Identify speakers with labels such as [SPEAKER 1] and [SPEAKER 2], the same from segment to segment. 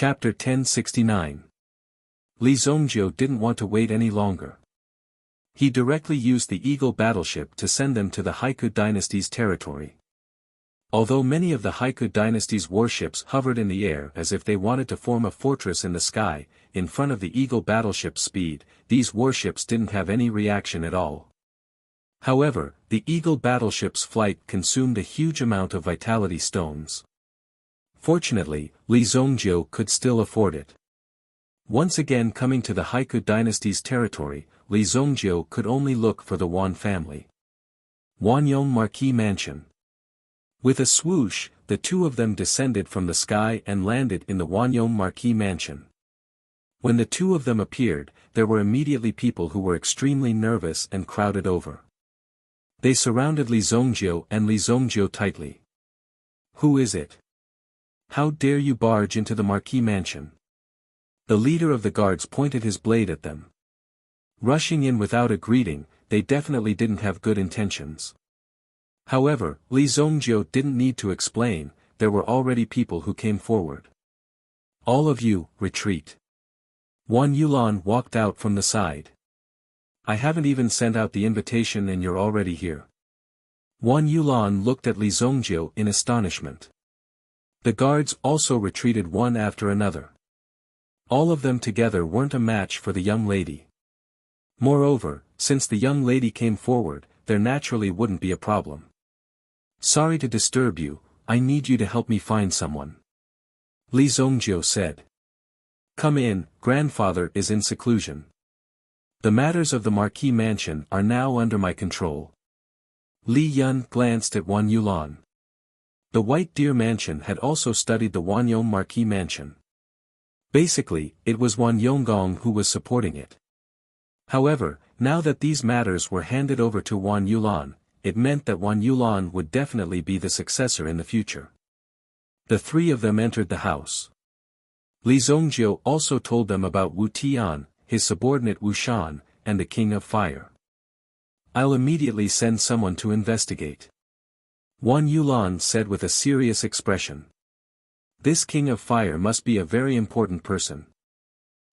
[SPEAKER 1] Chapter 1069. Li Zongjiu didn't want to wait any longer. He directly used the Eagle battleship to send them to the Haiku dynasty's territory. Although many of the Haiku dynasty's warships hovered in the air as if they wanted to form a fortress in the sky, in front of the Eagle battleship's speed, these warships didn't have any reaction at all. However, the Eagle battleship's flight consumed a huge amount of vitality stones. Fortunately, Li Zongjiu could still afford it. Once again coming to the Haiku dynasty's territory, Li Zongjiu could only look for the Wan family. Wanyong Marquis Mansion. With a swoosh, the two of them descended from the sky and landed in the Wanyong Marquis Mansion. When the two of them appeared, there were immediately people who were extremely nervous and crowded over. They surrounded Li Zongjiu and Li Zongjiu tightly. "Who is it? How dare you barge into the Marquis Mansion?" The leader of the guards pointed his blade at them. Rushing in without a greeting, they definitely didn't have good intentions. However, Li Zongjiu didn't need to explain, there were already people who came forward. "All of you, retreat." Wan Yulan walked out from the side. "I haven't even sent out the invitation and you're already here." Wan Yulan looked at Li Zongjiu in astonishment. The guards also retreated one after another. All of them together weren't a match for the young lady. Moreover, since the young lady came forward, there naturally wouldn't be a problem. "Sorry to disturb you, I need you to help me find someone," Li Zongjiu said. "Come in, grandfather is in seclusion. The matters of the Marquis Mansion are now under my control." Li Yun glanced at Wan Yulan. The White Deer Mansion had also studied the Wanyong Marquis Mansion. Basically, it was Wan Yonggong who was supporting it. However, now that these matters were handed over to Wan Yulan, it meant that Wan Yulan would definitely be the successor in the future. The three of them entered the house. Li Zongjiu also told them about Wu Tian, his subordinate Wu Shan, and the King of Fire. "I'll immediately send someone to investigate," Wan Yulan said with a serious expression. This King of Fire must be a very important person.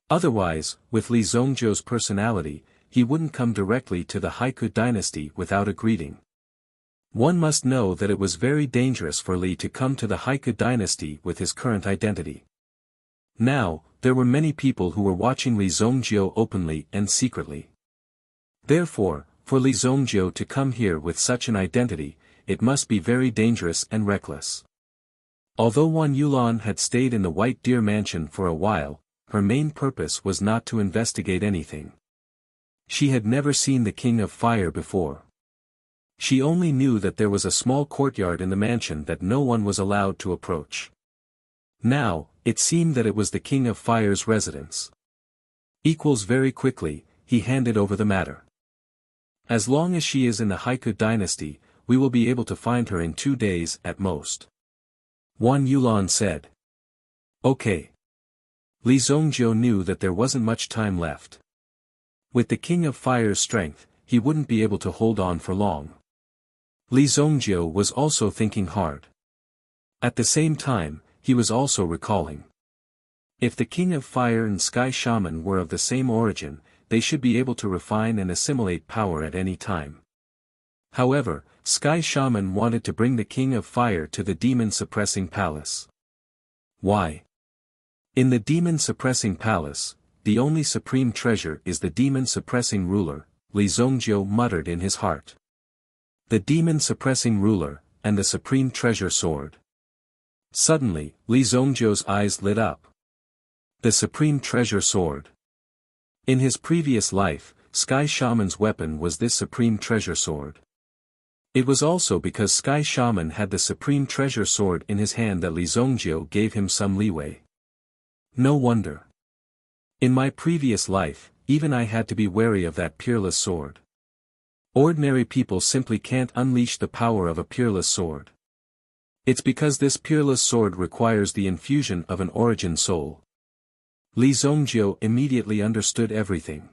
[SPEAKER 1] Otherwise, with Li Zongjiu's personality, he wouldn't come directly to the Haiku dynasty without a greeting. One must know that it was very dangerous for Li to come to the Haiku dynasty with his current identity. Now, there were many people who were watching Li Zongjiu openly and secretly. Therefore, for Li Zongjiu to come here with such an identity, it must be very dangerous and reckless. Although Wan Yulan had stayed in the White Deer Mansion for a while, her main purpose was not to investigate anything. She had never seen the King of Fire before. She only knew that there was a small courtyard in the mansion that no one was allowed to approach. Now, it seemed that it was the King of Fire's residence. Very quickly, he handed over the matter. "As long as she is in the Haiku dynasty, we will be able to find her in 2 days at most," Wan Yulan said. "Okay." Li Zongjiu knew that there wasn't much time left. With the King of Fire's strength, he wouldn't be able to hold on for long. Li Zongjiu was also thinking hard. At the same time, he was also recalling. If the King of Fire and Sky Shaman were of the same origin, they should be able to refine and assimilate power at any time. However, Sky Shaman wanted to bring the King of Fire to the Demon-Suppressing Palace. Why? In the Demon-Suppressing Palace, the only supreme treasure is the Demon-Suppressing Ruler, Li Zongjiu muttered in his heart. The Demon-Suppressing Ruler, and the Supreme Treasure Sword. Suddenly, Li Zongjiu's eyes lit up. The Supreme Treasure Sword. In his previous life, Sky Shaman's weapon was this Supreme Treasure Sword. It was also because Sky Shaman had the Supreme Treasure Sword in his hand that Li Zongjiu gave him some leeway. No wonder. In my previous life, even I had to be wary of that peerless sword. Ordinary people simply can't unleash the power of a peerless sword. It's because this peerless sword requires the infusion of an origin soul. Li Zongjiu immediately understood everything.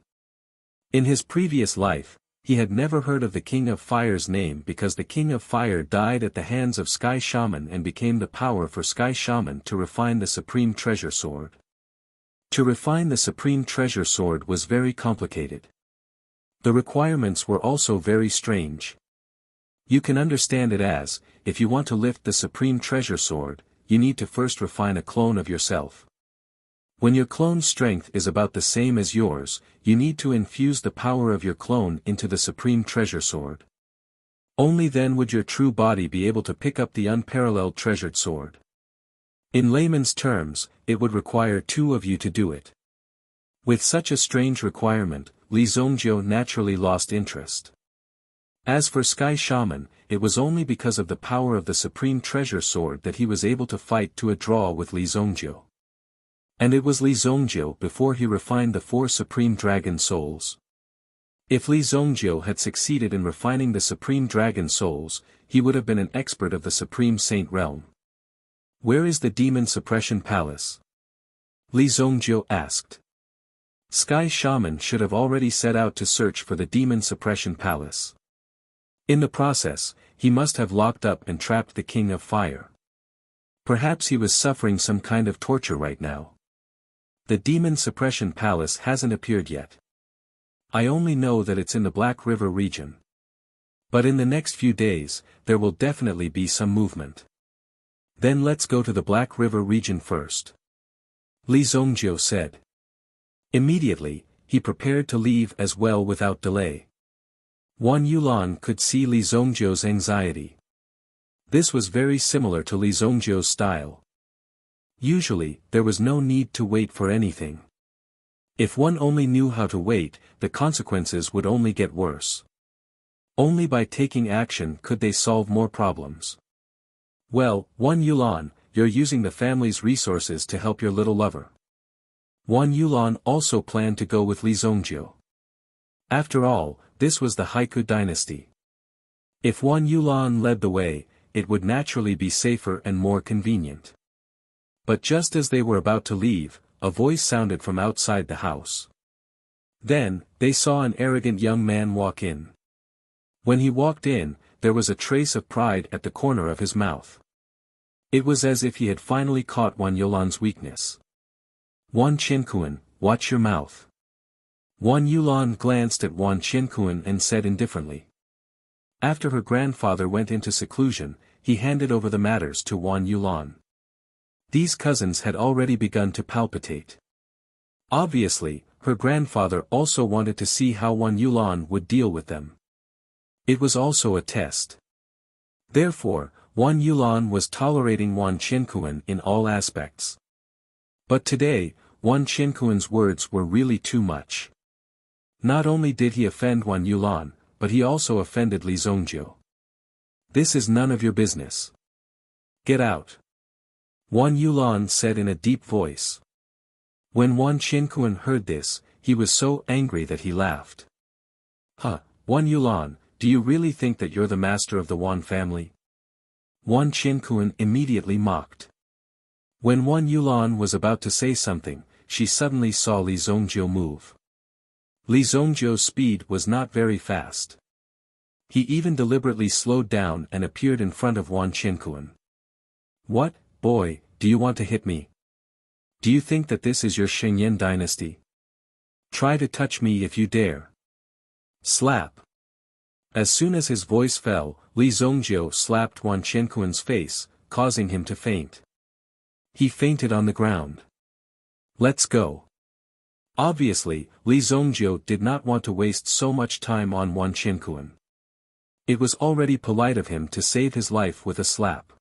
[SPEAKER 1] In his previous life, He had never heard of the King of Fire's name because the King of Fire died at the hands of Sky Shaman and became the power for Sky Shaman to refine the Supreme Treasure Sword. To refine the Supreme Treasure Sword was very complicated. The requirements were also very strange. You can understand it as, if you want to lift the Supreme Treasure Sword, you need to first refine a clone of yourself. When your clone's strength is about the same as yours, you need to infuse the power of your clone into the Supreme Treasure Sword. Only then would your true body be able to pick up the unparalleled treasured sword. In layman's terms, it would require two of you to do it. With such a strange requirement, Li Zongjiu naturally lost interest. As for Sky Shaman, it was only because of the power of the Supreme Treasure Sword that he was able to fight to a draw with Li Zongjiu. And it was Li Zongjiu before he refined the 4 Supreme Dragon Souls. If Li Zongjiu had succeeded in refining the Supreme Dragon Souls, he would have been an expert of the Supreme Saint Realm. Where is the Demon Suppression Palace? Li Zongjiu asked. Sky Shaman should have already set out to search for the Demon Suppression Palace. In the process, he must have locked up and trapped the King of Fire. Perhaps he was suffering some kind of torture right now. The Demon Suppression Palace hasn't appeared yet. I only know that it's in the Black River region. But in the next few days, there will definitely be some movement. Then let's go to the Black River region first. Li Zongjiu said. Immediately, he prepared to leave as well without delay. Wan Yulan could see Li Zongjiu's anxiety. This was very similar to Li Zongjiu's style. Usually, there was no need to wait for anything. If one only knew how to wait, the consequences would only get worse. Only by taking action could they solve more problems. Well, Wan Yulan, you're using the family's resources to help your little lover. Wan Yulan also planned to go with Li Zongjiu. After all, this was the Haiku dynasty. If Wan Yulan led the way, it would naturally be safer and more convenient. But just as they were about to leave, a voice sounded from outside the house. Then, they saw an arrogant young man walk in. When he walked in, there was a trace of pride at the corner of his mouth. It was as if he had finally caught Wan Yulan's weakness. Wan Qiankuan, watch your mouth. Wan Yulan glanced at Wan Qiankuan and said indifferently. After her grandfather went into seclusion, he handed over the matters to Wan Yulan. These cousins had already begun to palpitate. Obviously, her grandfather also wanted to see how Wan Yulan would deal with them. It was also a test. Therefore, Wan Yulan was tolerating Wan Qiankuan in all aspects. But today, Wan Qiankuan's words were really too much. Not only did he offend Wan Yulan, but he also offended Li Zongjiu. This is none of your business. Get out. Wan Yulan said in a deep voice. When Wan Qiankuan heard this, he was so angry that he laughed. Huh, Wan Yulan, do you really think that you're the master of the Wan family? Wan Qiankuan immediately mocked. When Wan Yulan was about to say something, she suddenly saw Li Zongjiu move. Li Zongjiu's speed was not very fast. He even deliberately slowed down and appeared in front of Wan Qiankuan. What, boy, do you want to hit me? Do you think that this is your Shengyan dynasty? Try to touch me if you dare. Slap. As soon as his voice fell, Li Zongjiu slapped Wan Qiankuan's face, causing him to faint. He fainted on the ground. Let's go. Obviously, Li Zongjiu did not want to waste so much time on Wan Qiankuan. It was already polite of him to save his life with a slap.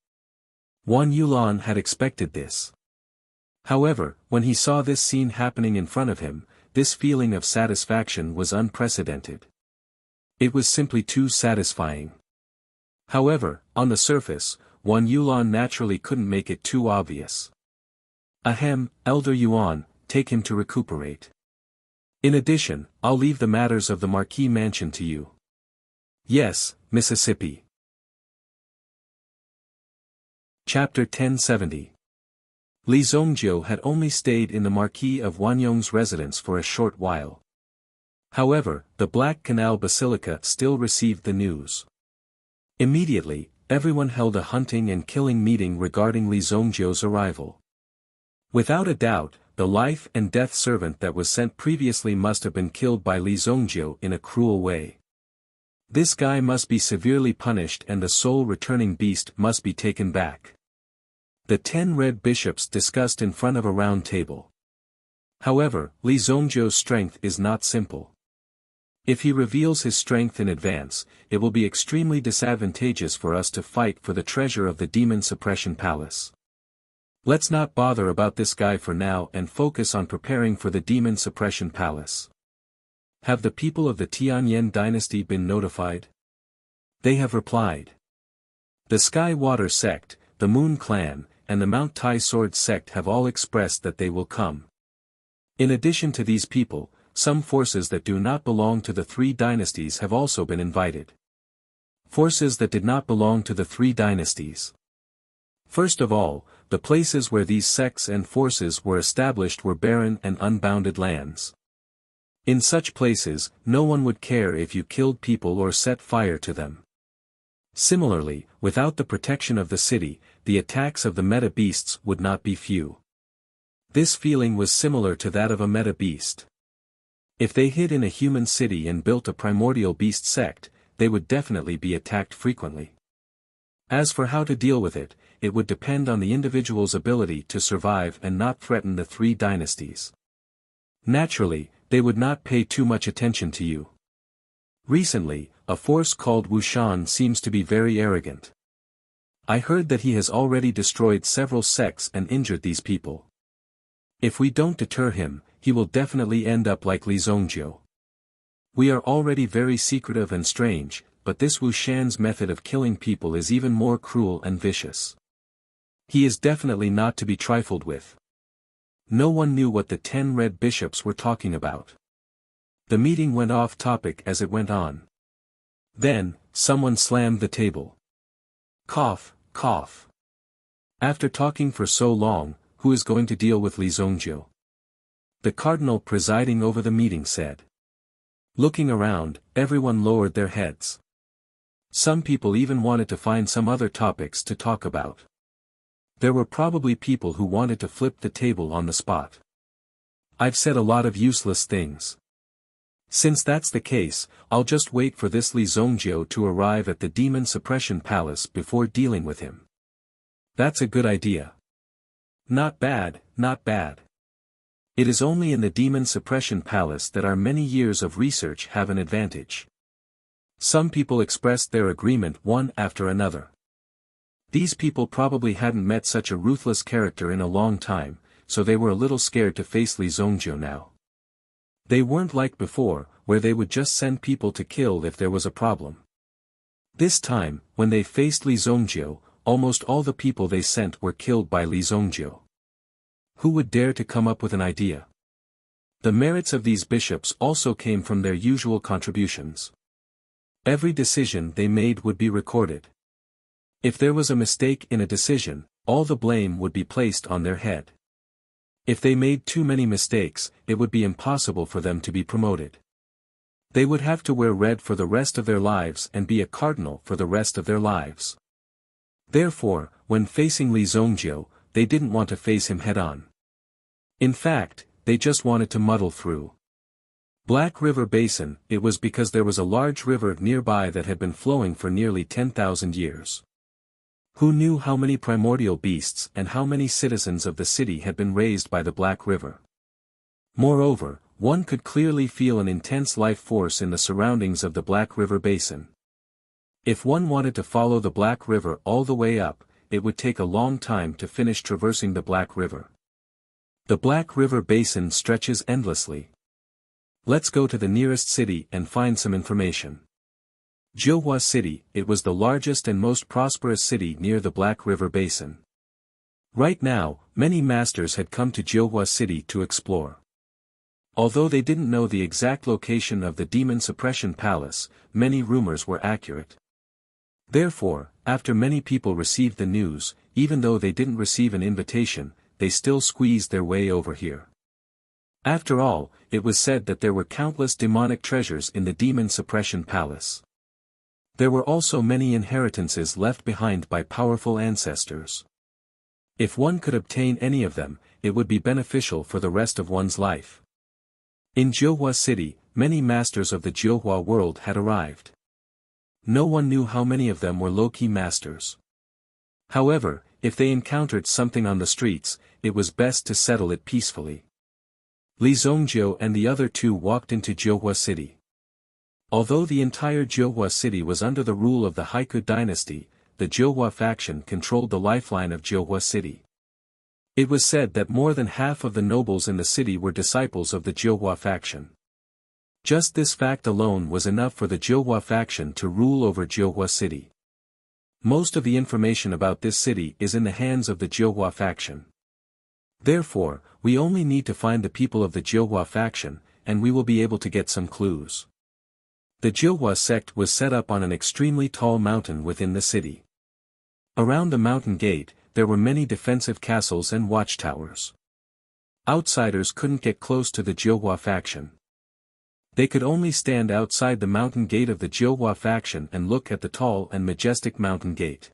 [SPEAKER 1] Wan Yulan had expected this. However, when he saw this scene happening in front of him, this feeling of satisfaction was unprecedented. It was simply too satisfying. However, on the surface, Wan Yulan naturally couldn't make it too obvious. Ahem, Elder Yuan, take him to recuperate. In addition, I'll leave the matters of the Marquis Mansion to you. Yes, Mississippi. Chapter 1070. Li Zongjiu had only stayed in the Marquis of Wanyong's residence for a short while. However, the Black Canal Basilica still received the news. Immediately, everyone held a hunting and killing meeting regarding Li Zongjiu's arrival. Without a doubt, the life and death servant that was sent previously must have been killed by Li Zongjiu in a cruel way. This guy must be severely punished and the soul-returning beast must be taken back. The 10 red bishops discussed in front of a round table. However, Li Zongjiu's strength is not simple. If he reveals his strength in advance, it will be extremely disadvantageous for us to fight for the treasure of the Demon Suppression Palace. Let's not bother about this guy for now and focus on preparing for the Demon Suppression Palace. Have the people of the Tianyan dynasty been notified? They have replied. The Sky Water sect, the Moon Clan, and the Mount Tai Sword sect have all expressed that they will come. In addition to these people, some forces that do not belong to the 3 dynasties have also been invited. Forces that did not belong to the 3 dynasties. First of all, the places where these sects and forces were established were barren and unbounded lands. In such places, no one would care if you killed people or set fire to them. Similarly, without the protection of the city, the attacks of the meta beasts would not be few. This feeling was similar to that of a meta beast. If they hid in a human city and built a primordial beast sect, they would definitely be attacked frequently. As for how to deal with it, it would depend on the individual's ability to survive and not threaten the 3 dynasties. Naturally, they would not pay too much attention to you. Recently, a force called Wuxia seems to be very arrogant. I heard that he has already destroyed several sects and injured these people. If we don't deter him, he will definitely end up like Li Zongjiu. We are already very secretive and strange, but this Wuxian's method of killing people is even more cruel and vicious. He is definitely not to be trifled with. No one knew what the 10 red bishops were talking about. The meeting went off topic as it went on. Then, someone slammed the table. Cough, cough. After talking for so long, who is going to deal with Li Zongjiu? The cardinal presiding over the meeting said. Looking around, everyone lowered their heads. Some people even wanted to find some other topics to talk about. There were probably people who wanted to flip the table on the spot. I've said a lot of useless things. Since that's the case, I'll just wait for this Li Zongjiu to arrive at the Demon Suppression Palace before dealing with him. That's a good idea. Not bad, not bad. It is only in the Demon Suppression Palace that our many years of research have an advantage. Some people expressed their agreement one after another. These people probably hadn't met such a ruthless character in a long time, so they were a little scared to face Li Zongjiu now. They weren't like before, where they would just send people to kill if there was a problem. This time, when they faced Li Zongjiu, almost all the people they sent were killed by Li Zongjiu. Who would dare to come up with an idea? The merits of these bishops also came from their usual contributions. Every decision they made would be recorded. If there was a mistake in a decision, all the blame would be placed on their head. If they made too many mistakes, it would be impossible for them to be promoted. They would have to wear red for the rest of their lives and be a cardinal for the rest of their lives. Therefore, when facing Li Zongjiu, they didn't want to face him head-on. In fact, they just wanted to muddle through. Black River Basin, it was because there was a large river nearby that had been flowing for nearly 10,000 years. Who knew how many primordial beasts and how many citizens of the city had been raised by the Black River? Moreover, one could clearly feel an intense life force in the surroundings of the Black River Basin. If one wanted to follow the Black River all the way up, it would take a long time to finish traversing the Black River. The Black River Basin stretches endlessly. Let's go to the nearest city and find some information. Jiuhua City, it was the largest and most prosperous city near the Black River Basin. Right now, many masters had come to Jiuhua City to explore. Although they didn't know the exact location of the Demon Suppression Palace, many rumors were accurate. Therefore, after many people received the news, even though they didn't receive an invitation, they still squeezed their way over here. After all, it was said that there were countless demonic treasures in the demon suppression palace. There were also many inheritances left behind by powerful ancestors. If one could obtain any of them, it would be beneficial for the rest of one's life. In Jiuhua City, many masters of the Jiuhua world had arrived. No one knew how many of them were low-key masters. However, if they encountered something on the streets, it was best to settle it peacefully. Li Zongjiu and the other two walked into Jiuhua City. Although the entire Jiuhua City was under the rule of the Haiku dynasty, the Jiuhua faction controlled the lifeline of Jiuhua City. It was said that more than half of the nobles in the city were disciples of the Jiuhua faction. Just this fact alone was enough for the Jiuhua faction to rule over Jiuhua City. Most of the information about this city is in the hands of the Jiuhua faction. Therefore, we only need to find the people of the Jiuhua faction, and we will be able to get some clues. The Jiuhua sect was set up on an extremely tall mountain within the city. Around the mountain gate, there were many defensive castles and watchtowers. Outsiders couldn't get close to the Jiuhua faction. They could only stand outside the mountain gate of the Jiuhua faction and look at the tall and majestic mountain gate.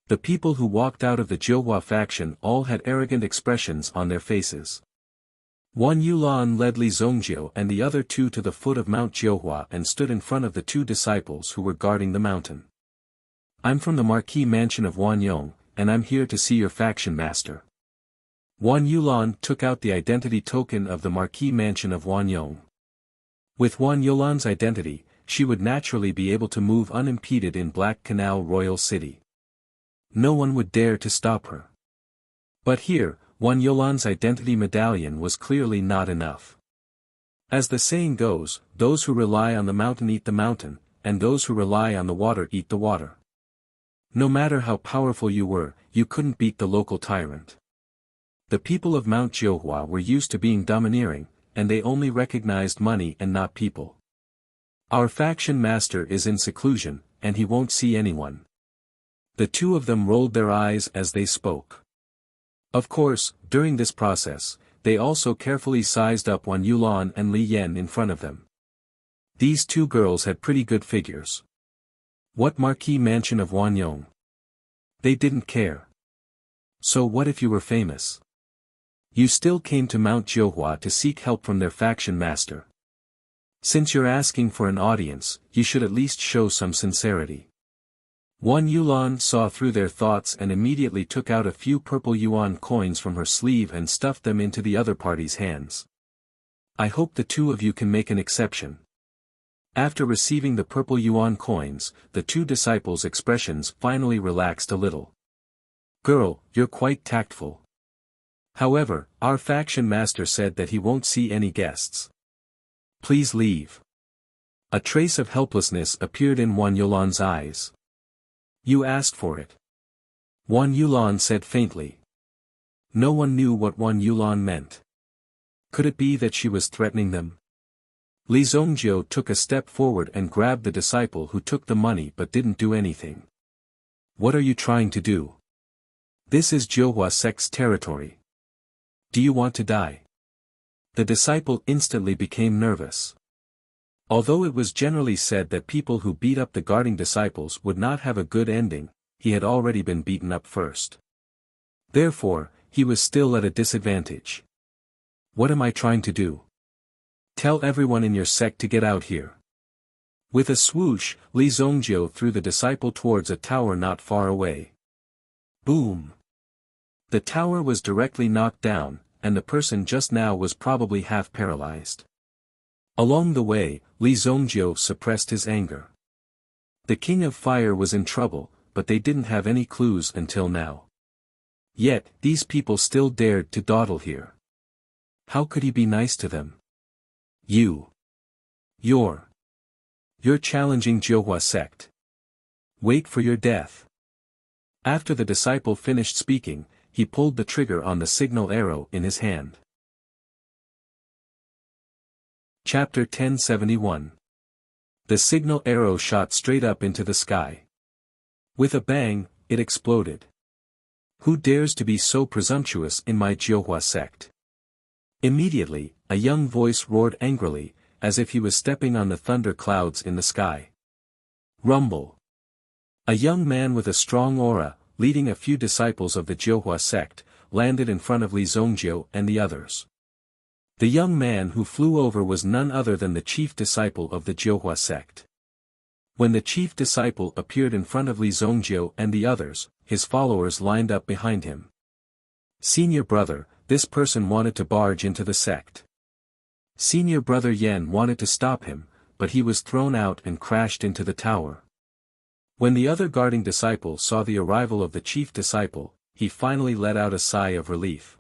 [SPEAKER 1] The people who walked out of the Jiuhua faction all had arrogant expressions on their faces. Wan Yulan led Li Zongjiu and the other two to the foot of Mount Jiuhua and stood in front of the two disciples who were guarding the mountain. "I'm from the Marquis Mansion of Wan Yong, and I'm here to see your faction master." Wan Yulan took out the identity token of the Marquis Mansion of Wan Yong. With Wan Yulan's identity, she would naturally be able to move unimpeded in Black Canal Royal City. No one would dare to stop her. But here, Wan Yulan's identity medallion was clearly not enough. As the saying goes, those who rely on the mountain eat the mountain, and those who rely on the water eat the water. No matter how powerful you were, you couldn't beat the local tyrant. The people of Mount Jiuhua were used to being domineering, and they only recognized money and not people. "Our faction master is in seclusion, and he won't see anyone." The two of them rolled their eyes as they spoke. Of course, during this process, they also carefully sized up Wan Yulan and Li Yan in front of them. These two girls had pretty good figures. What Marquis Mansion of Wan Yong? They didn't care. So what if you were famous? You still came to Mount Jiuhua to seek help from their faction master. Since you're asking for an audience, you should at least show some sincerity. Wan Yulan saw through their thoughts and immediately took out a few purple yuan coins from her sleeve and stuffed them into the other party's hands. "I hope the two of you can make an exception." After receiving the purple yuan coins, the two disciples' expressions finally relaxed a little. "Girl, you're quite tactful. However, our faction master said that he won't see any guests. Please leave." A trace of helplessness appeared in Wan Yulan's eyes. "You asked for it." Wan Yulan said faintly. No one knew what Wan Yulan meant. Could it be that she was threatening them? Li Zongjiu took a step forward and grabbed the disciple who took the money but didn't do anything. "What are you trying to do? This is Jiuhua sect's territory. Do you want to die?" The disciple instantly became nervous. Although it was generally said that people who beat up the guarding disciples would not have a good ending, he had already been beaten up first. Therefore, he was still at a disadvantage. "What am I trying to do? Tell everyone in your sect to get out here." With a swoosh, Li Zongjiu threw the disciple towards a tower not far away. Boom! The tower was directly knocked down, and the person just now was probably half paralyzed. Along the way, Li Zongjiu suppressed his anger. The King of Fire was in trouble, but they didn't have any clues until now. Yet, these people still dared to dawdle here. How could he be nice to them? You're challenging Jiuhua sect. Wait for your death." After the disciple finished speaking, he pulled the trigger on the signal arrow in his hand. Chapter 1071. The signal arrow shot straight up into the sky. With a bang, it exploded. "Who dares to be so presumptuous in my Jiuhua sect? Immediately, a young voice roared angrily, as if he was stepping on the thunder clouds in the sky. Rumble. A young man with a strong aura, leading a few disciples of the Jiuhua sect, landed in front of Li Zongjiu and the others. The young man who flew over was none other than the chief disciple of the Jiuhua sect. When the chief disciple appeared in front of Li Zongjiu and the others, his followers lined up behind him. Senior brother, this person wanted to barge into the sect. Senior brother Yan wanted to stop him, but he was thrown out and crashed into the tower. When the other guarding disciple saw the arrival of the chief disciple, he finally let out a sigh of relief.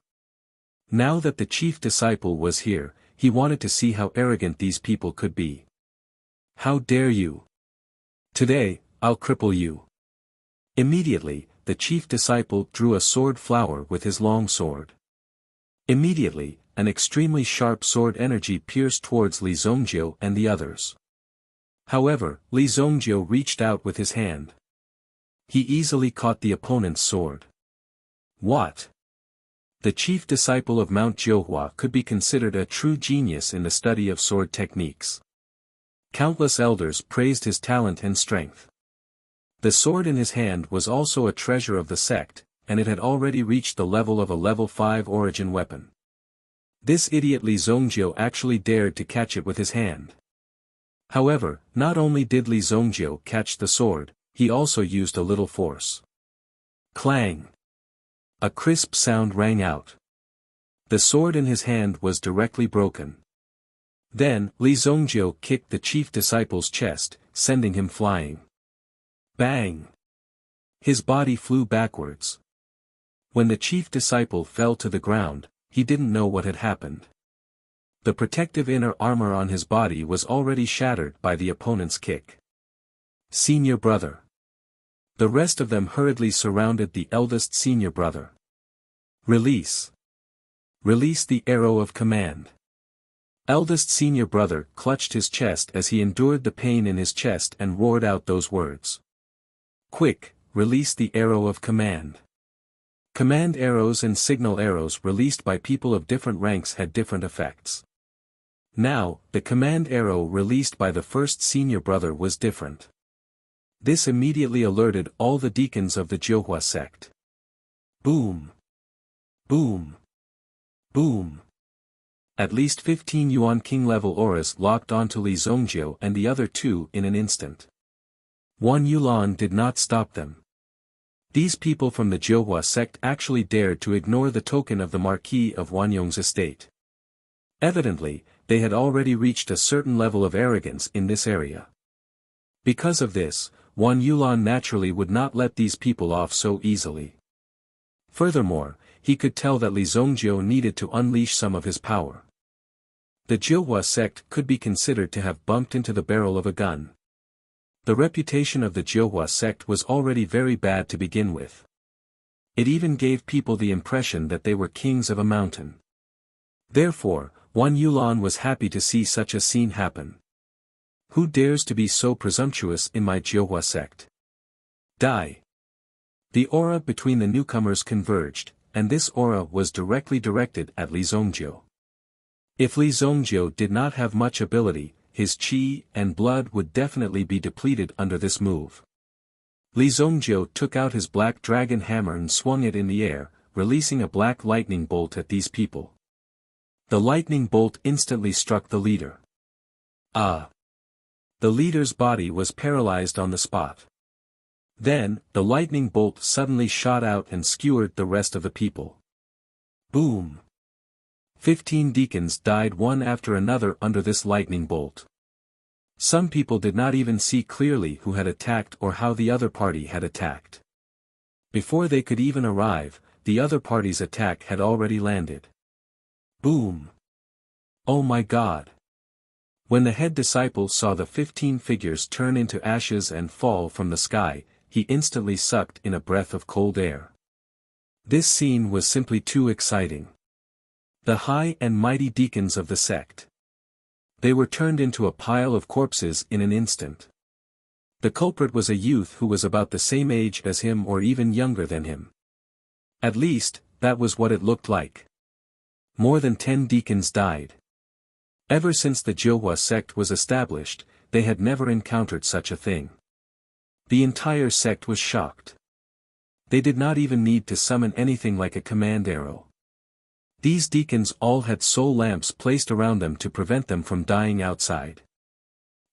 [SPEAKER 1] Now that the chief disciple was here, he wanted to see how arrogant these people could be. How dare you? Today, I'll cripple you. Immediately, the chief disciple drew a sword flower with his long sword. Immediately, an extremely sharp sword energy pierced towards Li Zongjiu and the others. However, Li Zongjiu reached out with his hand. He easily caught the opponent's sword. What? The chief disciple of Mount Jiuhua could be considered a true genius in the study of sword techniques. Countless elders praised his talent and strength. The sword in his hand was also a treasure of the sect, and it had already reached the level of a level 5 origin weapon. This idiot Li Zongjiu actually dared to catch it with his hand. However, not only did Li Zongjiu catch the sword, he also used a little force. Clang! A crisp sound rang out. The sword in his hand was directly broken. Then, Li Zongjiu kicked the chief disciple's chest, sending him flying. Bang! His body flew backwards. When the chief disciple fell to the ground, he didn't know what had happened. The protective inner armor on his body was already shattered by the opponent's kick. Senior brother. The rest of them hurriedly surrounded the eldest senior brother. Release. Release the arrow of command. Eldest senior brother clutched his chest as he endured the pain in his chest and roared out those words. Quick, release the arrow of command. Command arrows and signal arrows released by people of different ranks had different effects. Now, the command arrow released by the first senior brother was different. This immediately alerted all the deacons of the Jiuhua sect. Boom! Boom! Boom! At least 15 Yuan King-level auras locked onto Li Zongjiu and the other two in an instant. Wan Yulan did not stop them. These people from the Jiuhua sect actually dared to ignore the token of the Marquis of Wanyong's estate. Evidently, they had already reached a certain level of arrogance in this area. Because of this, Wan Yulan naturally would not let these people off so easily. Furthermore, he could tell that Li Zongjiu needed to unleash some of his power. The Jiuhua sect could be considered to have bumped into the barrel of a gun. The reputation of the Jiuhua sect was already very bad to begin with. It even gave people the impression that they were kings of a mountain. Therefore, Wan Yulan was happy to see such a scene happen. Who dares to be so presumptuous in my Jiuhua sect? Die! The aura between the newcomers converged, and this aura was directly directed at Li Zongjiu. If Li Zongjiu did not have much ability, his qi and blood would definitely be depleted under this move. Li Zongjiu took out his black dragon hammer and swung it in the air, releasing a black lightning bolt at these people. The lightning bolt instantly struck the leader. Ah! The leader's body was paralyzed on the spot. Then, the lightning bolt suddenly shot out and skewered the rest of the people. Boom! 15 deacons died one after another under this lightning bolt. Some people did not even see clearly who had attacked or how the other party had attacked. Before they could even arrive, the other party's attack had already landed. Boom! Oh my God! When the head disciple saw the 15 figures turn into ashes and fall from the sky, he instantly sucked in a breath of cold air. This scene was simply too exciting. The high and mighty deacons of the sect. They were turned into a pile of corpses in an instant. The culprit was a youth who was about the same age as him or even younger than him. At least, that was what it looked like. More than 10 deacons died. Ever since the Jilhua sect was established, they had never encountered such a thing. The entire sect was shocked. They did not even need to summon anything like a command arrow. These deacons all had soul lamps placed around them to prevent them from dying outside.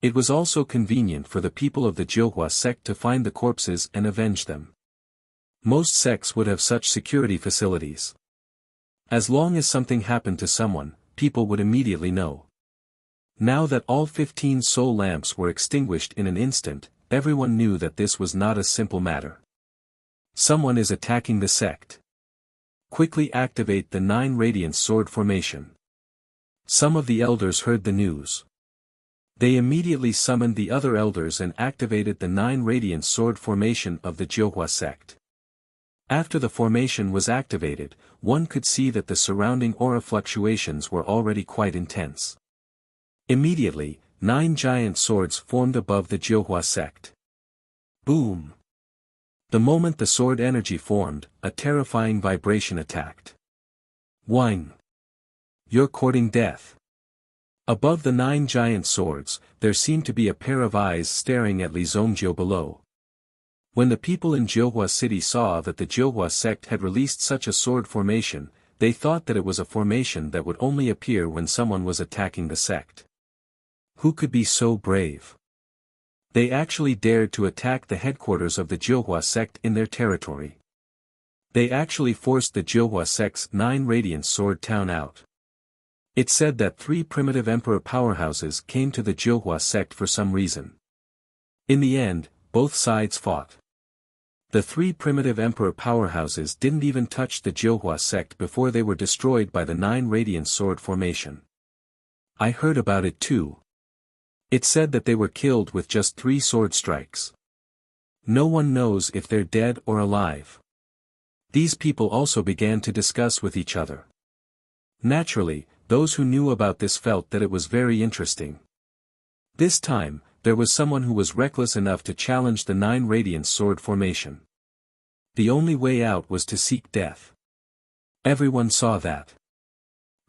[SPEAKER 1] It was also convenient for the people of the Jilhua sect to find the corpses and avenge them. Most sects would have such security facilities. As long as something happened to someone, people would immediately know. Now that all 15 soul lamps were extinguished in an instant, everyone knew that this was not a simple matter. Someone is attacking the sect. Quickly activate the 9 radiance sword formation. Some of the elders heard the news. They immediately summoned the other elders and activated the 9 radiance sword formation of the Jilhua sect. After the formation was activated, one could see that the surrounding aura fluctuations were already quite intense. Immediately, 9 giant swords formed above the Jilhua sect. Boom! The moment the sword energy formed, a terrifying vibration attacked. Whine! You're courting death. Above the 9 giant swords, there seemed to be a pair of eyes staring at Li Zongjiu below. When the people in Jilhua city saw that the Jilhua sect had released such a sword formation, they thought that it was a formation that would only appear when someone was attacking the sect. Who could be so brave? They actually dared to attack the headquarters of the Jilhua sect in their territory. They actually forced the Jilhua sect's 9 radiant sword town out. It said that 3 primitive emperor powerhouses came to the Jilhua sect for some reason. In the end, both sides fought. The 3 primitive emperor powerhouses didn't even touch the Jilhua sect before they were destroyed by the 9 radiant sword formation. I heard about it too. It said that they were killed with just 3 sword strikes. No one knows if they're dead or alive. These people also began to discuss with each other. Naturally, those who knew about this felt that it was very interesting. This time, there was someone who was reckless enough to challenge the 9 radiant sword formation. The only way out was to seek death. Everyone saw that.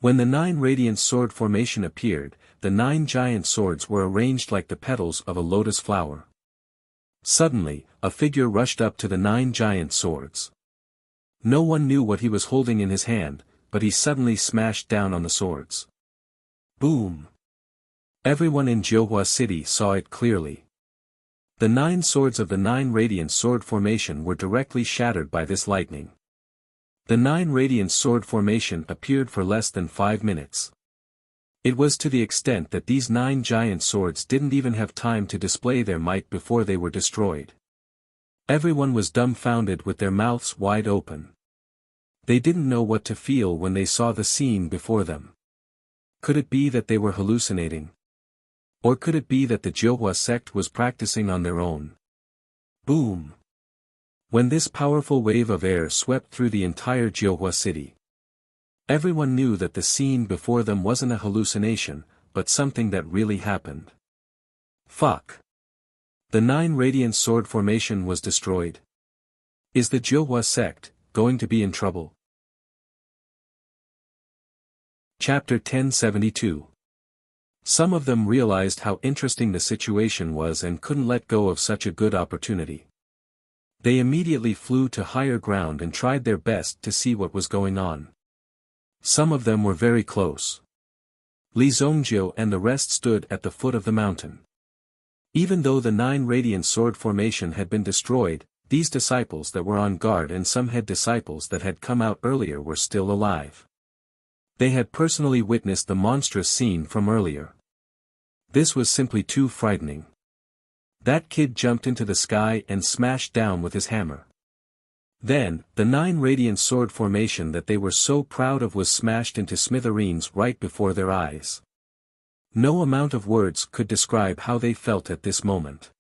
[SPEAKER 1] When the 9 radiant sword formation appeared, the 9 giant swords were arranged like the petals of a lotus flower. Suddenly, a figure rushed up to the 9 giant swords. No one knew what he was holding in his hand, but he suddenly smashed down on the swords. Boom! Everyone in Jilhua city saw it clearly. The 9 swords of the 9 radiant sword formation were directly shattered by this lightning. The 9 radiant sword formation appeared for less than 5 minutes. It was to the extent that these 9 giant swords didn't even have time to display their might before they were destroyed. Everyone was dumbfounded with their mouths wide open. They didn't know what to feel when they saw the scene before them. Could it be that they were hallucinating? Or could it be that the Jilhua sect was practicing on their own? Boom! When this powerful wave of air swept through the entire Jilhua city, everyone knew that the scene before them wasn't a hallucination, but something that really happened. Fuck! The 9 radiant sword formation was destroyed. Is the Jilhua sect going to be in trouble? Chapter 1072. Some of them realized how interesting the situation was and couldn't let go of such a good opportunity. They immediately flew to higher ground and tried their best to see what was going on. Some of them were very close. Li Zongjiu and the rest stood at the foot of the mountain. Even though the 9 radiant sword formation had been destroyed, these disciples that were on guard and some head disciples that had come out earlier were still alive. They had personally witnessed the monstrous scene from earlier. This was simply too frightening. That kid jumped into the sky and smashed down with his hammer. Then, the 9 radiant sword formation that they were so proud of was smashed into smithereens right before their eyes. No amount of words could describe how they felt at this moment.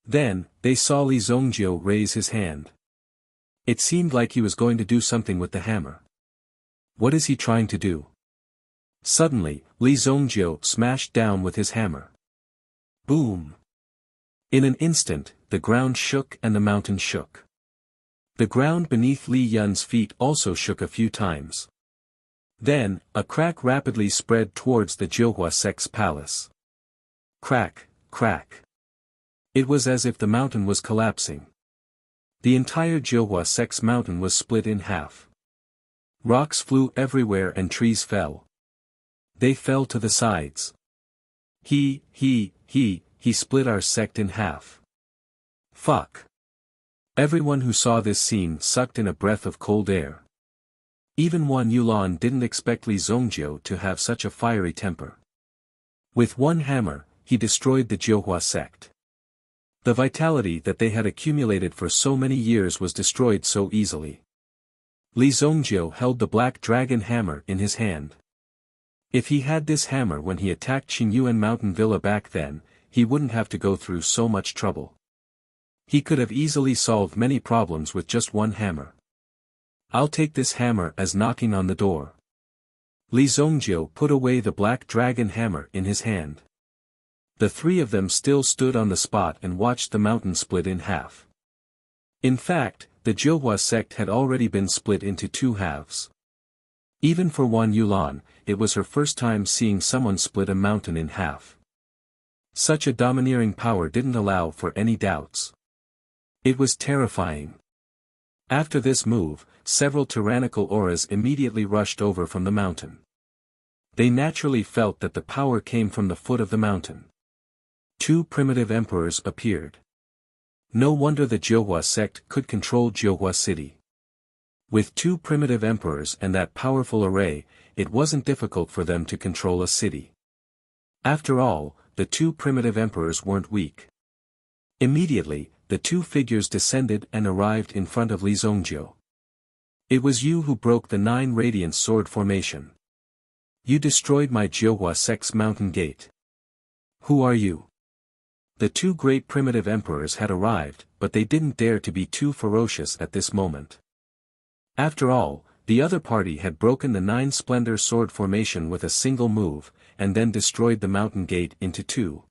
[SPEAKER 1] Then, they saw Li Zongjiu raise his hand. It seemed like he was going to do something with the hammer. What is he trying to do? Suddenly, Li Zongjiu smashed down with his hammer. Boom! In an instant, the ground shook and the mountain shook. The ground beneath Li Yun's feet also shook a few times. Then, a crack rapidly spread towards the Jiuhua sect's palace. Crack, crack. It was as if the mountain was collapsing. The entire Jiuhua sect's mountain was split in half. Rocks flew everywhere and trees fell. They fell to the sides. He split our sect in half. Fuck. Everyone who saw this scene sucked in a breath of cold air. Even Wan Yulan didn't expect Li Zongjiu to have such a fiery temper. With one hammer, he destroyed the Jiuhua sect. The vitality that they had accumulated for so many years was destroyed so easily. Li Zongjiu held the black dragon hammer in his hand. If he had this hammer when he attacked Qingyuan Mountain Villa back then, he wouldn't have to go through so much trouble. He could have easily solved many problems with just one hammer. I'll take this hammer as knocking on the door. Li Zongjiu put away the black dragon hammer in his hand. The three of them still stood on the spot and watched the mountain split in half. In fact, the Jiuhua sect had already been split into two halves. Even for Wan Yulan, it was her first time seeing someone split a mountain in half. Such a domineering power didn't allow for any doubts. It was terrifying. After this move, several tyrannical auras immediately rushed over from the mountain. They naturally felt that the power came from the foot of the mountain. Two primitive emperors appeared. No wonder the Jiuhua sect could control Jiuhua city. With two primitive emperors and that powerful array, it wasn't difficult for them to control a city. After all, the two primitive emperors weren't weak. Immediately, the two figures descended and arrived in front of Li Zongjiu. It was you who broke the 9 radiant sword formation. You destroyed my Jiuhua sect's mountain gate. Who are you? The two great primitive emperors had arrived, but they didn't dare to be too ferocious at this moment. After all, the other party had broken the 9 splendor sword formation with a single move, and then destroyed the mountain gate into 2.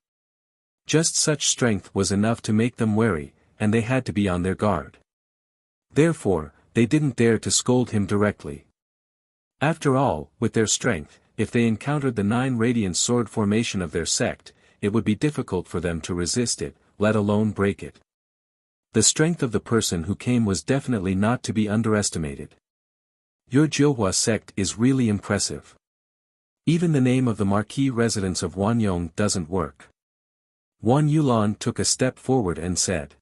[SPEAKER 1] Just such strength was enough to make them wary, and they had to be on their guard. Therefore, they didn't dare to scold him directly. After all, with their strength, if they encountered the 9 radiant sword formation of their sect, it would be difficult for them to resist it, let alone break it. The strength of the person who came was definitely not to be underestimated. Your Jiuhua sect is really impressive. Even the name of the marquis residence of Wanyong doesn't work. Wan Yulan took a step forward and said.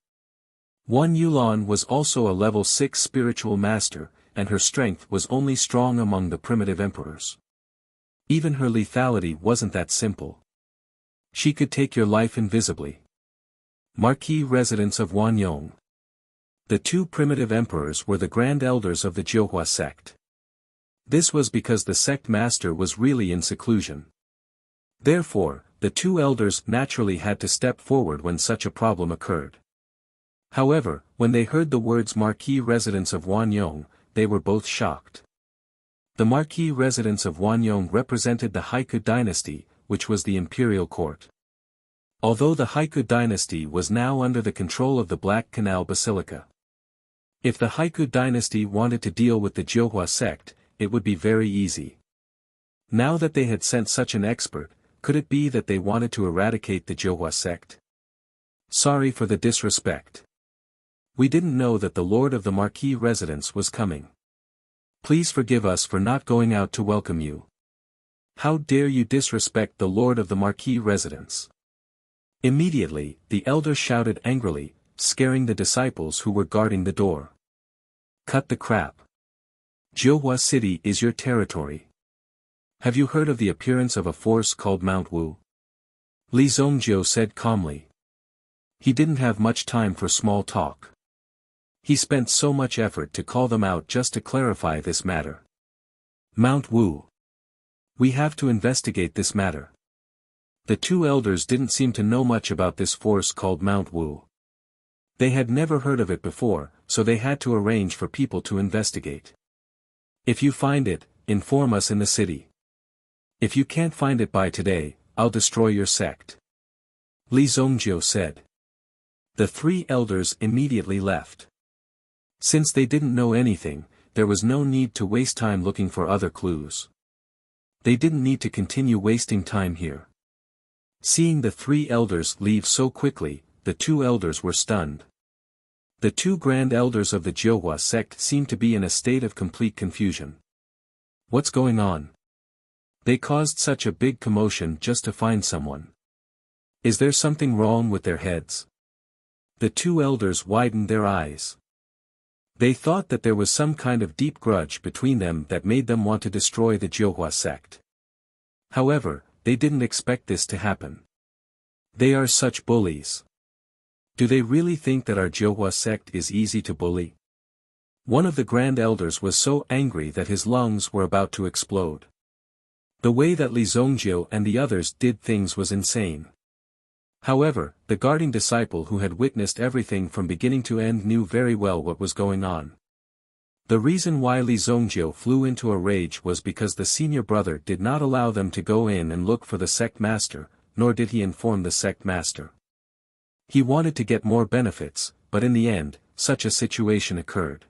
[SPEAKER 1] Wan Yulan was also a level 6 spiritual master, and her strength was only strong among the primitive emperors. Even her lethality wasn't that simple. She could take your life invisibly. Marquis residents of Wanyong. The two primitive emperors were the grand elders of the Jiuhua sect. This was because the sect master was really in seclusion. Therefore, the two elders naturally had to step forward when such a problem occurred. However, when they heard the words Marquis residents of Wanyong, they were both shocked. The Marquis residents of Wanyong represented the Haiku dynasty, which was the imperial court. Although the Haiku dynasty was now under the control of the Black Canal Basilica. If the Haiku dynasty wanted to deal with the Jiuhua sect, it would be very easy. Now that they had sent such an expert, could it be that they wanted to eradicate the Jiuhua sect? Sorry for the disrespect. We didn't know that the Lord of the Marquis residence was coming. Please forgive us for not going out to welcome you. How dare you disrespect the Lord of the Marquis residence? Immediately, the elder shouted angrily, scaring the disciples who were guarding the door. Cut the crap. Jiuhua city is your territory. Have you heard of the appearance of a force called Mount Wu? Li Zongjiu said calmly. He didn't have much time for small talk. He spent so much effort to call them out just to clarify this matter. Mount Wu. We have to investigate this matter. The two elders didn't seem to know much about this force called Mount Wu. They had never heard of it before, so they had to arrange for people to investigate. If you find it, inform us in the city. If you can't find it by today, I'll destroy your sect. Li Zongjiu said. The three elders immediately left. Since they didn't know anything, there was no need to waste time looking for other clues. They didn't need to continue wasting time here. Seeing the three elders leave so quickly, the two elders were stunned. The two grand elders of the Jiuhua sect seemed to be in a state of complete confusion. What's going on? They caused such a big commotion just to find someone. Is there something wrong with their heads? The two elders widened their eyes. They thought that there was some kind of deep grudge between them that made them want to destroy the Jiuhua sect. However, they didn't expect this to happen. They are such bullies. Do they really think that our Jiuhua sect is easy to bully? One of the grand elders was so angry that his lungs were about to explode. The way that Li Zongjiu and the others did things was insane. However, the guarding disciple who had witnessed everything from beginning to end knew very well what was going on. The reason why Li Zongjiu flew into a rage was because the senior brother did not allow them to go in and look for the sect master, nor did he inform the sect master. He wanted to get more benefits, but in the end, such a situation occurred.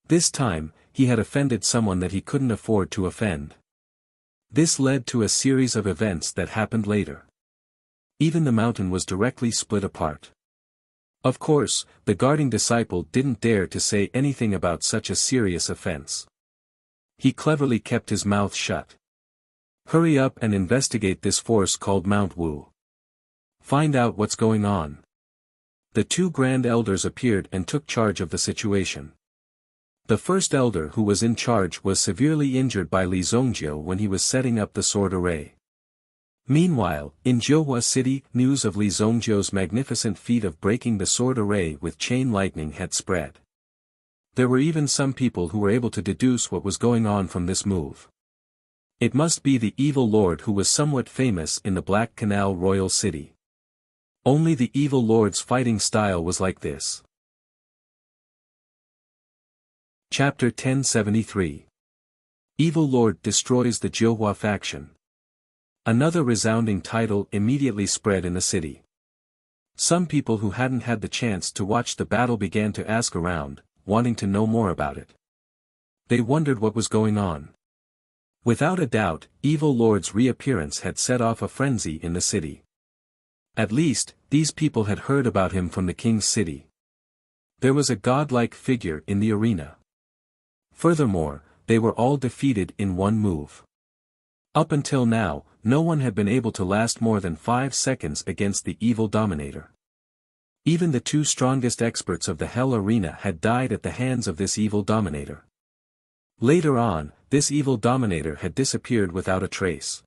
[SPEAKER 1] This time, he had offended someone that he couldn't afford to offend. This led to a series of events that happened later. Even the mountain was directly split apart. Of course, the guarding disciple didn't dare to say anything about such a serious offense. He cleverly kept his mouth shut. Hurry up and investigate this force called Mount Wu. Find out what's going on. The two grand elders appeared and took charge of the situation. The first elder who was in charge was severely injured by Li Zongjiu when he was setting up the sword array. Meanwhile, in Jiuhua City, news of Li Zongjiu's magnificent feat of breaking the sword array with chain lightning had spread. There were even some people who were able to deduce what was going on from this move. It must be the evil lord who was somewhat famous in the Black Canal royal city. Only the evil lord's fighting style was like this. Chapter 1073. Evil Lord destroys the Jiuhua faction. Another resounding title immediately spread in the city. Some people who hadn't had the chance to watch the battle began to ask around, wanting to know more about it. They wondered what was going on. Without a doubt, Evil Lord's reappearance had set off a frenzy in the city. At least, these people had heard about him from the king's city. There was a godlike figure in the arena. Furthermore, they were all defeated in one move. Up until now, no one had been able to last more than 5 seconds against the evil dominator. Even the two strongest experts of the Hell Arena had died at the hands of this evil dominator. Later on, this evil dominator had disappeared without a trace.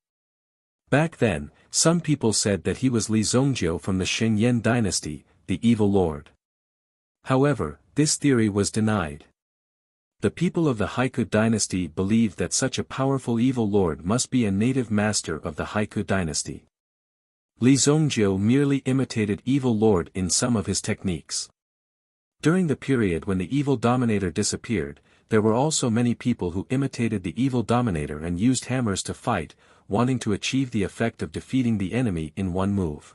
[SPEAKER 1] Back then, some people said that he was Li Zongjiu from the Shengyan dynasty, the evil lord. However, this theory was denied. The people of the Haiku dynasty believed that such a powerful evil lord must be a native master of the Haiku dynasty. Li Zongjiu merely imitated evil lord in some of his techniques. During the period when the evil dominator disappeared, there were also many people who imitated the evil dominator and used hammers to fight, wanting to achieve the effect of defeating the enemy in one move.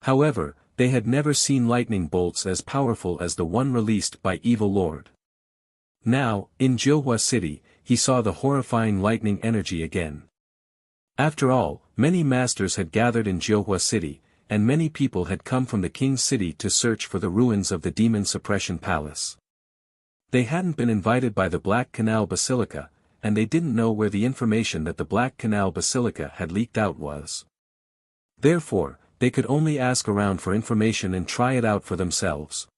[SPEAKER 1] However, they had never seen lightning bolts as powerful as the one released by evil lord. Now, in Jiuhua City, he saw the horrifying lightning energy again. After all, many masters had gathered in Jiuhua City, and many people had come from the king's city to search for the ruins of the demon suppression palace. They hadn't been invited by the Black Canal Basilica, and they didn't know where the information that the Black Canal Basilica had leaked out was. Therefore, they could only ask around for information and try it out for themselves.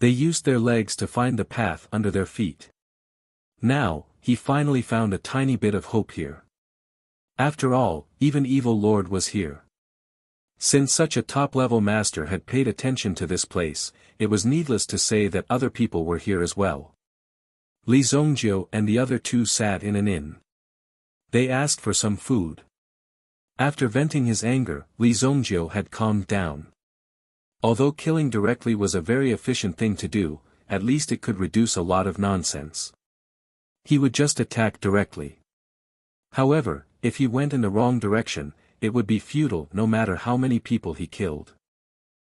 [SPEAKER 1] They used their legs to find the path under their feet. Now, he finally found a tiny bit of hope here. After all, even Evil Lord was here. Since such a top-level master had paid attention to this place, it was needless to say that other people were here as well. Li Zongjiu and the other two sat in an inn. They asked for some food. After venting his anger, Li Zongjiu had calmed down. Although killing directly was a very efficient thing to do, at least it could reduce a lot of nonsense. He would just attack directly. However, if he went in the wrong direction, it would be futile no matter how many people he killed.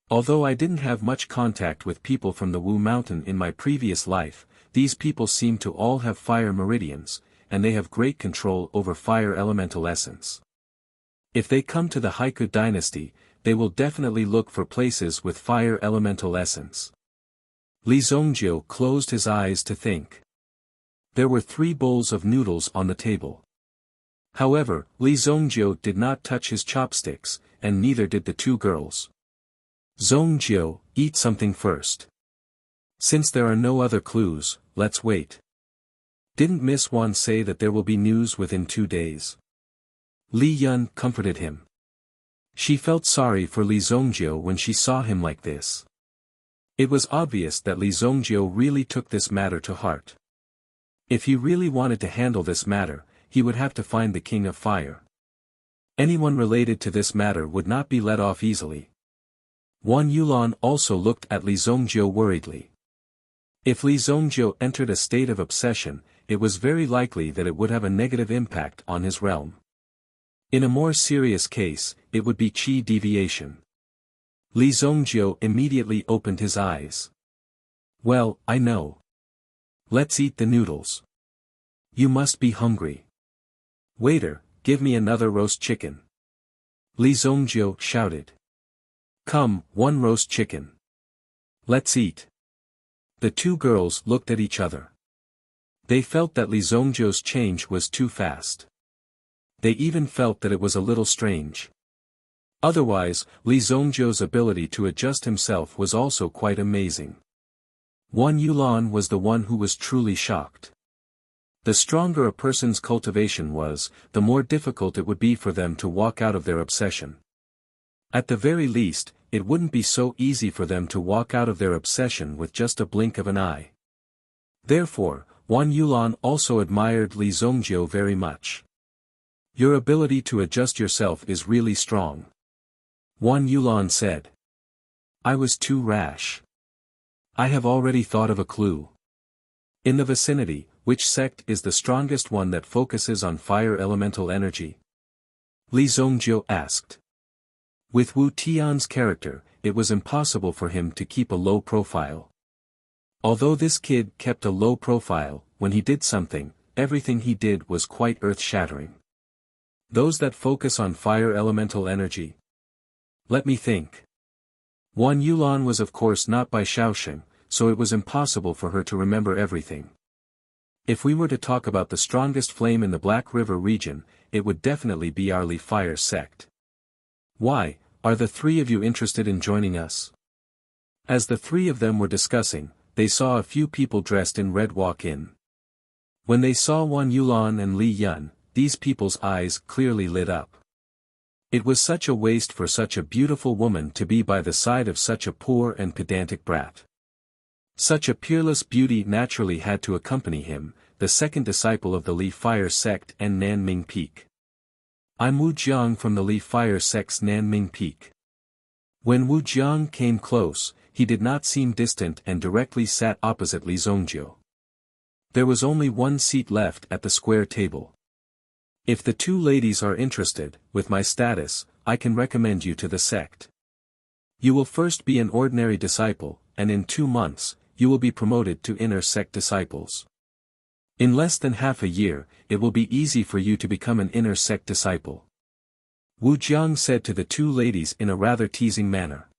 [SPEAKER 1] Although I didn't have much contact with people from the Wu Mountain in my previous life, these people seemed to all have fire meridians, and they have great control over fire elemental essence. If they come to the Haiku dynasty, they will definitely look for places with fire elemental essence. Li Zongjiu closed his eyes to think. There were 3 bowls of noodles on the table. However, Li Zongjiu did not touch his chopsticks, and neither did the 2 girls. Zongjiu, eat something first. Since there are no other clues, let's wait. Didn't Miss Wan say that there will be news within 2 days? Li Yun comforted him. She felt sorry for Li Zongjiu when she saw him like this. It was obvious that Li Zongjiu really took this matter to heart. If he really wanted to handle this matter, he would have to find the King of Fire. Anyone related to this matter would not be let off easily. Wan Yulan also looked at Li Zongjiu worriedly. If Li Zongjiu entered a state of obsession, it was very likely that it would have a negative impact on his realm. In a more serious case, it would be qi deviation. Li Zongjiu immediately opened his eyes. Well, I know. Let's eat the noodles. You must be hungry. Waiter, give me another roast chicken. Li Zongjiu shouted. Come, 1 roast chicken. Let's eat. The 2 girls looked at each other. They felt that Li Zongjiu's change was too fast. They even felt that it was a little strange. Otherwise, Li Zongjiu's ability to adjust himself was also quite amazing. Wan Yulan was the one who was truly shocked. The stronger a person's cultivation was, the more difficult it would be for them to walk out of their obsession. At the very least, it wouldn't be so easy for them to walk out of their obsession with just a blink of an eye. Therefore, Wan Yulan also admired Li Zongjiu very much. Your ability to adjust yourself is really strong. Wan Yulan said. I was too rash. I have already thought of a clue. In the vicinity, which sect is the strongest one that focuses on fire elemental energy? Li Zongjiu asked. With Wu Tian's character, it was impossible for him to keep a low profile. Although this kid kept a low profile, when he did something, everything he did was quite earth-shattering. Those that focus on fire elemental energy. Let me think. Wan Yulan was of course not by Shaoxing, so it was impossible for her to remember everything. If we were to talk about the strongest flame in the Black River region, it would definitely be our Li Fire sect. Why, are the 3 of you interested in joining us? As the 3 of them were discussing, they saw a few people dressed in red walk in. When they saw Wan Yulan and Li Yun, these people's eyes clearly lit up. It was such a waste for such a beautiful woman to be by the side of such a poor and pedantic brat. Such a peerless beauty naturally had to accompany him, the second disciple of the Li Fire sect and Nanming Peak. I'm Wu Jiang from the Li Fire sect's Nanming Peak. When Wu Jiang came close, he did not seem distant and directly sat opposite Li Zongjiu. There was only 1 seat left at the square table. If the 2 ladies are interested, with my status, I can recommend you to the sect. You will first be an ordinary disciple, and in 2 months, you will be promoted to inner sect disciples. In less than half a year, it will be easy for you to become an inner sect disciple. Wu Jiang said to the 2 ladies in a rather teasing manner.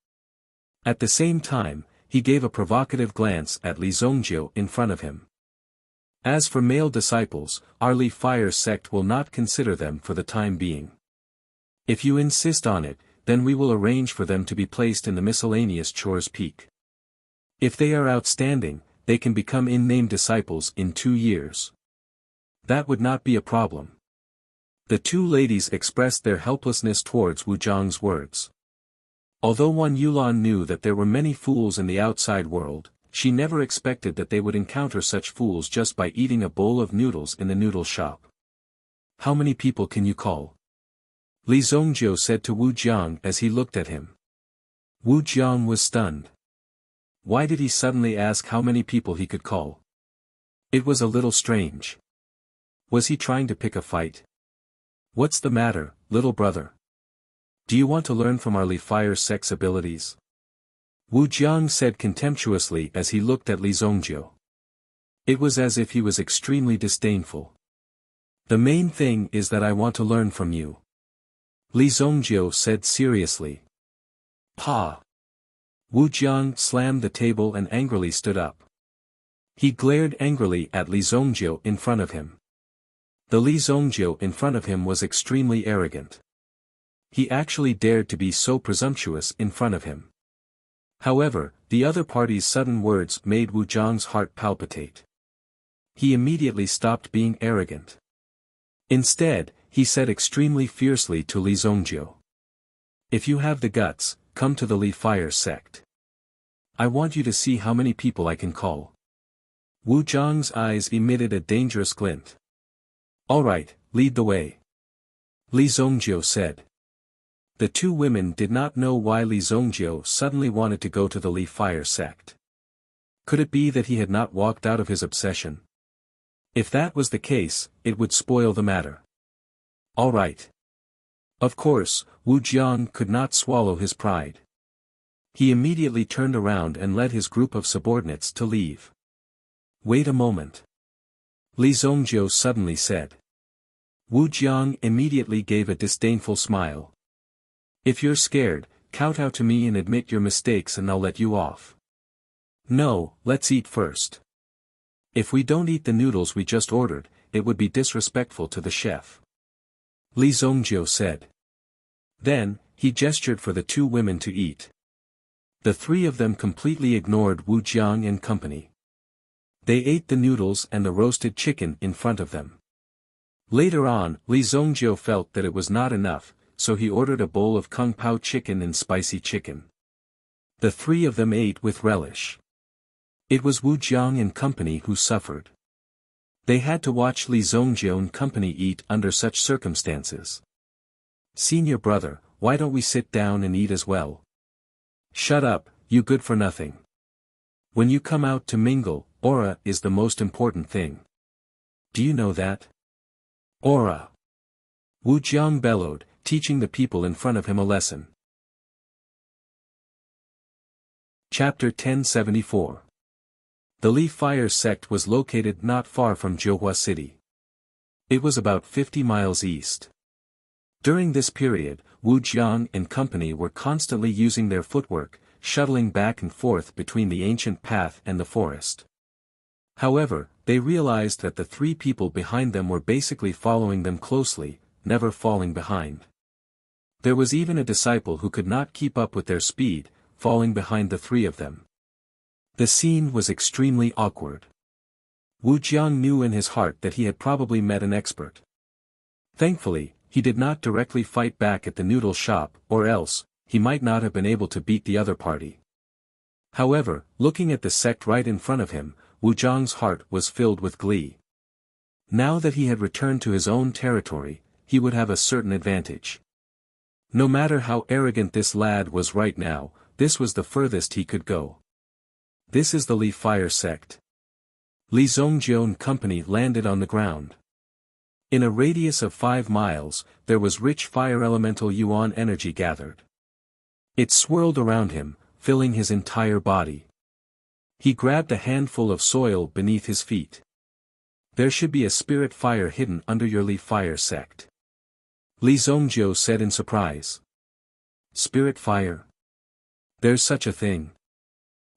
[SPEAKER 1] At the same time, he gave a provocative glance at Li Zongjiu in front of him. As for male disciples, our Li Fire sect will not consider them for the time being. If you insist on it, then we will arrange for them to be placed in the miscellaneous chores peak. If they are outstanding, they can become in-name disciples in 2 years. That would not be a problem. The 2 ladies expressed their helplessness towards Wu Jiang's words. Although Wan Yulan knew that there were many fools in the outside world, she never expected that they would encounter such fools just by eating a bowl of noodles in the noodle shop. How many people can you call? Li Zongjiu said to Wu Jiang as he looked at him. Wu Jiang was stunned. Why did he suddenly ask how many people he could call? It was a little strange. Was he trying to pick a fight? What's the matter, little brother? Do you want to learn from our Li Fire sect's abilities? Wu Jiang said contemptuously as he looked at Li Zongjiu. It was as if he was extremely disdainful. The main thing is that I want to learn from you. Li Zongjiu said seriously. Pa! Wu Jiang slammed the table and angrily stood up. He glared angrily at Li Zongjiu in front of him. The Li Zongjiu in front of him was extremely arrogant. He actually dared to be so presumptuous in front of him. However, the other party's sudden words made Wu Jiang's heart palpitate. He immediately stopped being arrogant. Instead, he said extremely fiercely to Li Zongjiu. If you have the guts, come to the Li Fire sect. I want you to see how many people I can call. Wu Jiang's eyes emitted a dangerous glint. All right, lead the way. Li Zongjiu said. The two women did not know why Li Zongjiu suddenly wanted to go to the Li Fire sect. Could it be that he had not walked out of his obsession? If that was the case, it would spoil the matter. All right. Of course, Wu Jiang could not swallow his pride. He immediately turned around and led his group of subordinates to leave. Wait a moment. Li Zongjiu suddenly said. Wu Jiang immediately gave a disdainful smile. If you're scared, kowtow to me and admit your mistakes and I'll let you off. No, let's eat first. If we don't eat the noodles we just ordered, it would be disrespectful to the chef. Li Zongjiu said. Then, he gestured for the two women to eat. The three of them completely ignored Wu Jiang and company. They ate the noodles and the roasted chicken in front of them. Later on, Li Zongjiu felt that it was not enough, so he ordered a bowl of kung pao chicken and spicy chicken. The three of them ate with relish. It was Wu Jiang and company who suffered. They had to watch Li Zongjiu and company eat under such circumstances. Senior brother, why don't we sit down and eat as well? Shut up, you good for nothing. When you come out to mingle, aura is the most important thing. Do you know that? Aura. Wu Jiang bellowed, teaching the people in front of him a lesson. Chapter 1074. The Li Fire sect was located not far from Zhohua City. It was about 50 miles east. During this period, Wu Jiang and company were constantly using their footwork, shuttling back and forth between the ancient path and the forest. However, they realized that the three people behind them were basically following them closely, never falling behind. There was even a disciple who could not keep up with their speed, falling behind the three of them. The scene was extremely awkward. Wu Jiang knew in his heart that he had probably met an expert. Thankfully, he did not directly fight back at the noodle shop, or else, he might not have been able to beat the other party. However, looking at the sect right in front of him, Wu Jiang's heart was filled with glee. Now that he had returned to his own territory, he would have a certain advantage. No matter how arrogant this lad was right now, this was the furthest he could go. This is the Li Fire sect. Li Zongjiu and company landed on the ground. In a radius of 5 miles, there was rich fire elemental yuan energy gathered. It swirled around him, filling his entire body. He grabbed a handful of soil beneath his feet. There should be a spirit fire hidden under your Li Fire sect. Li Zongjiu said in surprise. Spirit fire? There's such a thing.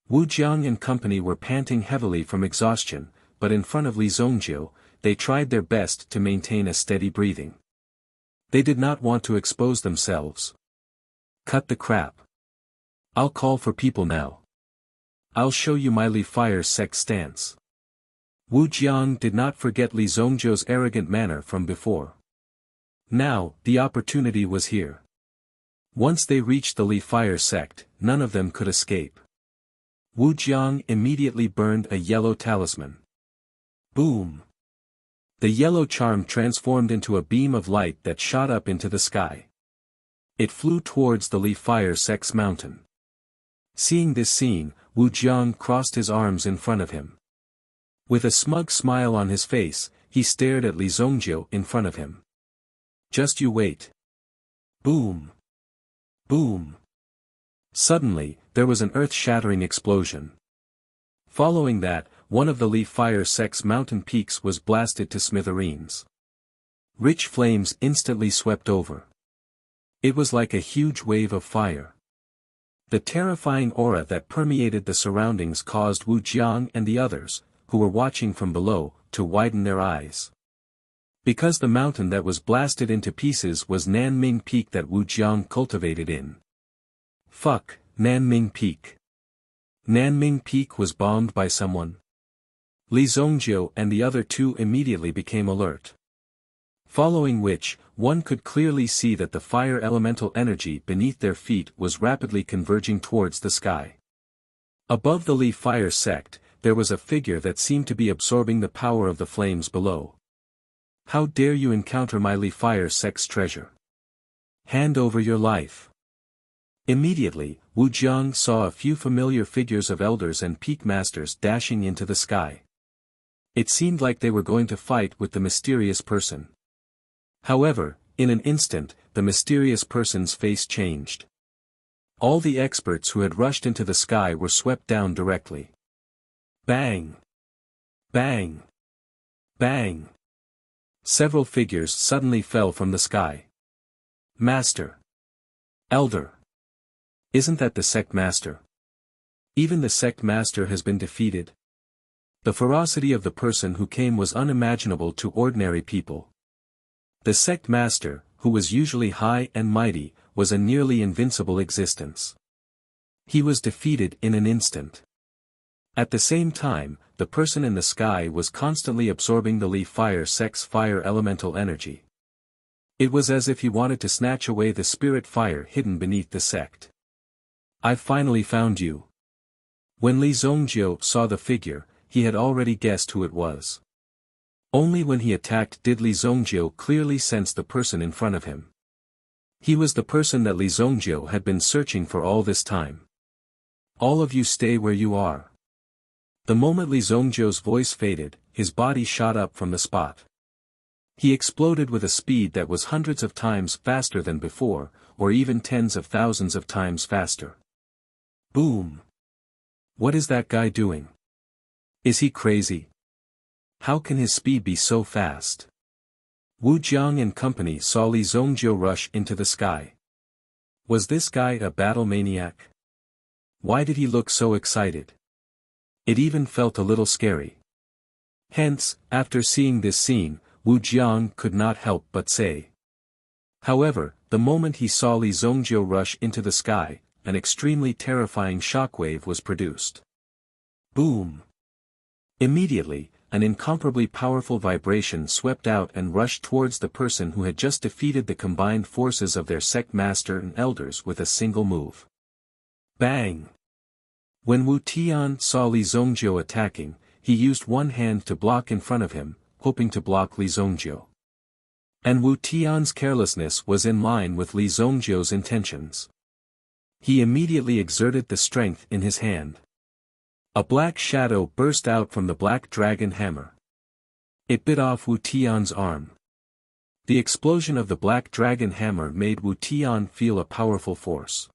[SPEAKER 1] Wu Jiang and company were panting heavily from exhaustion, but in front of Li Zongjiu, they tried their best to maintain a steady breathing. They did not want to expose themselves. Cut the crap. I'll call for people now. I'll show you my Li Fire sect stance. Wu Jiang did not forget Li Zongjiu's arrogant manner from before. Now, the opportunity was here. Once they reached the Li Fire sect, none of them could escape. Wu Jiang immediately burned a yellow talisman. Boom! The yellow charm transformed into a beam of light that shot up into the sky. It flew towards the Li Fire sect's mountain. Seeing this scene, Wu Jiang crossed his arms in front of him. With a smug smile on his face, he stared at Li Zongjiu in front of him. Just you wait. Boom! Boom! Suddenly, there was an earth-shattering explosion. Following that, one of the Li Fire sect's mountain peaks was blasted to smithereens. Rich flames instantly swept over. It was like a huge wave of fire. The terrifying aura that permeated the surroundings caused Wu Jiang and the others, who were watching from below, to widen their eyes. Because the mountain that was blasted into pieces was Nanming Peak that Wu Jiang cultivated in. Fuck, Nanming Peak. Nanming Peak was bombed by someone. Li Zongjiu and the other two immediately became alert. Following which, one could clearly see that the fire elemental energy beneath their feet was rapidly converging towards the sky. Above the Li fire sect, there was a figure that seemed to be absorbing the power of the flames below. How dare you encounter my Li fire sect's treasure? Hand over your life. Immediately, Wu Jiang saw a few familiar figures of elders and peak masters dashing into the sky. It seemed like they were going to fight with the mysterious person. However, in an instant, the mysterious person's face changed. All the experts who had rushed into the sky were swept down directly. Bang! Bang! Bang! Several figures suddenly fell from the sky. Master! Elder! Isn't that the sect master? Even the sect master has been defeated. The ferocity of the person who came was unimaginable to ordinary people. The sect master, who was usually high and mighty, was a nearly invincible existence. He was defeated in an instant. At the same time, the person in the sky was constantly absorbing the Li fire sect's fire elemental energy. It was as if he wanted to snatch away the spirit fire hidden beneath the sect. I finally found you. When Li Zongjiu saw the figure, he had already guessed who it was. Only when he attacked did Li Zongjiu clearly sense the person in front of him. He was the person that Li Zongjiu had been searching for all this time. All of you stay where you are. The moment Li Zongjiu's voice faded, his body shot up from the spot. He exploded with a speed that was hundreds of times faster than before, or even tens of thousands of times faster. Boom! What is that guy doing? Is he crazy? How can his speed be so fast? Wu Jiang and company saw Li Zongjiu rush into the sky. Was this guy a battle maniac? Why did he look so excited? It even felt a little scary. Hence, after seeing this scene, Wu Jiang could not help but say. However, the moment he saw Li Zongjiu rush into the sky, an extremely terrifying shockwave was produced. Boom! Immediately, an incomparably powerful vibration swept out and rushed towards the person who had just defeated the combined forces of their sect master and elders with a single move. Bang! When Wu Tian saw Li Zongjiu attacking, he used one hand to block in front of him, hoping to block Li Zongjiu. And Wu Tian's carelessness was in line with Li Zongjiu's intentions. He immediately exerted the strength in his hand. A black shadow burst out from the black dragon hammer. It bit off Wu Tian's arm. The explosion of the black dragon hammer made Wu Tian feel a powerful force.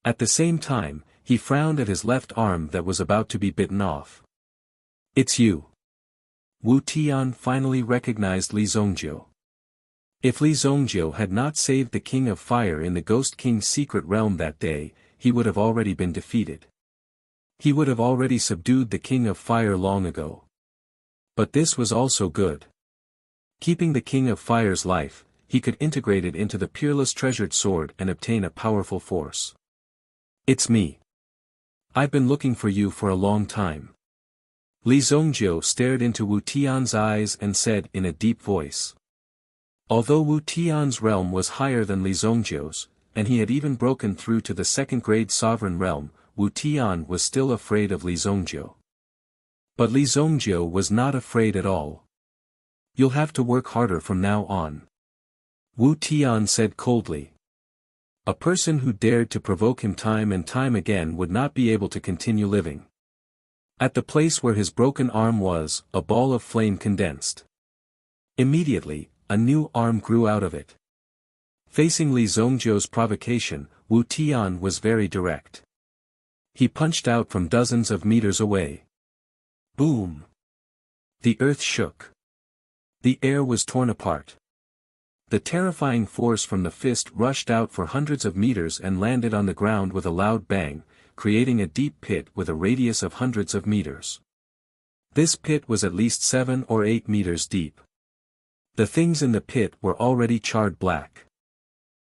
[SPEAKER 1] At the same time, he frowned at his left arm that was about to be bitten off. It's you. Wu Tian finally recognized Li Zongjiu. If Li Zongjiu had not saved the King of Fire in the Ghost King's secret realm that day, he would have already been defeated. He would have already subdued the King of Fire long ago. But this was also good. Keeping the King of Fire's life, he could integrate it into the peerless treasured sword and obtain a powerful force. It's me. I've been looking for you for a long time. Li Zongjiu stared into Wu Tian's eyes and said in a deep voice. Although Wu Tian's realm was higher than Li Zongjiu's, and he had even broken through to the second-grade sovereign realm, Wu Tian was still afraid of Li Zongjiu. But Li Zongjiu was not afraid at all. You'll have to work harder from now on. Wu Tian said coldly. A person who dared to provoke him time and time again would not be able to continue living. At the place where his broken arm was, a ball of flame condensed. Immediately, a new arm grew out of it. Facing Li Zongjiu's provocation, Wu Tian was very direct. He punched out from dozens of meters away. Boom! The earth shook. The air was torn apart. The terrifying force from the fist rushed out for hundreds of meters and landed on the ground with a loud bang, creating a deep pit with a radius of hundreds of meters. This pit was at least 7 or 8 meters deep. The things in the pit were already charred black.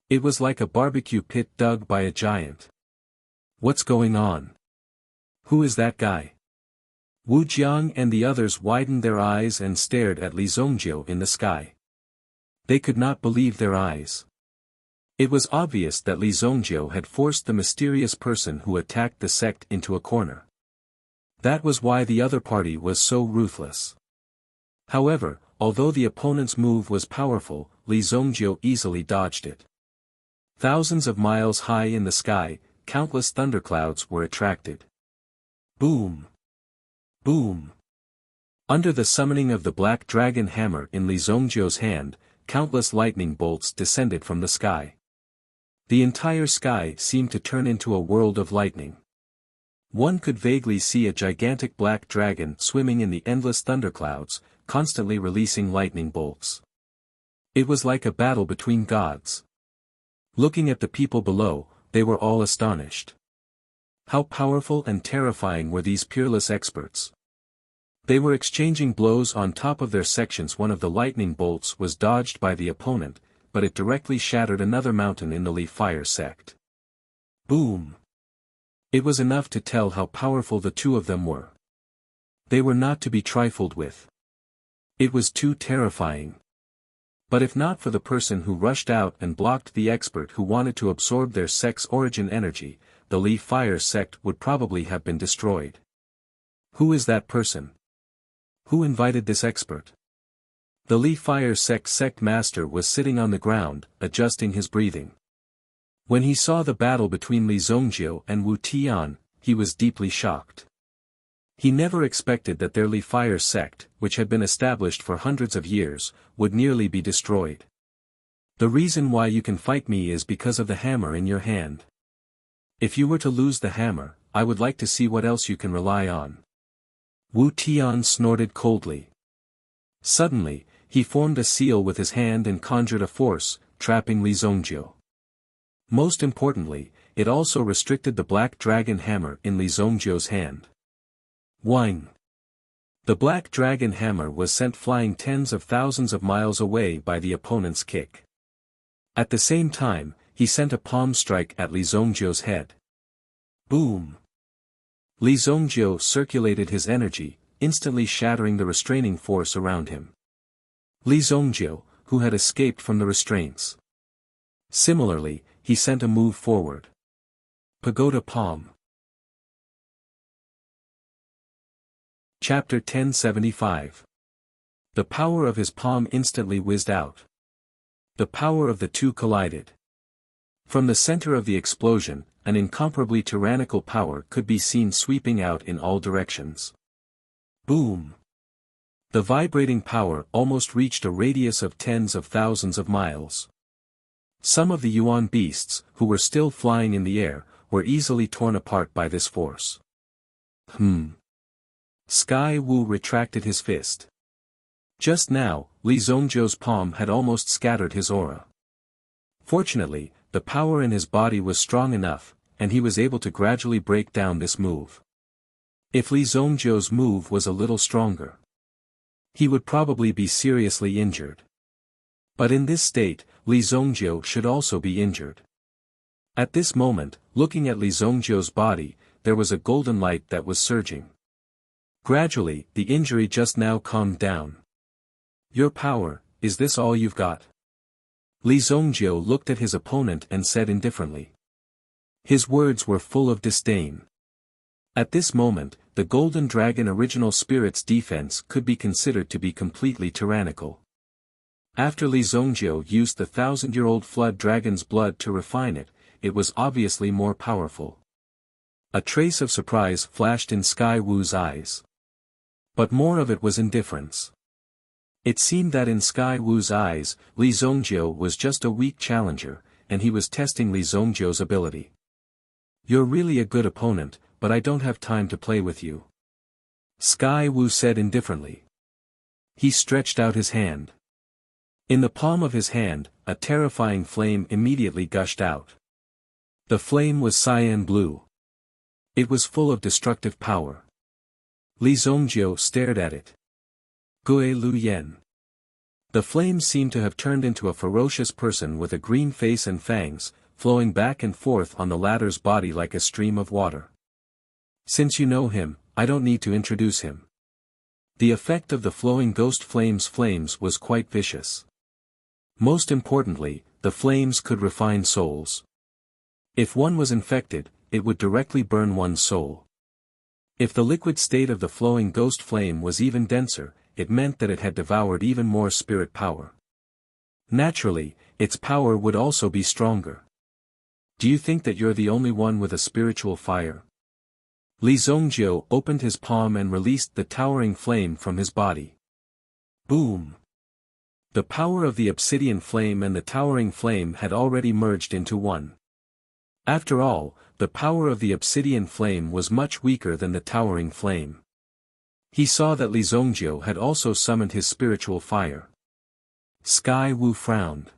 [SPEAKER 1] It was like a barbecue pit dug by a giant. What's going on? Who is that guy? Wuxia and the others widened their eyes and stared at Li Zongjiu in the sky. They could not believe their eyes. It was obvious that Li Zongjiu had forced the mysterious person who attacked the sect into a corner. That was why the other party was so ruthless. However, although the opponent's move was powerful, Li Zongjiu easily dodged it. Thousands of miles high in the sky, countless thunderclouds were attracted. Boom! Boom! Under the summoning of the black dragon hammer in Li Zongjiu's hand, countless lightning bolts descended from the sky. The entire sky seemed to turn into a world of lightning. One could vaguely see a gigantic black dragon swimming in the endless thunderclouds, constantly releasing lightning bolts. It was like a battle between gods. Looking at the people below, they were all astonished. How powerful and terrifying were these peerless experts? They were exchanging blows on top of their sections. One of the lightning bolts was dodged by the opponent, but it directly shattered another mountain in the Li Fire sect. Boom! It was enough to tell how powerful the two of them were. They were not to be trifled with. It was too terrifying. But if not for the person who rushed out and blocked the expert who wanted to absorb their sect's origin energy, the Li Fire sect would probably have been destroyed. Who is that person? Who invited this expert? The Li Fire sect master was sitting on the ground, adjusting his breathing. When he saw the battle between Li Zongjiu and Wu Tian, he was deeply shocked. He never expected that their Li Fire sect, which had been established for hundreds of years, would nearly be destroyed. The reason why you can fight me is because of the hammer in your hand. If you were to lose the hammer, I would like to see what else you can rely on. Wu Tian snorted coldly. Suddenly, he formed a seal with his hand and conjured a force, trapping Li Zongjiu. Most importantly, it also restricted the black dragon hammer in Li Zongjiu's hand. Whine! The black dragon hammer was sent flying tens of thousands of miles away by the opponent's kick. At the same time, he sent a palm strike at Li Zongjiu's head. Boom! Li Zongjiu circulated his energy, instantly shattering the restraining force around him. Li Zongjiu, who had escaped from the restraints. Similarly, he sent a move forward. Pagoda Palm. Chapter 1075. The power of his palm instantly whizzed out. The power of the two collided. From the center of the explosion, an incomparably tyrannical power could be seen sweeping out in all directions. Boom! The vibrating power almost reached a radius of tens of thousands of miles. Some of the Yuan beasts, who were still flying in the air, were easily torn apart by this force. Sky Wu retracted his fist. Just now, Li Zongjiu's palm had almost scattered his aura. Fortunately, the power in his body was strong enough, and he was able to gradually break down this move. If Li Zongjiu's move was a little stronger, he would probably be seriously injured. But in this state, Li Zongjiu should also be injured. At this moment, looking at Li Zongjiu's body, there was a golden light that was surging. Gradually, the injury just now calmed down. Your power, is this all you've got? Li Zongjiu looked at his opponent and said indifferently. His words were full of disdain. At this moment, the Golden Dragon original spirit's defense could be considered to be completely tyrannical. After Li Zongjiu used the 1,000-year-old flood dragon's blood to refine it, it was obviously more powerful. A trace of surprise flashed in Sky Wu's eyes. But more of it was indifference. It seemed that in Sky Wu's eyes, Li Zongjiu was just a weak challenger, and he was testing Li Zongjiu's ability. You're really a good opponent, but I don't have time to play with you. Sky Wu said indifferently. He stretched out his hand. In the palm of his hand, a terrifying flame immediately gushed out. The flame was cyan blue. It was full of destructive power. Li Zongjiu stared at it. Gue Lu Yen. The flame seemed to have turned into a ferocious person with a green face and fangs, flowing back and forth on the latter's body like a stream of water. Since you know him, I don't need to introduce him. The effect of the flowing ghost flames was quite vicious. Most importantly, the flames could refine souls. If one was infected, it would directly burn one's soul. If the liquid state of the flowing ghost flame was even denser, it meant that it had devoured even more spirit power. Naturally, its power would also be stronger. Do you think that you're the only one with a spiritual fire? Li Zongjiu opened his palm and released the towering flame from his body. Boom! The power of the obsidian flame and the towering flame had already merged into one. After all, the power of the obsidian flame was much weaker than the towering flame. He saw that Li Zongjiu had also summoned his spiritual fire. Sky Wu frowned.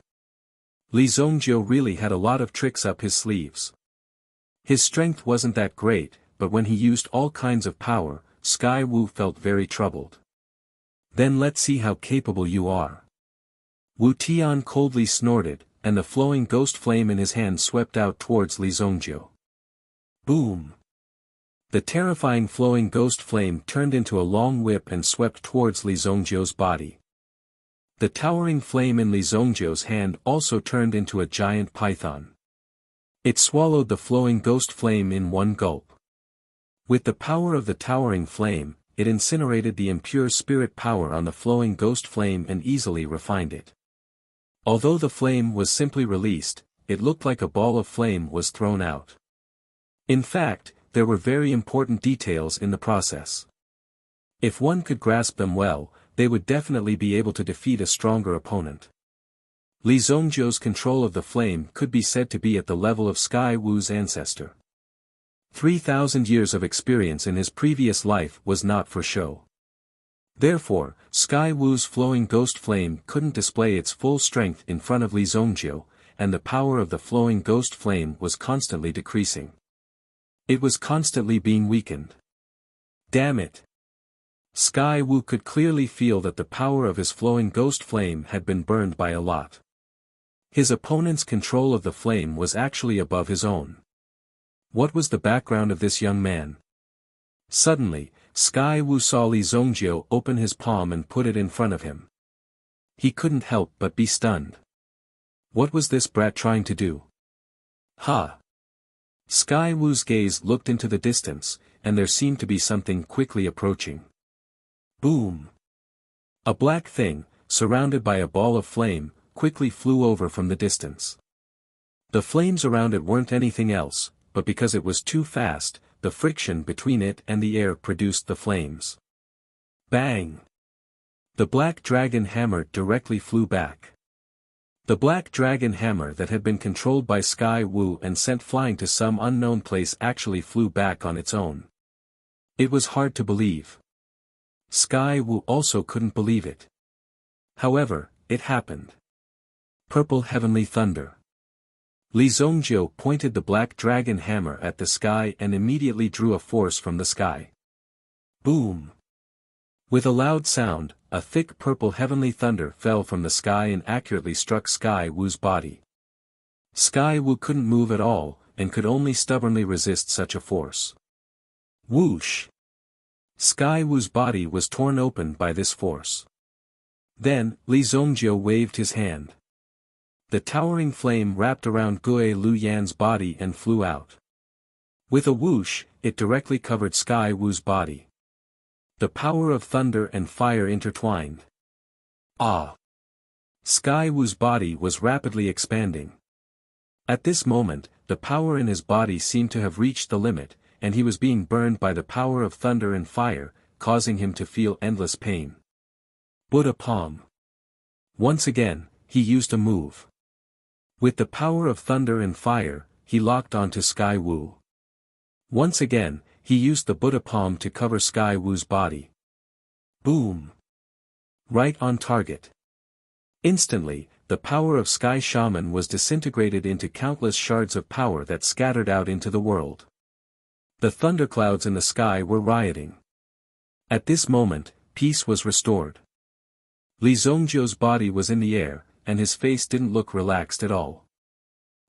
[SPEAKER 1] Li Zongjiu really had a lot of tricks up his sleeves. His strength wasn't that great, but when he used all kinds of power, Sky Wu felt very troubled. Then let's see how capable you are. Wu Tian coldly snorted, and the flowing ghost flame in his hand swept out towards Li Zongjiu. Boom! The terrifying flowing ghost flame turned into a long whip and swept towards Li Zongjiu's body. The towering flame in Li Zongjiu's hand also turned into a giant python. It swallowed the flowing ghost flame in one gulp. With the power of the towering flame, it incinerated the impure spirit power on the flowing ghost flame and easily refined it. Although the flame was simply released, it looked like a ball of flame was thrown out. In fact, there were very important details in the process. If one could grasp them well, they would definitely be able to defeat a stronger opponent. Li Zongjiu's control of the flame could be said to be at the level of Sky Wu's ancestor. 3,000 years of experience in his previous life was not for show. Therefore, Sky Wu's flowing ghost flame couldn't display its full strength in front of Li Zongjiu, and the power of the flowing ghost flame was constantly decreasing. It was constantly being weakened. Damn it! Sky Wu could clearly feel that the power of his flowing ghost flame had been burned by a lot. His opponent's control of the flame was actually above his own. What was the background of this young man? Suddenly, Sky Wu saw Li Zongjiu open his palm and put it in front of him. He couldn't help but be stunned. What was this brat trying to do? Ha! Sky Wu's gaze looked into the distance, and there seemed to be something quickly approaching. Boom! A black thing, surrounded by a ball of flame, quickly flew over from the distance. The flames around it weren't anything else, but because it was too fast, the friction between it and the air produced the flames. Bang! The black dragon hammer directly flew back. The black dragon hammer that had been controlled by Sky Wu and sent flying to some unknown place actually flew back on its own. It was hard to believe. Sky Wu also couldn't believe it. However, it happened. Purple heavenly thunder. Li Zongjiu pointed the black dragon hammer at the sky and immediately drew a force from the sky. Boom! With a loud sound, a thick purple heavenly thunder fell from the sky and accurately struck Sky Wu's body. Sky Wu couldn't move at all, and could only stubbornly resist such a force. Whoosh! Sky Wu's body was torn open by this force. Then, Li Zongjiu waved his hand. The towering flame wrapped around Gue Lu Yan's body and flew out. With a whoosh, it directly covered Sky Wu's body. The power of thunder and fire intertwined. Ah! Sky Wu's body was rapidly expanding. At this moment, the power in his body seemed to have reached the limit, and he was being burned by the power of thunder and fire, causing him to feel endless pain. Buddha palm. Once again, he used a move. With the power of thunder and fire, he locked onto Sky Wu. Once again, he used the Buddha palm to cover Sky Wu's body. Boom! Right on target. Instantly, the power of Sky Shaman was disintegrated into countless shards of power that scattered out into the world. The thunderclouds in the sky were rioting. At this moment, peace was restored. Li Zhongjiu's body was in the air, and his face didn't look relaxed at all.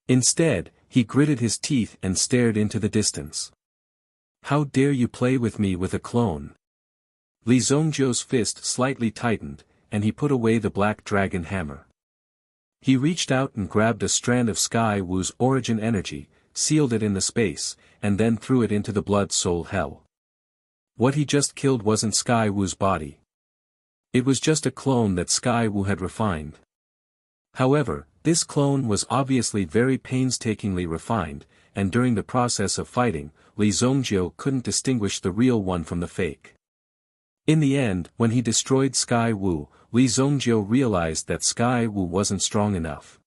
[SPEAKER 1] Instead, he gritted his teeth and stared into the distance. How dare you play with me with a clone? Li Zhongjiu's fist slightly tightened, and he put away the black dragon hammer. He reached out and grabbed a strand of Sky Wu's origin energy, sealed it in the space, and then threw it into the blood soul hell. What he just killed wasn't Sky Wu's body. It was just a clone that Sky Wu had refined. However, this clone was obviously very painstakingly refined, and during the process of fighting, Li Zhongjiu couldn't distinguish the real one from the fake. In the end, when he destroyed Sky Wu, Li Zhongjiu realized that Sky Wu wasn't strong enough.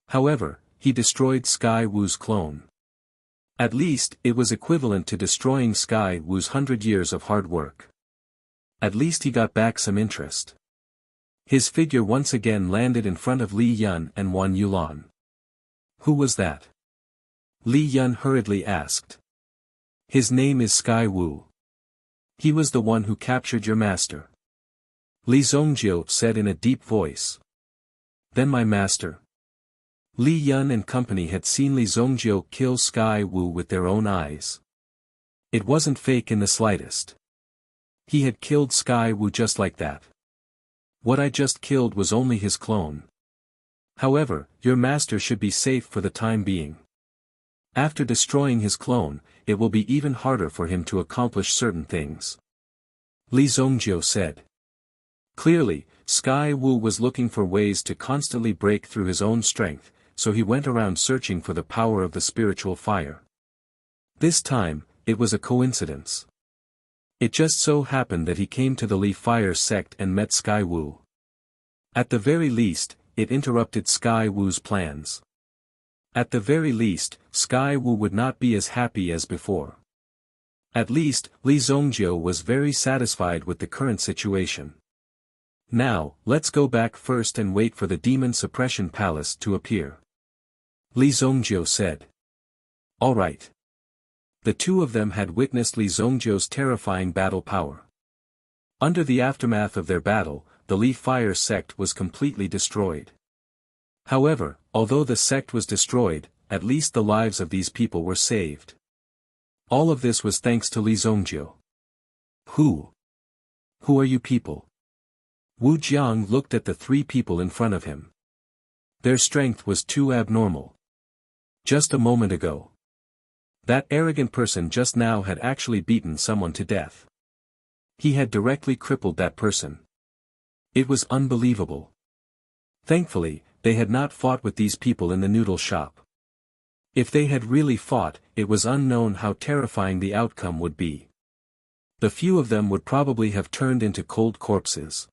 [SPEAKER 1] However, he destroyed Sky Wu's clone. At least, it was equivalent to destroying Sky Wu's 100 years of hard work. At least he got back some interest. His figure once again landed in front of Li Yun and Wan Yulan. Who was that? Li Yun hurriedly asked. His name is Sky Wu. He was the one who captured your master. Li Zhongjiu said in a deep voice. Then my master. Li Yun and company had seen Li Zhongjiu kill Sky Wu with their own eyes. It wasn't fake in the slightest. He had killed Sky Wu just like that. What I just killed was only his clone. However, your master should be safe for the time being. After destroying his clone, it will be even harder for him to accomplish certain things. Li Zhongjiu said. Clearly, Sky Wu was looking for ways to constantly break through his own strength, so he went around searching for the power of the spiritual fire. This time, it was a coincidence. It just so happened that he came to the Li Fire sect and met Sky Wu. At the very least, it interrupted Sky Wu's plans. At the very least, Sky Wu would not be as happy as before. At least, Li Zhongjiu was very satisfied with the current situation. Now, let's go back first and wait for the Demon Suppression Palace to appear. Li Zhongjiu said. All right. The two of them had witnessed Li Zhongjiu's terrifying battle power. Under the aftermath of their battle, the Li Fire sect was completely destroyed. However, although the sect was destroyed, at least the lives of these people were saved. All of this was thanks to Li Zhongjiu. Who are you people? Wu Jiang looked at the three people in front of him. Their strength was too abnormal. Just a moment ago. That arrogant person just now had actually beaten someone to death. He had directly crippled that person. It was unbelievable. Thankfully, they had not fought with these people in the noodle shop. If they had really fought, it was unknown how terrifying the outcome would be. The few of them would probably have turned into cold corpses.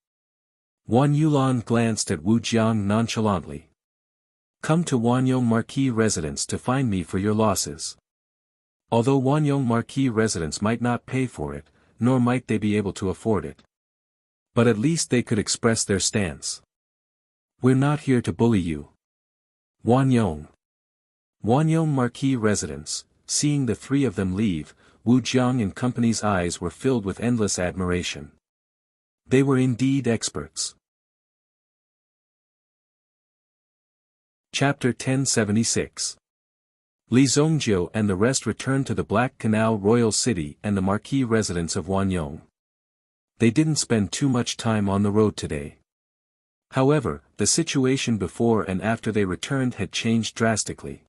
[SPEAKER 1] Wan Yulan glanced at Wu Jiang nonchalantly. Come to Wanyong Marquis residence to find me for your losses. Although Wanyong Marquis residence might not pay for it, nor might they be able to afford it. But at least they could express their stance. We're not here to bully you. Wanyong Marquis residence. Seeing the three of them leave, Wu Jiang and company's eyes were filled with endless admiration. They were indeed experts. Chapter 1076. Li Zhongjiu and the rest returned to the Black Canal Royal City and the Marquis residence of Wanyong. They didn't spend too much time on the road today. However, the situation before and after they returned had changed drastically.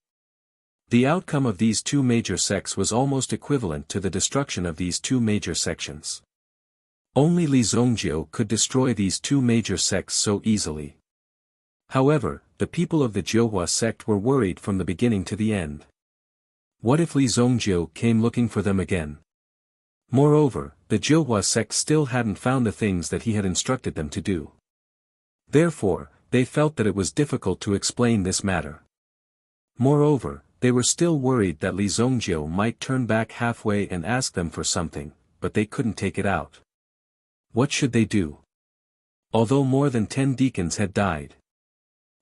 [SPEAKER 1] The outcome of these two major sects was almost equivalent to the destruction of these two major sections. Only Li Zhongjiu could destroy these two major sects so easily. However, the people of the Jiuhua sect were worried from the beginning to the end. What if Li Zhongjiu came looking for them again? Moreover, the Jiuhua sect still hadn't found the things that he had instructed them to do. Therefore, they felt that it was difficult to explain this matter. Moreover, they were still worried that Li Zhongjiu might turn back halfway and ask them for something, but they couldn't take it out. What should they do? Although more than 10 deacons had died.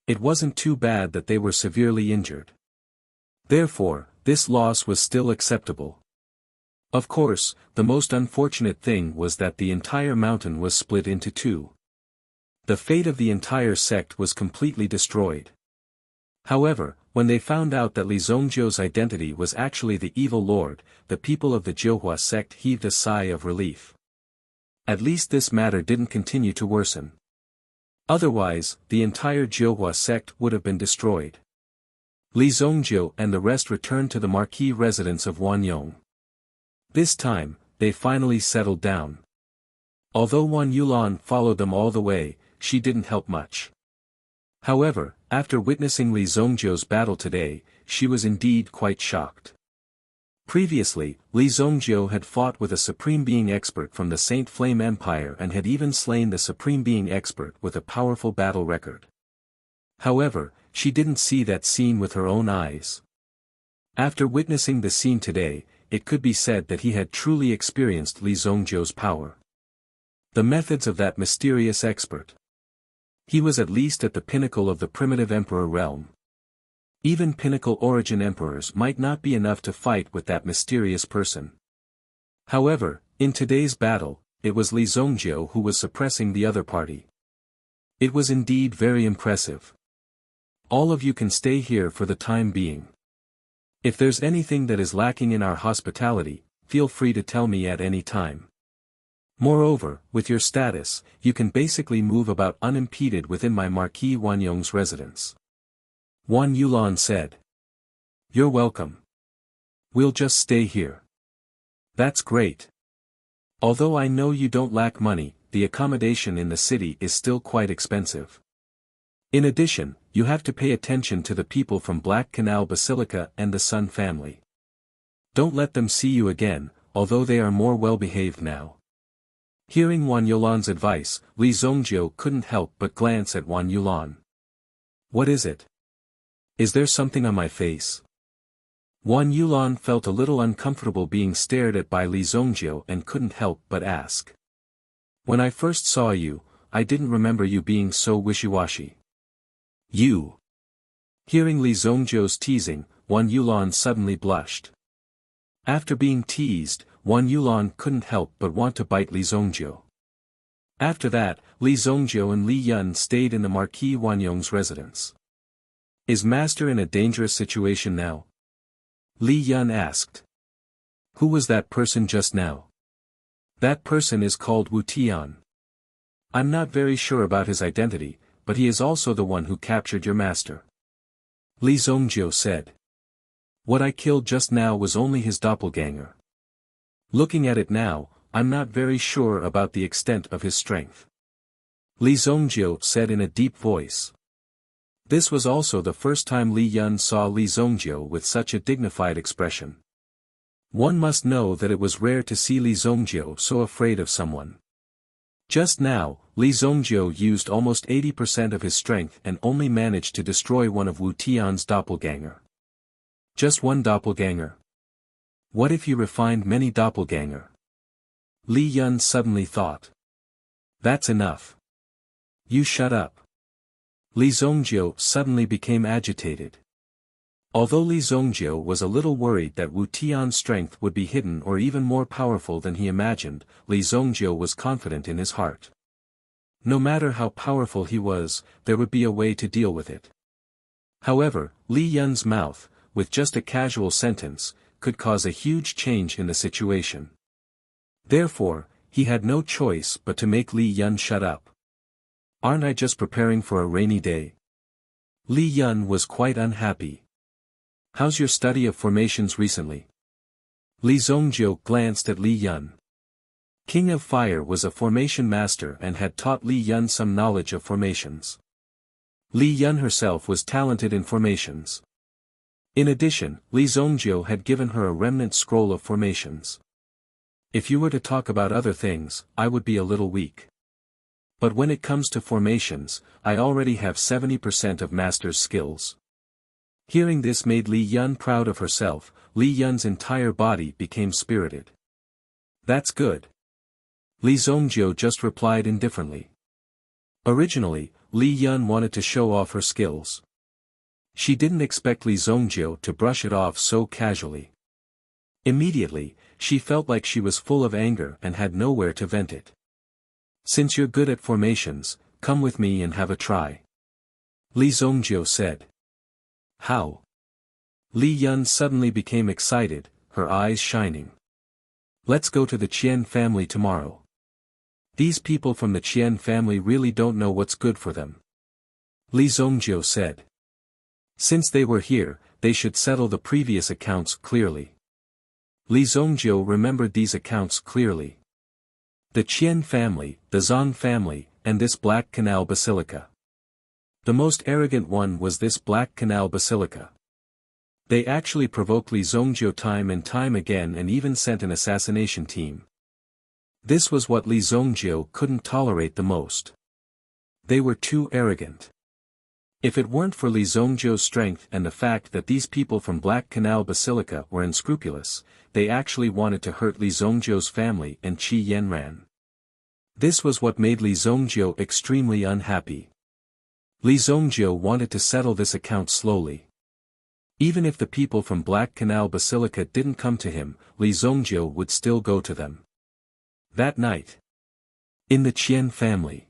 [SPEAKER 1] It wasn't too bad that they were severely injured. Therefore, this loss was still acceptable. Of course, the most unfortunate thing was that the entire mountain was split into two. The fate of the entire sect was completely destroyed. However, when they found out that Li Zongjiu's identity was actually the evil lord, the people of the Jiuhua sect heaved a sigh of relief. At least this matter didn't continue to worsen. Otherwise, the entire Jiuhua sect would have been destroyed. Li Zongjiu and the rest returned to the marquis residence of Wanyong. This time, they finally settled down. Although Wan Yulan followed them all the way, she didn't help much. However, after witnessing Li Zongjiu's battle today, she was indeed quite shocked. Previously, Li Zongjiu had fought with a Supreme Being expert from the Saint Flame Empire and had even slain the Supreme Being expert with a powerful battle record. However, she didn't see that scene with her own eyes. After witnessing the scene today, it could be said that he had truly experienced Li Zongjiu's power. The methods of that mysterious expert. He was at least at the pinnacle of the primitive emperor realm. Even pinnacle origin emperors might not be enough to fight with that mysterious person. However, in today's battle, it was Li Zongjiu who was suppressing the other party. It was indeed very impressive. All of you can stay here for the time being. If there's anything that is lacking in our hospitality, feel free to tell me at any time. Moreover, with your status, you can basically move about unimpeded within my Marquis Wanyong's residence. Wan Yulan said. You're welcome. We'll just stay here. That's great. Although I know you don't lack money, the accommodation in the city is still quite expensive. In addition, you have to pay attention to the people from Black Canal Basilica and the Sun family. Don't let them see you again, although they are more well-behaved now. Hearing Wan Yulan's advice, Li Zongjiu couldn't help but glance at Wan Yulan. What is it? Is there something on my face? Wan Yulan felt a little uncomfortable being stared at by Li Zongjiu and couldn't help but ask. When I first saw you, I didn't remember you being so wishy-washy. You. Hearing Li Zongjiu's teasing, Wan Yulan suddenly blushed. After being teased, Wan Yulan couldn't help but want to bite Li Zongjiu. After that, Li Zongjiu and Li Yun stayed in the Marquis Wanyong's residence. Is Master in a dangerous situation now? Li Yun asked. Who was that person just now? That person is called Wu Tian. I'm not very sure about his identity, but he is also the one who captured your master. Li Zongjiu said. What I killed just now was only his doppelganger. Looking at it now, I'm not very sure about the extent of his strength. Li Zongjiu said in a deep voice. This was also the first time Li Yun saw Li Zongjiu with such a dignified expression. One must know that it was rare to see Li Zongjiu so afraid of someone. Just now, Li Zongjiu used almost 80% of his strength and only managed to destroy one of Wu Tian's doppelganger. Just one doppelganger. What if he refined many doppelganger? Li Yun suddenly thought. That's enough. You shut up. Li Zongjiu suddenly became agitated. Although Li Zongjiu was a little worried that Wu Tian's strength would be hidden or even more powerful than he imagined, Li Zongjiu was confident in his heart. No matter how powerful he was, there would be a way to deal with it. However, Li Yun's mouth, with just a casual sentence, could cause a huge change in the situation. Therefore, he had no choice but to make Li Yun shut up. Aren't I just preparing for a rainy day? Li Yun was quite unhappy. How's your study of formations recently? Li Zongjiu glanced at Li Yun. King of Fire was a formation master and had taught Li Yun some knowledge of formations. Li Yun herself was talented in formations. In addition, Li Zongjiu had given her a remnant scroll of formations. If you were to talk about other things, I would be a little weak. But when it comes to formations, I already have 70% of master's skills. Hearing this made Li Yun proud of herself. Li Yun's entire body became spirited. That's good. Li Zongjiu just replied indifferently. Originally, Li Yun wanted to show off her skills. She didn't expect Li Zongjio to brush it off so casually. Immediately, she felt like she was full of anger and had nowhere to vent it. "Since you're good at formations, come with me and have a try," Li Zongjio said. "How?" Li Yun suddenly became excited, her eyes shining. "Let's go to the Qian family tomorrow. These people from the Qian family really don't know what's good for them," Li Zongjio said. "Since they were here, they should settle the previous accounts clearly." Li Zongjio remembered these accounts clearly. The Qian family, the Zhang family, and this Black Canal Basilica. The most arrogant one was this Black Canal Basilica. They actually provoked Li Zongjio time and time again and even sent an assassination team. This was what Li Zongjio couldn't tolerate the most. They were too arrogant. If it weren't for Li Zongjio's strength and the fact that these people from Black Canal Basilica were unscrupulous, they actually wanted to hurt Li Zongjio's family and Qi Yanran. This was what made Li Zongjio extremely unhappy. Li Zongjio wanted to settle this account slowly. Even if the people from Black Canal Basilica didn't come to him, Li Zongjio would still go to them. That night, in the Qian family.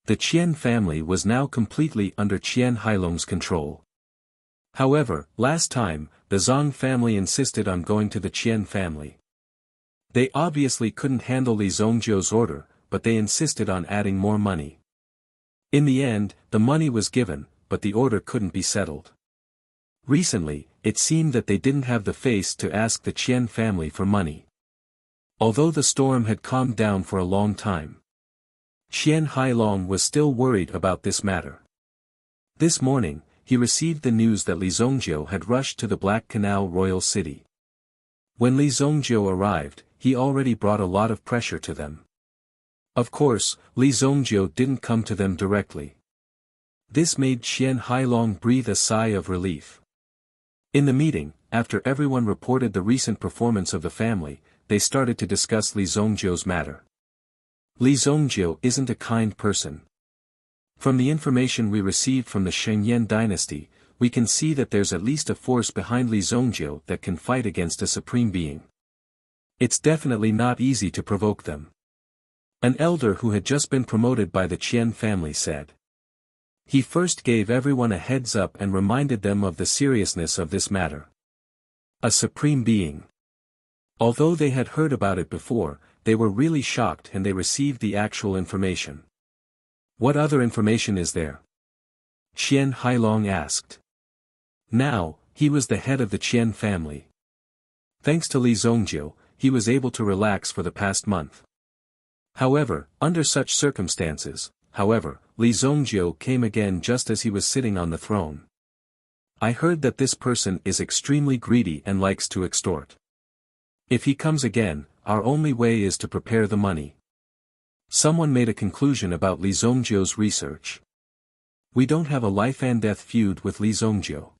[SPEAKER 1] The Qian family was now completely under Qian Hailong's control. However, last time, the Zhang family insisted on going to the Qian family. They obviously couldn't handle Li Zongjio's order, but they insisted on adding more money. In the end, the money was given, but the order couldn't be settled. Recently, it seemed that they didn't have the face to ask the Qian family for money. Although the storm had calmed down for a long time, Qian Hailong was still worried about this matter. This morning, he received the news that Li Zongjio had rushed to the Black Canal Royal City. When Li Zongjio arrived, he already brought a lot of pressure to them. Of course, Li Zongjio didn't come to them directly. This made Qian Hailong breathe a sigh of relief. In the meeting, after everyone reported the recent performance of the family, they started to discuss Li Zongjio's matter. Li Zongjio isn't a kind person. From the information we received from the Shengyan dynasty, we can see that there's at least a force behind Li Zongjio that can fight against a supreme being. It's definitely not easy to provoke them. An elder who had just been promoted by the Qian family said. He first gave everyone a heads up and reminded them of the seriousness of this matter. A supreme being. Although they had heard about it before, they were really shocked and they received the actual information. What other information is there? Qian Hailong asked. Now, he was the head of the Qian family. Thanks to Li Zongjio, he was able to relax for the past month. However, under such circumstances, Li Zongjio came again just as he was sitting on the throne. I heard that this person is extremely greedy and likes to extort. If he comes again, our only way is to prepare the money. Someone made a conclusion about Li Zongjio's research. We don't have a life and death feud with Li Zongjio.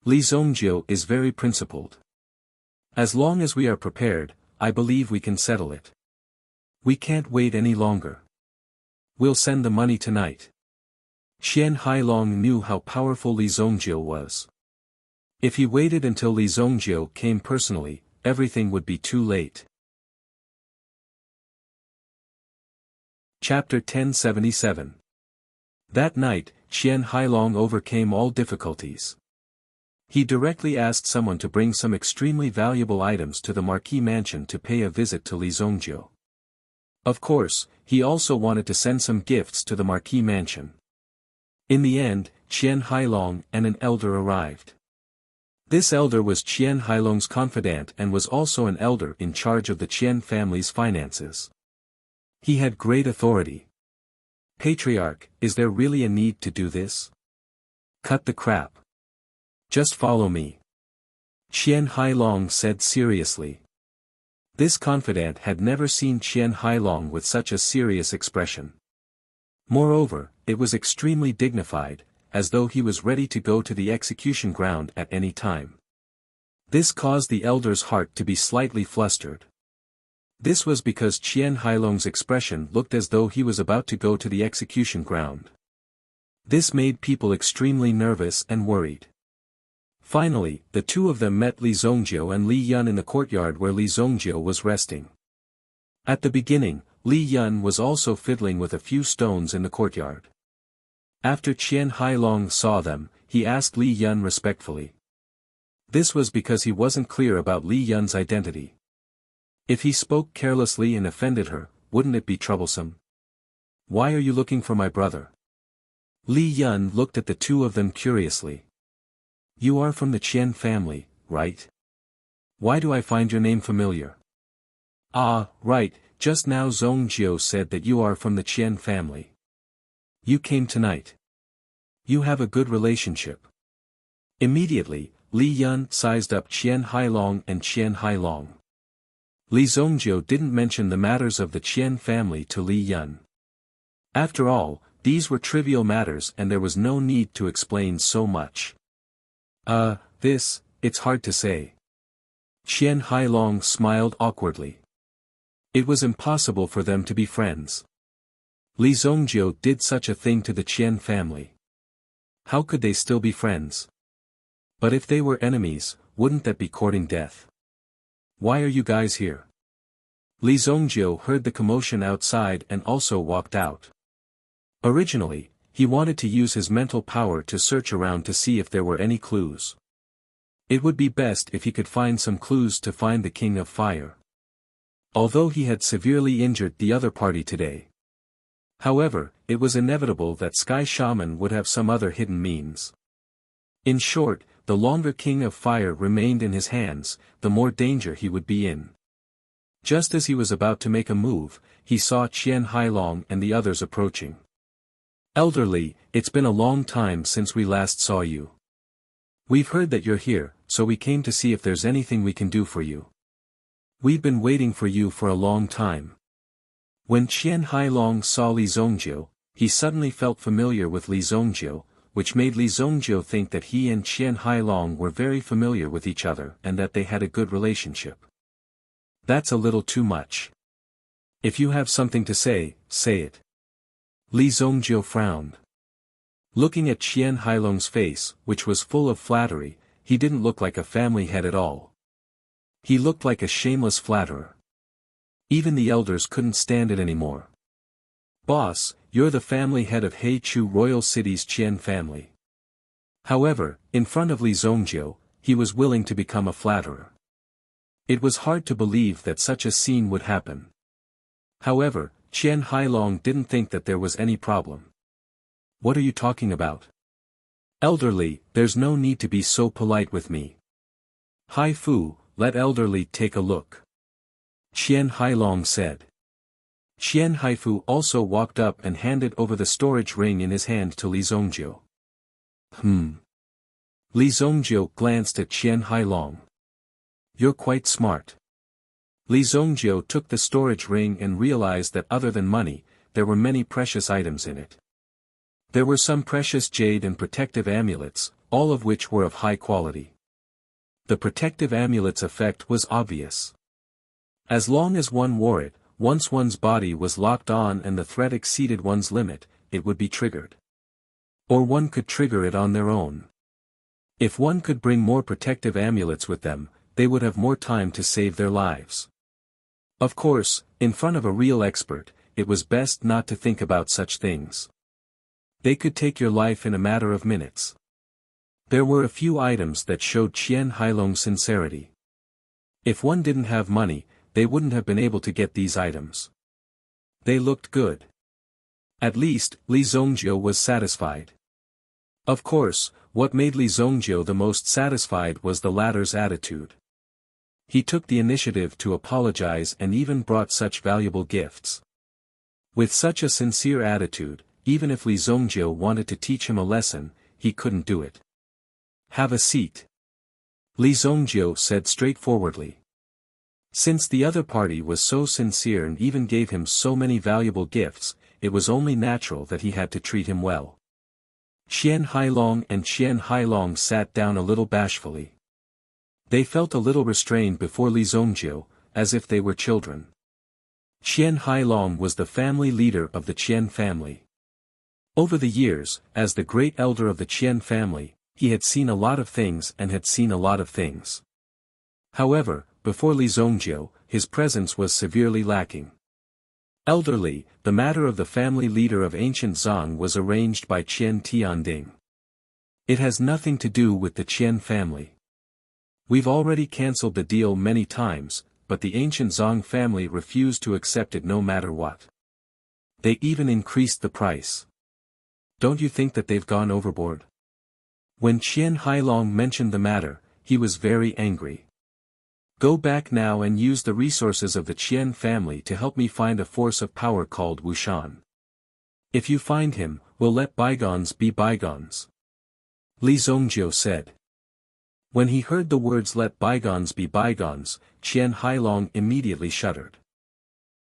[SPEAKER 1] Li Zongjio is very principled. As long as we are prepared, I believe we can settle it. We can't wait any longer. We'll send the money tonight. Qian Hailong knew how powerful Li Zongjio was. If he waited until Li Zongjio came personally, everything would be too late. Chapter 1077. That night, Qian Hailong overcame all difficulties. He directly asked someone to bring some extremely valuable items to the Marquis mansion to pay a visit to Li Zongjio. Of course, he also wanted to send some gifts to the Marquis mansion. In the end, Qian Hailong and an elder arrived. This elder was Qian Hailong's confidant and was also an elder in charge of the Qian family's finances. He had great authority. Patriarch, is there really a need to do this? Cut the crap. Just follow me. Qian Hailong said seriously. This confidant had never seen Qian Hailong with such a serious expression. Moreover, it was extremely dignified, as though he was ready to go to the execution ground at any time. This caused the elder's heart to be slightly flustered. This was because Qian Hailong's expression looked as though he was about to go to the execution ground. This made people extremely nervous and worried. Finally, the two of them met Li Zongjiu and Li Yun in the courtyard where Li Zongjiu was resting. At the beginning, Li Yun was also fiddling with a few stones in the courtyard. After Qian Hailong saw them, he asked Li Yun respectfully. This was because he wasn't clear about Li Yun's identity. If he spoke carelessly and offended her, wouldn't it be troublesome? Why are you looking for my brother? Li Yun looked at the two of them curiously. You are from the Qian family, right? Why do I find your name familiar? Ah, right, just now Zongjiu said that you are from the Qian family. You came tonight. You have a good relationship. Immediately, Li Yun sized up Qian Hailong and Qian Hailong. Li Zongjiu didn't mention the matters of the Qian family to Li Yun. After all, these were trivial matters and there was no need to explain so much.
[SPEAKER 2] It's hard to say.
[SPEAKER 1] Qian Hailong smiled awkwardly. It was impossible for them to be friends. Li Zongjiu did such a thing to the Qian family. How could they still be friends? But if they were enemies, wouldn't that be courting death? Why are you guys here? Li Zongjiu heard the commotion outside and also walked out. Originally, he wanted to use his mental power to search around to see if there were any clues. It would be best if he could find some clues to find the King of Fire. Although he had severely injured the other party today. However, it was inevitable that Sky Shaman would have some other hidden means. In short, the longer King of Fire remained in his hands, the more danger he would be in. Just as he was about to make a move, he saw Qian Hailong and the others approaching. Elderly, it's been a long time since we last saw you. We've heard that you're here, so we came to see if there's anything we can do for you. We've been waiting for you for a long time. When Qian Hailong saw Li Zongjiu, he suddenly felt familiar with Li Zongjiu, which made Li Zongjiu think that he and Qian Hailong were very familiar with each other and that they had a good relationship. That's a little too much. If you have something to say it. Li Zongjiu frowned. Looking at Qian Hailong's face, which was full of flattery, he didn't look like a family head at all. He looked like a shameless flatterer. Even the elders couldn't stand it anymore. Boss, you're the family head of Heichu Royal City's Qian family. However, in front of Li Zongjiu, he was willing to become a flatterer. It was hard to believe that such a scene would happen. However, Qian Hailong didn't think that there was any problem. What are you talking about? Elderly, there's no need to be so polite with me. Hai Fu, let Elderly take a look. Qian Hailong said. Qian Haifu also walked up and handed over the storage ring in his hand to Li Zongjiu. Li Zongjiu glanced at Qian Hailong. You're quite smart. Li Zongjiu took the storage ring and realized that other than money, there were many precious items in it. There were some precious jade and protective amulets, all of which were of high quality. The protective amulet's effect was obvious. As long as one wore it, once one's body was locked on and the threat exceeded one's limit, it would be triggered. Or one could trigger it on their own. If one could bring more protective amulets with them, they would have more time to save their lives. Of course, in front of a real expert, it was best not to think about such things. They could take your life in a matter of minutes. There were a few items that showed Qian Hailong's sincerity. If one didn't have money, they wouldn't have been able to get these items. They looked good. At least, Li Zongjiu was satisfied. Of course, what made Li Zongjiu the most satisfied was the latter's attitude. He took the initiative to apologize and even brought such valuable gifts. With such a sincere attitude, even if Li Zongjiu wanted to teach him a lesson, he couldn't do it. Have a seat. Li Zongjiu said straightforwardly. Since the other party was so sincere and even gave him so many valuable gifts, it was only natural that he had to treat him well. Qian Hailong and Qian Hailong sat down a little bashfully. They felt a little restrained before Li Zongjiu, as if they were children. Qian Hailong was the family leader of the Qian family. Over the years, as the great elder of the Qian family, he had seen a lot of things and had seen a lot of things. However, before Li Zongjiu, his presence was severely lacking. Elderly, the matter of the family leader of ancient Zhang was arranged by Qian Tianding. It has nothing to do with the Qian family. We've already cancelled the deal many times, but the ancient Zhang family refused to accept it no matter what. They even increased the price. Don't you think that they've gone overboard? When Qian Hailong mentioned the matter, he was very angry. Go back now and use the resources of the Qian family to help me find a force of power called Wuxian. If you find him, we'll let bygones be bygones. Li Zongjiu said. When he heard the words "let bygones be bygones," Qian Hailong immediately shuddered.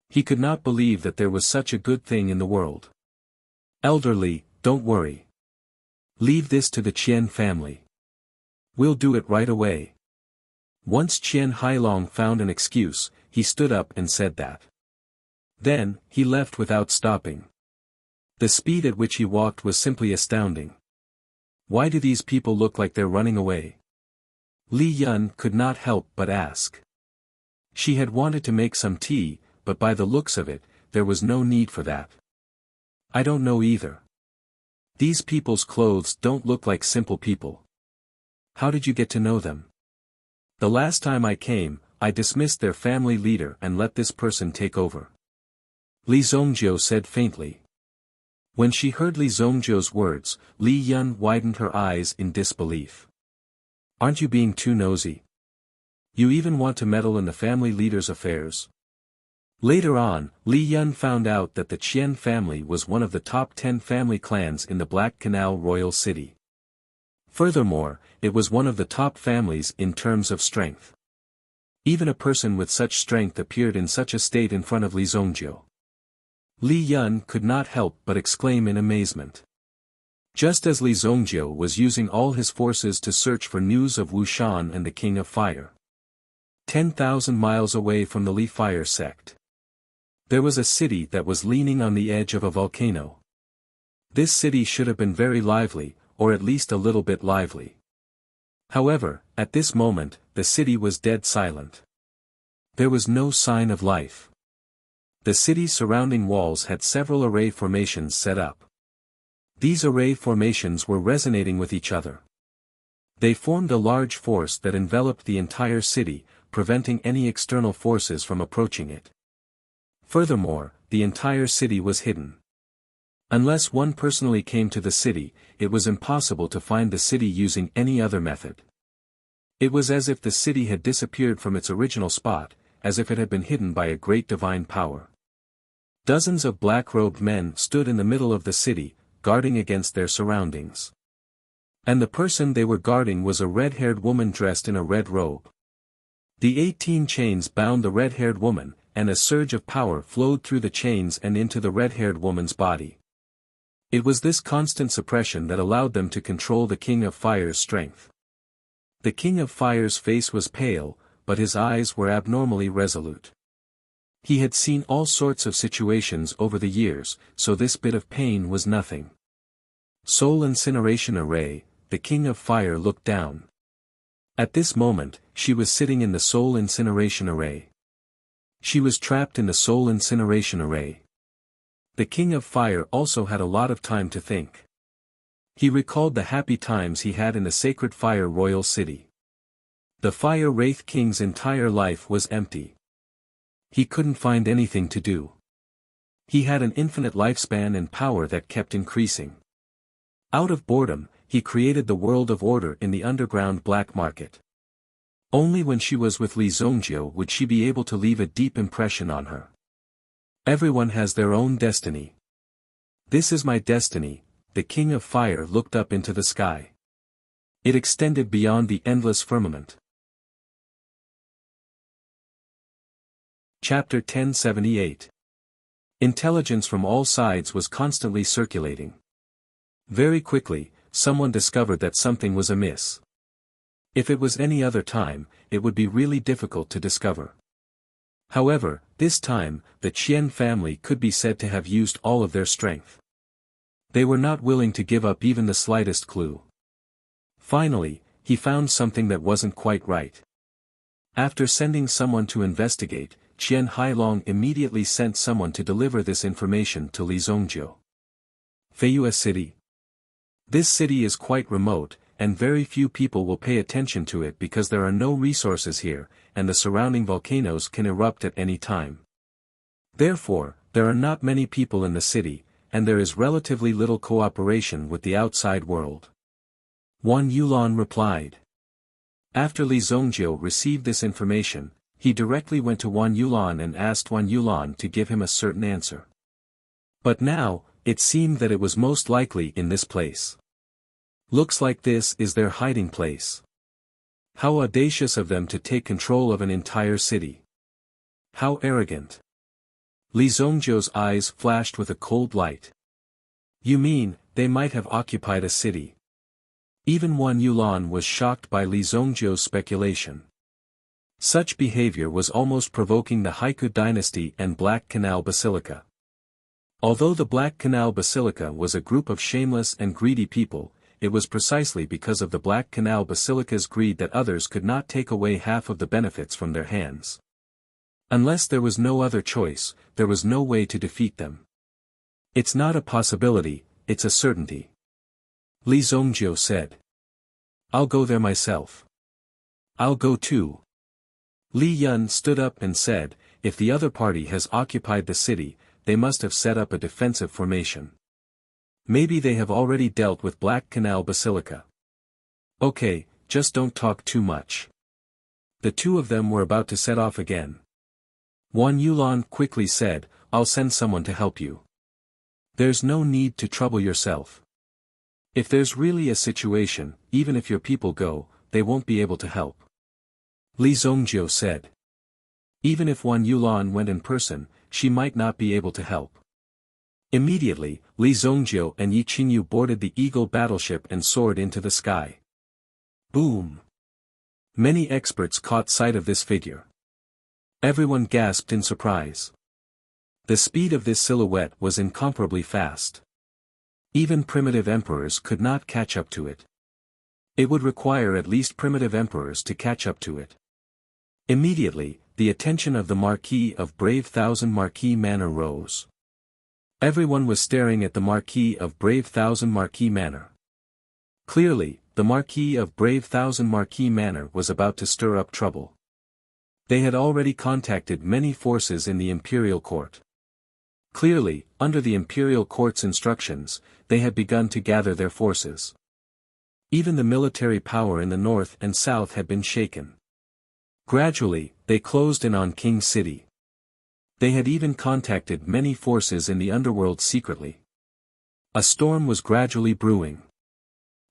[SPEAKER 1] He could not believe that there was such a good thing in the world. Elderly, don't worry. Leave this to the Qian family. We'll do it right away. Once Qian Hailong found an excuse, he stood up and said that. Then, he left without stopping. The speed at which he walked was simply astounding. Why do these people look like they're running away? Li Yun could not help but ask. She had wanted to make some tea, but by the looks of it, there was no need for that. I don't know either. These people's clothes don't look like simple people. How did you get to know them? The last time I came, I dismissed their family leader and let this person take over. Li Zongjiu said faintly. When she heard Li Zongjiu's words, Li Yun widened her eyes in disbelief. Aren't you being too nosy? You even want to meddle in the family leader's affairs? Later on, Li Yun found out that the Qian family was one of the top 10 family clans in the Black Canal royal city. Furthermore, it was one of the top families in terms of strength. Even a person with such strength appeared in such a state in front of Li Zongjiu. Li Yun could not help but exclaim in amazement. Just as Li Zongjiu was using all his forces to search for news of Wuxian and the King of Fire. 10,000 miles away from the Li Fire sect. There was a city that was leaning on the edge of a volcano. This city should have been very lively, or at least a little bit lively. However, at this moment, the city was dead silent. There was no sign of life. The city's surrounding walls had several array formations set up. These array formations were resonating with each other. They formed a large force that enveloped the entire city, preventing any external forces from approaching it. Furthermore, the entire city was hidden. Unless one personally came to the city, it was impossible to find the city using any other method. It was as if the city had disappeared from its original spot, as if it had been hidden by a great divine power. Dozens of black-robed men stood in the middle of the city, guarding against their surroundings. And the person they were guarding was a red-haired woman dressed in a red robe. The 18 chains bound the red-haired woman, and a surge of power flowed through the chains and into the red-haired woman's body. It was this constant suppression that allowed them to control the King of Fire's strength. The King of Fire's face was pale, but his eyes were abnormally resolute. He had seen all sorts of situations over the years, so this bit of pain was nothing. Soul Incineration Array, the King of Fire looked down. At this moment, she was sitting in the Soul Incineration Array. She was trapped in the Soul Incineration Array. The King of Fire also had a lot of time to think. He recalled the happy times he had in the Sacred Fire Royal City. The Fire Wraith King's entire life was empty. He couldn't find anything to do. He had an infinite lifespan and power that kept increasing. Out of boredom, he created the world of order in the underground black market. Only when she was with Li Zongjiu would she be able to leave a deep impression on her. Everyone has their own destiny. This is my destiny. The King of Fire looked up into the sky. It extended beyond the endless firmament. Chapter 1078. Intelligence from all sides was constantly circulating. Very quickly, someone discovered that something was amiss. If it was any other time, it would be really difficult to discover. However, this time, the Qian family could be said to have used all of their strength. They were not willing to give up even the slightest clue. Finally, he found something that wasn't quite right. After sending someone to investigate, Qian Hailong immediately sent someone to deliver this information to Li Zongjiu. Feiyue City. This city is quite remote, and very few people will pay attention to it because there are no resources here, and the surrounding volcanoes can erupt at any time. Therefore, there are not many people in the city, and there is relatively little cooperation with the outside world. Wan Yulan replied. After Li Zongjiu received this information, he directly went to Wan Yulan and asked Wan Yulan to give him a certain answer. But now, it seemed that it was most likely in this place. Looks like this is their hiding place. How audacious of them to take control of an entire city. How arrogant. Li Zongjiu's eyes flashed with a cold light. You mean, they might have occupied a city? Even Wan Yulan was shocked by Li Zongjiu's speculation. Such behavior was almost provoking the Haiku dynasty and Black Canal Basilica. Although the Black Canal Basilica was a group of shameless and greedy people, it was precisely because of the Black Canal Basilica's greed that others could not take away half of the benefits from their hands. Unless there was no other choice, there was no way to defeat them. It's not a possibility, it's a certainty. Li Zongjiu said. I'll go there myself. I'll go too. Li Yun stood up and said, if the other party has occupied the city, they must have set up a defensive formation. Maybe they have already dealt with Black Canal Basilica. Okay, just don't talk too much. The two of them were about to set off again. Wan Yulan quickly said, I'll send someone to help you. There's no need to trouble yourself. If there's really a situation, even if your people go, they won't be able to help. Li Zongjiu said. Even if Wan Yulan went in person, she might not be able to help. Immediately, Li Zongjiu and Yi Qingyu boarded the Eagle battleship and soared into the sky. Boom! Many experts caught sight of this figure. Everyone gasped in surprise. The speed of this silhouette was incomparably fast. Even primitive emperors could not catch up to it. It would require at least primitive emperors to catch up to it. Immediately, the attention of the Marquis of Brave Thousand Marquis Manor rose. Everyone was staring at the Marquis of Brave Thousand Marquis Manor. Clearly, the Marquis of Brave Thousand Marquis Manor was about to stir up trouble. They had already contacted many forces in the imperial court. Clearly, under the imperial court's instructions, they had begun to gather their forces. Even the military power in the north and south had been shaken. Gradually, they closed in on King City. They had even contacted many forces in the underworld secretly. A storm was gradually brewing.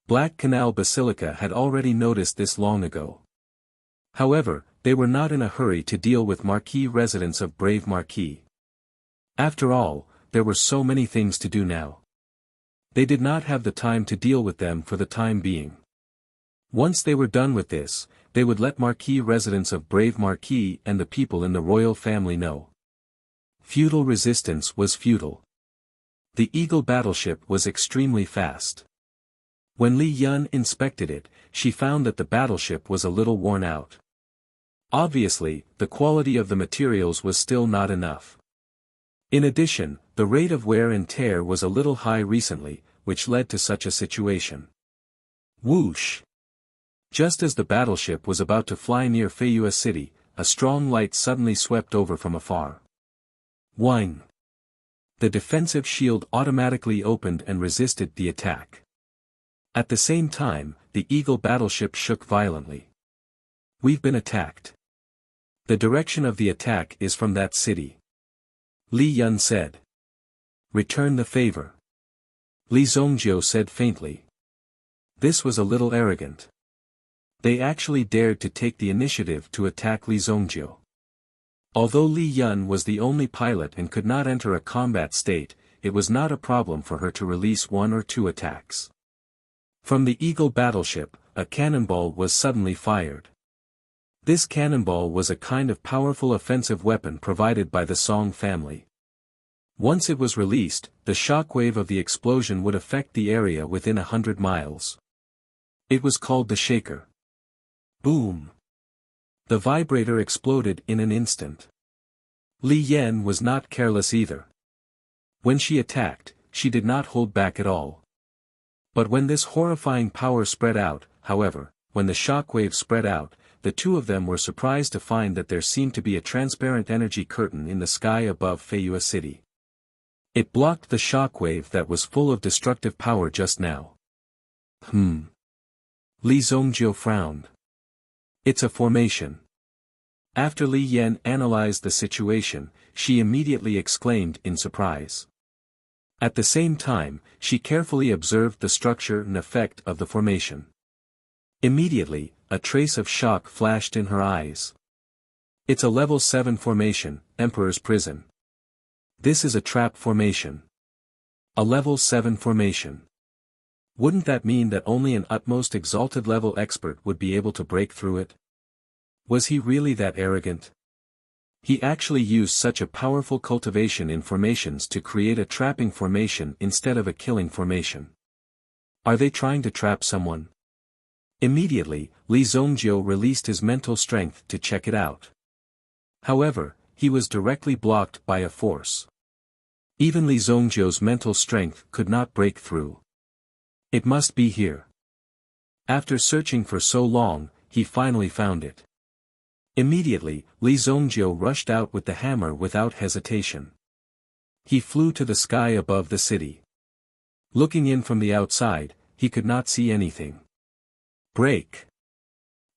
[SPEAKER 1] Black Canal Basilica had already noticed this long ago. However, they were not in a hurry to deal with Marquis residents of Brave Marquis. After all, there were so many things to do now. They did not have the time to deal with them for the time being. Once they were done with this, they would let Marquis residents of Brave Marquis and the people in the royal family know. Feudal resistance was futile. The Eagle battleship was extremely fast. When Li Yun inspected it, she found that the battleship was a little worn out. Obviously, the quality of the materials was still not enough. In addition, the rate of wear and tear was a little high recently, which led to such a situation. Whoosh! Just as the battleship was about to fly near Feiyue City, a strong light suddenly swept over from afar. Whing! The defensive shield automatically opened and resisted the attack. At the same time, the Eagle battleship shook violently. We've been attacked. The direction of the attack is from that city. Li Yun said. Return the favor. Li Zongjiu said faintly. This was a little arrogant. They actually dared to take the initiative to attack Li Zongjiu. Although Li Yun was the only pilot and could not enter a combat state, it was not a problem for her to release one or two attacks. From the Eagle battleship, a cannonball was suddenly fired. This cannonball was a kind of powerful offensive weapon provided by the Song family. Once it was released, the shockwave of the explosion would affect the area within 100 miles. It was called the shaker. Boom! The vibrator exploded in an instant. Li Yan was not careless either. When she attacked, she did not hold back at all. But when this horrifying power spread out, however, when the shockwave spread out, the two of them were surprised to find that there seemed to be a transparent energy curtain in the sky above Feiyue City. It blocked the shockwave that was full of destructive power just now. Li Zongjiu frowned. It's a formation. After Li Yan analyzed the situation, she immediately exclaimed in surprise. At the same time, she carefully observed the structure and effect of the formation. Immediately, a trace of shock flashed in her eyes. It's a level 7 formation, Emperor's Prison. This is a trap formation. A level 7 formation. Wouldn't that mean that only an utmost exalted level expert would be able to break through it? Was he really that arrogant? He actually used such a powerful cultivation in formations to create a trapping formation instead of a killing formation. Are they trying to trap someone? Immediately, Li Zongjiu released his mental strength to check it out. However, he was directly blocked by a force. Even Li Zongjiu's mental strength could not break through. It must be here. After searching for so long, he finally found it. Immediately, Li Zongjiu rushed out with the hammer without hesitation. He flew to the sky above the city. Looking in from the outside, he could not see anything. Break!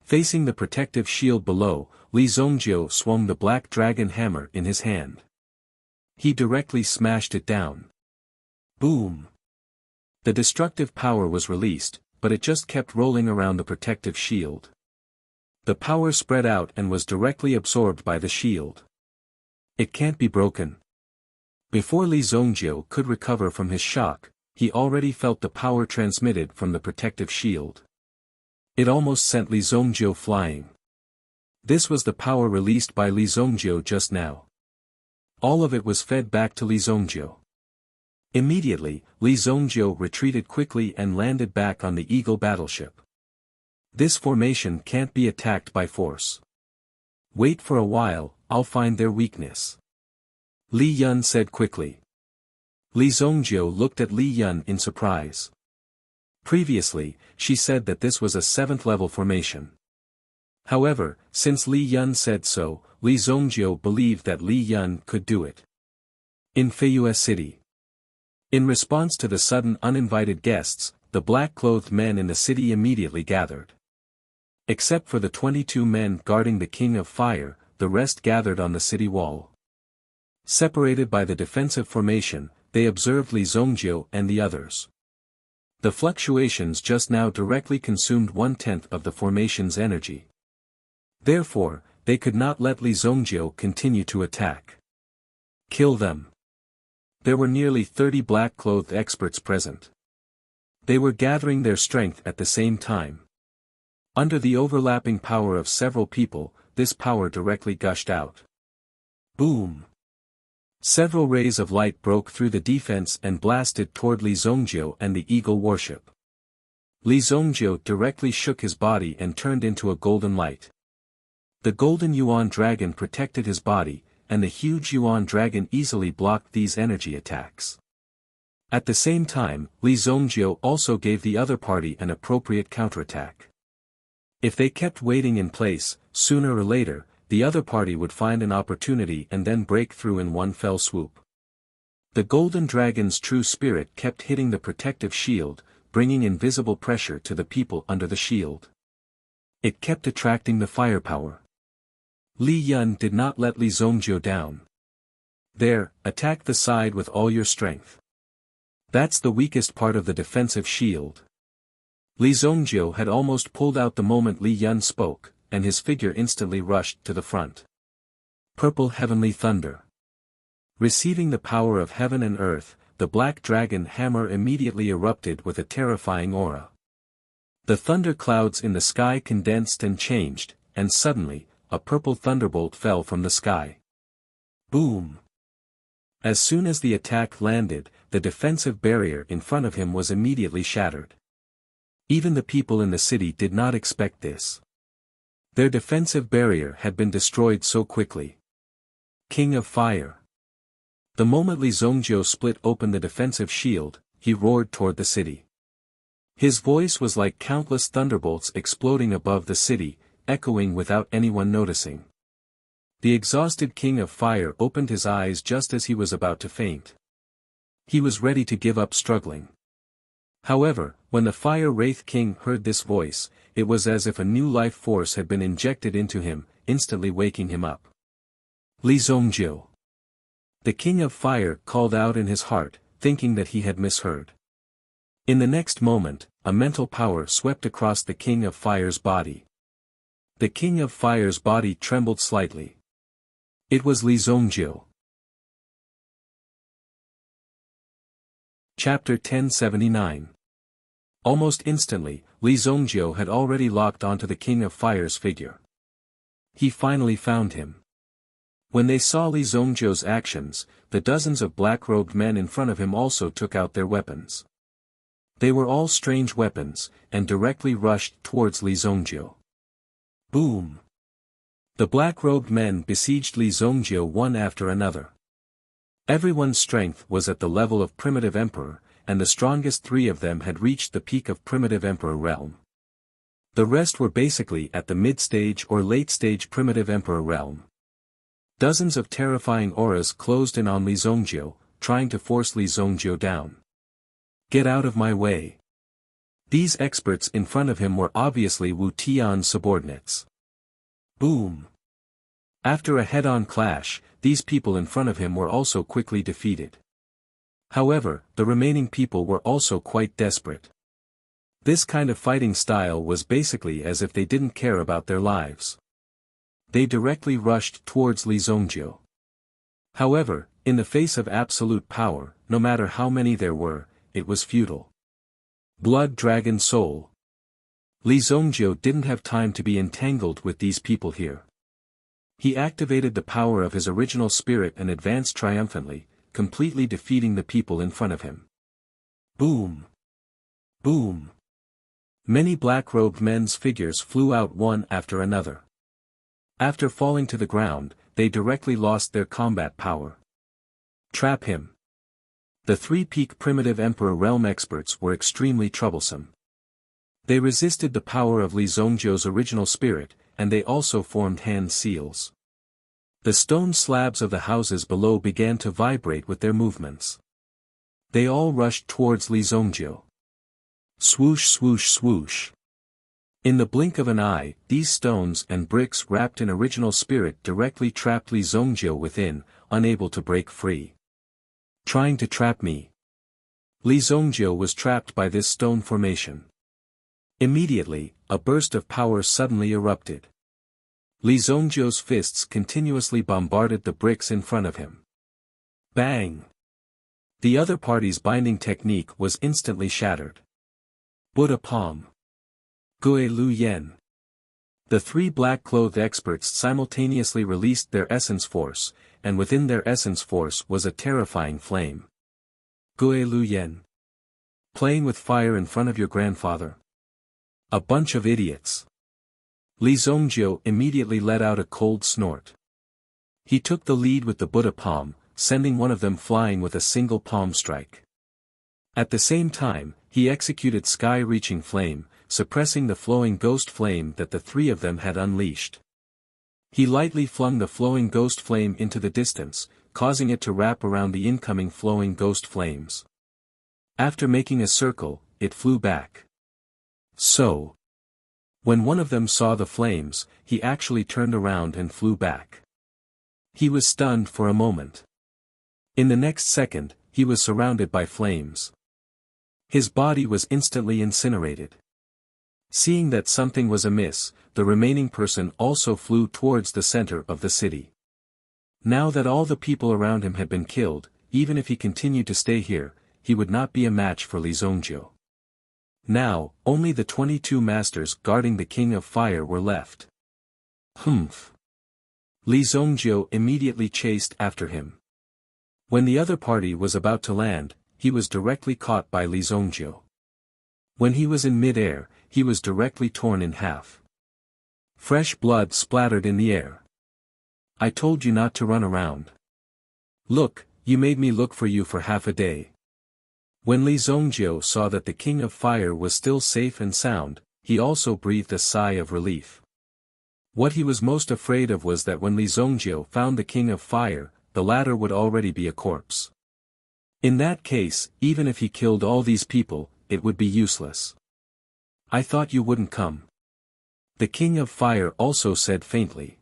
[SPEAKER 1] Facing the protective shield below, Li Zongjiu swung the black dragon hammer in his hand. He directly smashed it down. Boom! The destructive power was released, but it just kept rolling around the protective shield. The power spread out and was directly absorbed by the shield. It can't be broken. Before Li Zongjiu could recover from his shock, he already felt the power transmitted from the protective shield. It almost sent Li Zongjiu flying. This was the power released by Li Zongjiu just now. All of it was fed back to Li Zongjiu. Immediately, Li Zongjiu retreated quickly and landed back on the Eagle battleship. This formation can't be attacked by force. Wait for a while, I'll find their weakness. Li Yun said quickly. Li Zongjiu looked at Li Yun in surprise. Previously, she said that this was a 7th level formation. However, since Li Yun said so, Li Zongjiu believed that Li Yun could do it. In Feiyue City. In response to the sudden uninvited guests, the black-clothed men in the city immediately gathered. Except for the 22 men guarding the King of Fire, the rest gathered on the city wall. Separated by the defensive formation, they observed Li Zongjiu and the others. The fluctuations just now directly consumed 1/10 of the formation's energy. Therefore, they could not let Li Zongjiu continue to attack. Kill them. There were nearly 30 black-clothed experts present. They were gathering their strength at the same time. Under the overlapping power of several people, this power directly gushed out. Boom! Several rays of light broke through the defense and blasted toward Li Zongjiu and the Eagle warship. Li Zongjiu directly shook his body and turned into a golden light. The golden Yuan dragon protected his body, and the huge Yuan dragon easily blocked these energy attacks. At the same time, Li Zongjiu also gave the other party an appropriate counterattack. If they kept waiting in place, sooner or later, the other party would find an opportunity and then break through in one fell swoop. The golden dragon's true spirit kept hitting the protective shield, bringing invisible pressure to the people under the shield. It kept attracting the firepower. Li Yun did not let Li Zongjiu down. There, attack the side with all your strength. That's the weakest part of the defensive shield. Li Zongjiu had almost pulled out the moment Li Yun spoke, and his figure instantly rushed to the front. Purple heavenly thunder. Receiving the power of heaven and earth, the black dragon hammer immediately erupted with a terrifying aura. The thunder clouds in the sky condensed and changed, and suddenly, a purple thunderbolt fell from the sky. Boom! As soon as the attack landed, the defensive barrier in front of him was immediately shattered. Even the people in the city did not expect this. Their defensive barrier had been destroyed so quickly. King of Fire. The moment Li Zongjiu split open the defensive shield, he roared toward the city. His voice was like countless thunderbolts exploding above the city, echoing without anyone noticing. The exhausted King of Fire opened his eyes just as he was about to faint. He was ready to give up struggling. However, when the Fire Wraith King heard this voice, it was as if a new life force had been injected into him, instantly waking him up. Li Zongjiu. The King of Fire called out in his heart, thinking that he had misheard. In the next moment, a mental power swept across the King of Fire's body. The King of Fire's body trembled slightly. It was Li Zongjiu. Chapter 1079. Almost instantly, Li Zongjiu had already locked onto the King of Fire's figure. He finally found him. When they saw Li Zongjiu's actions, the dozens of black-robed men in front of him also took out their weapons. They were all strange weapons, and directly rushed towards Li Zongjiu. Boom! The black-robed men besieged Li Zongjiu one after another. Everyone's strength was at the level of Primitive Emperor, and the strongest three of them had reached the peak of Primitive Emperor realm. The rest were basically at the mid-stage or late-stage Primitive Emperor realm. Dozens of terrifying auras closed in on Li Zongjiu, trying to force Li Zongjiu down. Get out of my way. These experts in front of him were obviously Wu Tian's subordinates. Boom! After a head-on clash, these people in front of him were also quickly defeated. However, the remaining people were also quite desperate. This kind of fighting style was basically as if they didn't care about their lives. They directly rushed towards Li Zongjiu. However, in the face of absolute power, no matter how many there were, it was futile. Blood Dragon Soul. Li Zongjiu didn't have time to be entangled with these people here. He activated the power of his original spirit and advanced triumphantly, completely defeating the people in front of him. Boom! Boom! Many black-robed men's figures flew out one after another. After falling to the ground, they directly lost their combat power. Trap him. The three-peak Primitive Emperor realm experts were extremely troublesome. They resisted the power of Li Zongjiu's original spirit, and they also formed hand seals. The stone slabs of the houses below began to vibrate with their movements. They all rushed towards Li Zongjiu. Swoosh swoosh swoosh. In the blink of an eye, these stones and bricks wrapped in original spirit directly trapped Li Zongjiu within, unable to break free. Trying to trap me. Li Zongjiu was trapped by this stone formation. Immediately, a burst of power suddenly erupted. Li Zongjiu's fists continuously bombarded the bricks in front of him. Bang! The other party's binding technique was instantly shattered. Buddha Palm. Gui Lu Yen. The three black-clothed experts simultaneously released their essence force, and within their essence force was a terrifying flame. Gui Lu Yen. Playing with fire in front of your grandfather? A bunch of idiots. Li Zongjiu immediately let out a cold snort. He took the lead with the Buddha palm, sending one of them flying with a single palm strike. At the same time, he executed sky-reaching flame, suppressing the flowing ghost flame that the three of them had unleashed. He lightly flung the flowing ghost flame into the distance, causing it to wrap around the incoming flowing ghost flames. After making a circle, it flew back. So, when one of them saw the flames, he actually turned around and flew back. He was stunned for a moment. In the next second, he was surrounded by flames. His body was instantly incinerated. Seeing that something was amiss, the remaining person also flew towards the center of the city. Now that all the people around him had been killed, even if he continued to stay here, he would not be a match for Li Zongjiu. Now, only the 22 masters guarding the King of Fire were left. Humph. Li Zongjiu immediately chased after him. When the other party was about to land, he was directly caught by Li Zongjiu. When he was in mid-air, he was directly torn in half. Fresh blood splattered in the air. I told you not to run around. Look, you made me look for you for half a day. When Li Zongjiu saw that the King of Fire was still safe and sound, he also breathed a sigh of relief. What he was most afraid of was that when Li Zongjiu found the King of Fire, the latter would already be a corpse. In that case, even if he killed all these people, it would be useless. I thought you wouldn't come. The King of Fire also said faintly.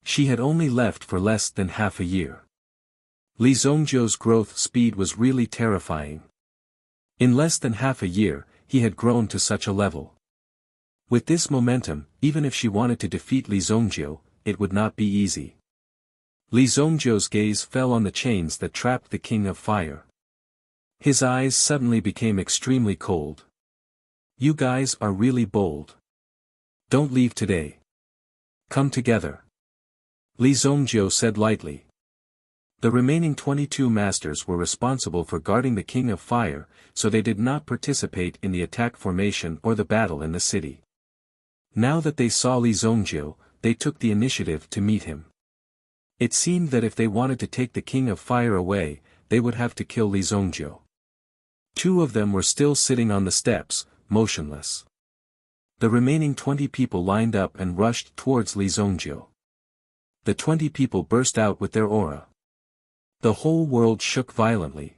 [SPEAKER 1] She had only left for less than half a year. Li Zongjiu's growth speed was really terrifying. In less than half a year, he had grown to such a level. With this momentum, even if she wanted to defeat Li Zongjiu, it would not be easy. Li Zongjiu's gaze fell on the chains that trapped the King of Fire. His eyes suddenly became extremely cold. You guys are really bold. Don't leave today. Come together. Li Zongjiu said lightly. The remaining 22 masters were responsible for guarding the King of Fire, so they did not participate in the attack formation or the battle in the city. Now that they saw Li Zongjiu, they took the initiative to meet him. It seemed that if they wanted to take the King of Fire away, they would have to kill Li Zongjiu. 2 of them were still sitting on the steps, motionless. The remaining 20 people lined up and rushed towards Li Zongjiu. The 20 people burst out with their aura. The whole world shook violently.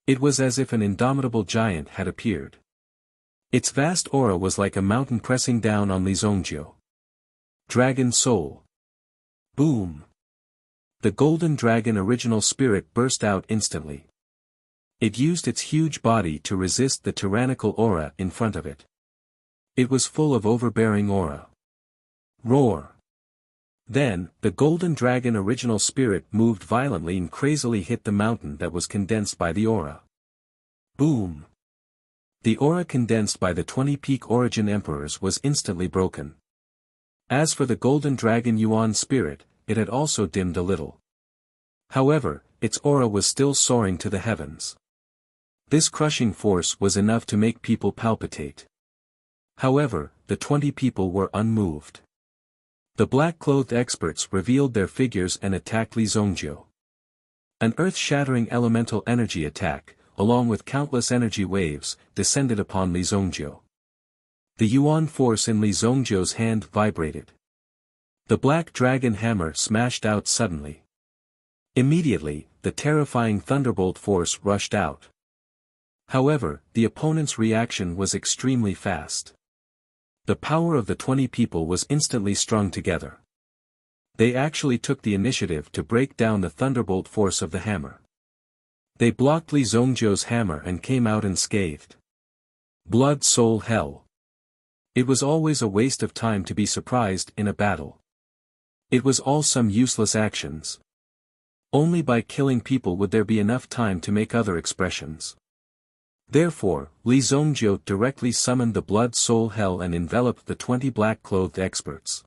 [SPEAKER 1] It was as if an indomitable giant had appeared. Its vast aura was like a mountain pressing down on Li Zongjiu. Dragon Soul. Boom. The golden dragon original spirit burst out instantly. It used its huge body to resist the tyrannical aura in front of it. It was full of overbearing aura. Roar. Then, the golden dragon original spirit moved violently and crazily hit the mountain that was condensed by the aura. Boom. The aura condensed by the 20 peak origin emperors was instantly broken. As for the golden dragon Yuan spirit, it had also dimmed a little. However, its aura was still soaring to the heavens. This crushing force was enough to make people palpitate. However, the 20 people were unmoved. The black-clothed experts revealed their figures and attacked Li Zongjiu. An earth-shattering elemental energy attack, along with countless energy waves, descended upon Li Zongjiu. The Yuan force in Li Zongjiu's hand vibrated. The black dragon hammer smashed out suddenly. Immediately, the terrifying thunderbolt force rushed out. However, the opponent's reaction was extremely fast. The power of the 20 people was instantly strung together. They actually took the initiative to break down the thunderbolt force of the hammer. They blocked Li Zongjiu's hammer and came out unscathed. Blood Soul Hell. It was always a waste of time to be surprised in a battle. It was all some useless actions. Only by killing people would there be enough time to make other expressions. Therefore, Li Zongjiu directly summoned the Blood Soul Hell and enveloped the 20 black-clothed experts.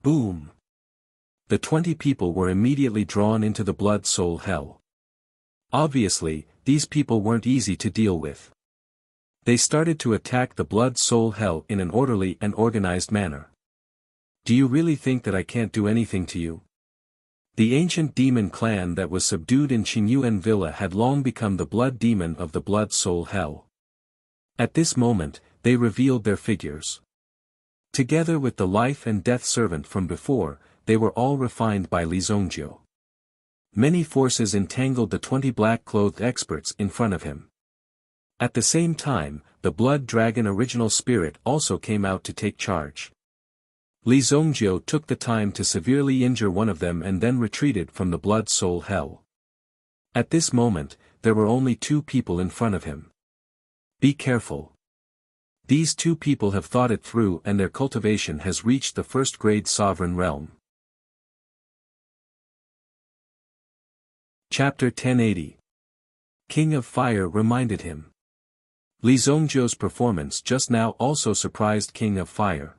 [SPEAKER 1] Boom! The 20 people were immediately drawn into the Blood Soul Hell. Obviously, these people weren't easy to deal with. They started to attack the Blood Soul Hell in an orderly and organized manner. Do you really think that I can't do anything to you? The ancient demon clan that was subdued in Qingyuan Villa had long become the blood demon of the Blood Soul Hell. At this moment, they revealed their figures. Together with the life and death servant from before, they were all refined by Li Zongjiu. Many forces entangled the 20 black-clothed experts in front of him. At the same time, the blood dragon original spirit also came out to take charge. Li Zongjiu took the time to severely injure one of them and then retreated from the Blood Soul Hell. At this moment, there were only 2 people in front of him. Be careful. These 2 people have thought it through and their cultivation has reached the first-grade sovereign realm. Chapter 1080. King of Fire reminded him. Li Zongjiu's performance just now also surprised King of Fire.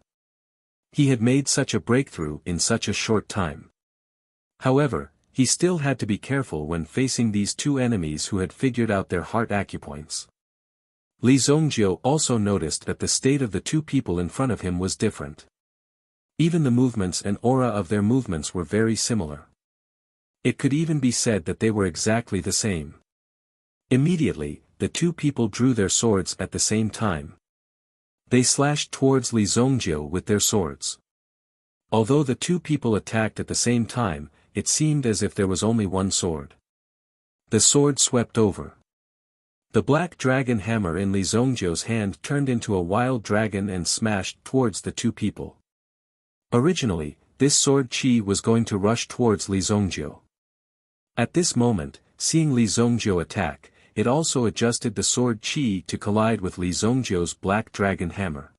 [SPEAKER 1] He had made such a breakthrough in such a short time. However, he still had to be careful when facing these two enemies who had figured out their heart acupoints. Li Zongjiu also noticed that the state of the two people in front of him was different. Even the movements and aura of their movements were very similar. It could even be said that they were exactly the same. Immediately, the two people drew their swords at the same time. They slashed towards Li Zongjiu with their swords. Although the two people attacked at the same time, it seemed as if there was only one sword. The sword swept over. The black dragon hammer in Li Zongjiu's hand turned into a wild dragon and smashed towards the two people. Originally, this sword chi was going to rush towards Li Zongjiu. At this moment, seeing Li Zongjiu attack, it also adjusted the sword chi to collide with Li Zongjiu's black dragon hammer.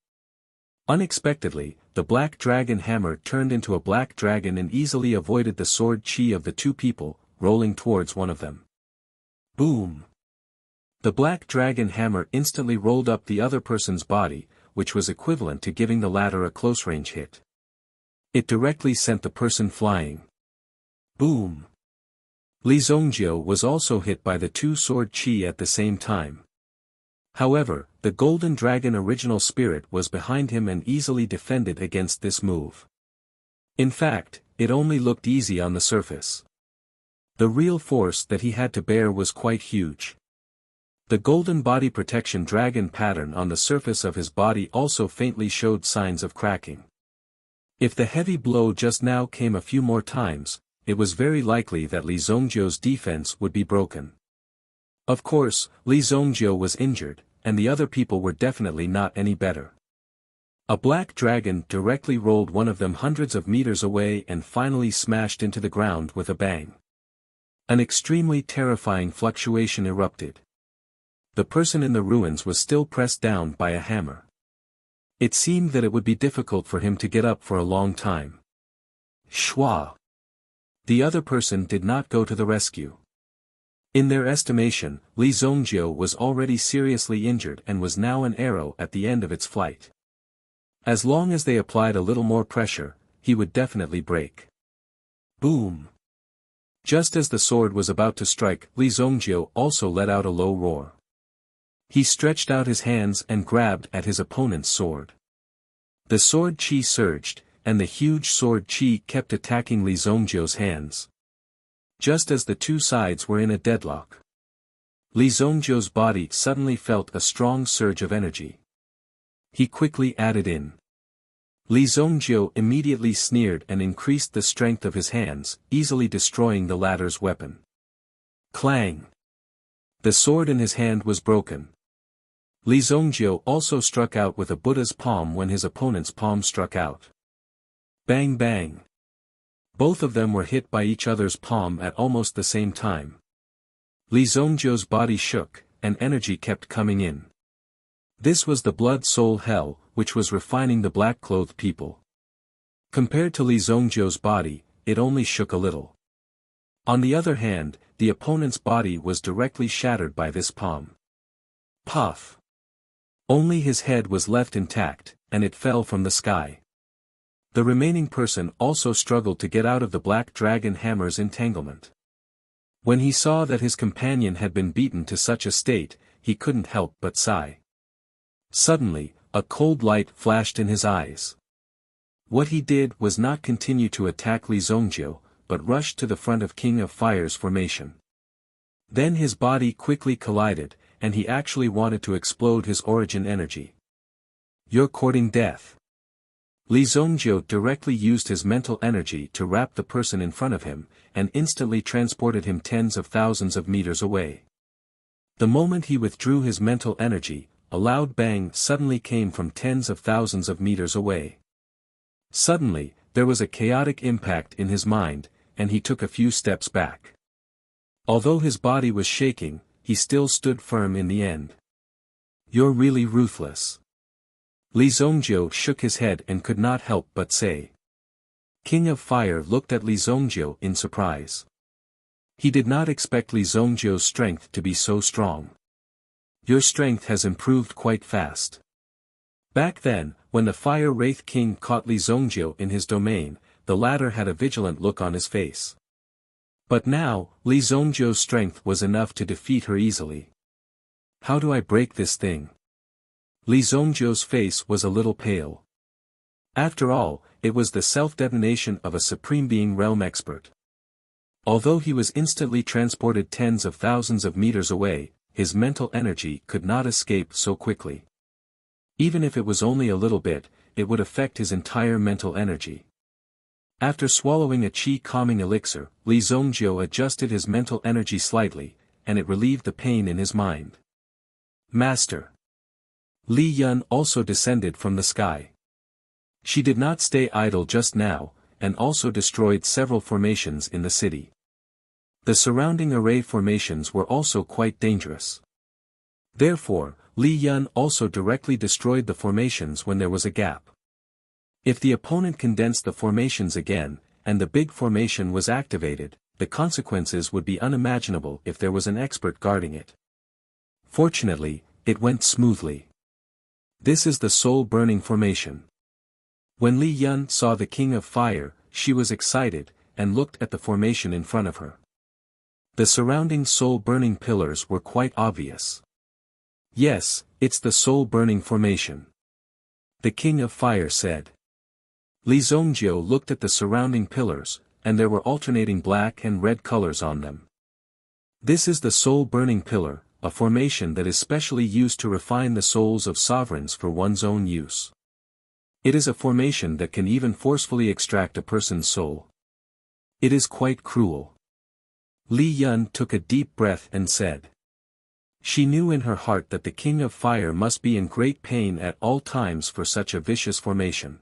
[SPEAKER 1] Unexpectedly, the black dragon hammer turned into a black dragon and easily avoided the sword chi of the two people, rolling towards one of them. Boom! The black dragon hammer instantly rolled up the other person's body, which was equivalent to giving the latter a close-range hit. It directly sent the person flying. Boom! Li Zongjiu was also hit by the two sword chi at the same time. However, the golden dragon original spirit was behind him and easily defended against this move. In fact, it only looked easy on the surface. The real force that he had to bear was quite huge. The golden body protection dragon pattern on the surface of his body also faintly showed signs of cracking. If the heavy blow just now came a few more times, it was very likely that Li Zongjiu's defense would be broken. Of course, Li Zongjiu was injured, and the other people were definitely not any better. A black dragon directly rolled one of them hundreds of meters away and finally smashed into the ground with a bang. An extremely terrifying fluctuation erupted. The person in the ruins was still pressed down by a hammer. It seemed that it would be difficult for him to get up for a long time. Shwa! The other person did not go to the rescue. In their estimation, Li Zongjiu was already seriously injured and was now an arrow at the end of its flight. As long as they applied a little more pressure, he would definitely break. Boom! Just as the sword was about to strike, Li Zongjiu also let out a low roar. He stretched out his hands and grabbed at his opponent's sword. The sword chi surged, and the huge sword chi kept attacking Li Zongjiu's hands. Just as the two sides were in a deadlock, Li Zongjiu's body suddenly felt a strong surge of energy. He quickly added in. Li Zongjiu immediately sneered and increased the strength of his hands, easily destroying the latter's weapon. Clang! The sword in his hand was broken. Li Zongjiu also struck out with a Buddha's palm when his opponent's palm struck out. Bang bang! Both of them were hit by each other's palm at almost the same time. Li Zongjiu's body shook, and energy kept coming in. This was the blood soul hell, which was refining the black-clothed people. Compared to Li Zongjiu's body, it only shook a little. On the other hand, the opponent's body was directly shattered by this palm. Puff! Only his head was left intact, and it fell from the sky. The remaining person also struggled to get out of the black dragon hammer's entanglement. When he saw that his companion had been beaten to such a state, he couldn't help but sigh. Suddenly, a cold light flashed in his eyes. What he did was not continue to attack Li Zongjiu, but rushed to the front of King of Fire's formation. Then his body quickly collided, and he actually wanted to explode his origin energy. You're courting death. Li Zongjiu directly used his mental energy to wrap the person in front of him, and instantly transported him tens of thousands of meters away. The moment he withdrew his mental energy, a loud bang suddenly came from tens of thousands of meters away. Suddenly, there was a chaotic impact in his mind, and he took a few steps back. Although his body was shaking, he still stood firm in the end. You're really ruthless. Li Zongjiu shook his head and could not help but say. King of Fire looked at Li Zongjiu in surprise. He did not expect Li Zongjiu's strength to be so strong. Your strength has improved quite fast. Back then, when the Fire Wraith King caught Li Zongjiu in his domain, the latter had a vigilant look on his face. But now, Li Zongjiu's strength was enough to defeat her easily. How do I break this thing? Li Zongjiu's face was a little pale. After all, it was the self-detonation of a Supreme Being realm expert. Although he was instantly transported tens of thousands of meters away, his mental energy could not escape so quickly. Even if it was only a little bit, it would affect his entire mental energy. After swallowing a qi-calming elixir, Li Zongjiu adjusted his mental energy slightly, and it relieved the pain in his mind. Master. Li Yun also descended from the sky. She did not stay idle just now, and also destroyed several formations in the city. The surrounding array formations were also quite dangerous. Therefore, Li Yun also directly destroyed the formations when there was a gap. If the opponent condensed the formations again, and the big formation was activated, the consequences would be unimaginable if there was an expert guarding it. Fortunately, it went smoothly. This is the soul-burning formation. When Li Yun saw the King of Fire, she was excited, and looked at the formation in front of her. The surrounding soul-burning pillars were quite obvious. Yes, it's the soul-burning formation. The King of Fire said. Li Zongjiu looked at the surrounding pillars, and there were alternating black and red colors on them. This is the soul-burning pillar, a formation that is specially used to refine the souls of sovereigns for one's own use. It is a formation that can even forcefully extract a person's soul. It is quite cruel. Li Yun took a deep breath and said. She knew in her heart that the King of Fire must be in great pain at all times for such a vicious formation.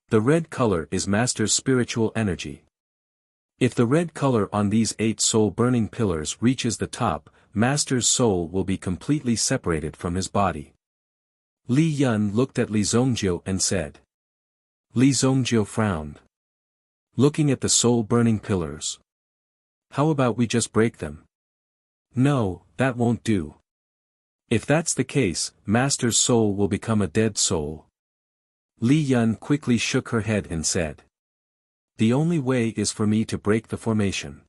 [SPEAKER 1] The red color is Master's spiritual energy. If the red color on these 8 soul-burning pillars reaches the top, Master's soul will be completely separated from his body. Li Yun looked at Li Zongjiu and said. Li Zongjiu frowned. Looking at the soul-burning pillars. How about we just break them? No, that won't do. If that's the case, Master's soul will become a dead soul. Li Yun quickly shook her head and said. The only way is for me to break the formation.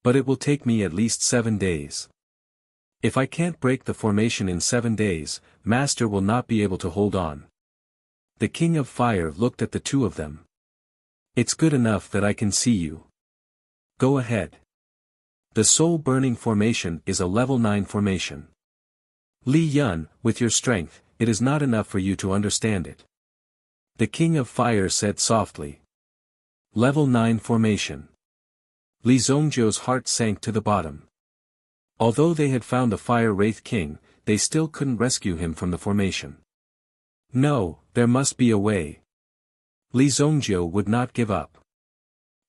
[SPEAKER 1] But it will take me at least 7 days. If I can't break the formation in 7 days, Master will not be able to hold on. The King of Fire looked at the two of them. It's good enough that I can see you. Go ahead. The soul-burning formation is a level 9 formation. Li Yun, with your strength, it is not enough for you to understand it. The King of Fire said softly. Level 9 formation. Li Zongjiu's heart sank to the bottom. Although they had found the Fire Wraith King, they still couldn't rescue him from the formation. No, there must be a way. Li Zongjiu would not give up.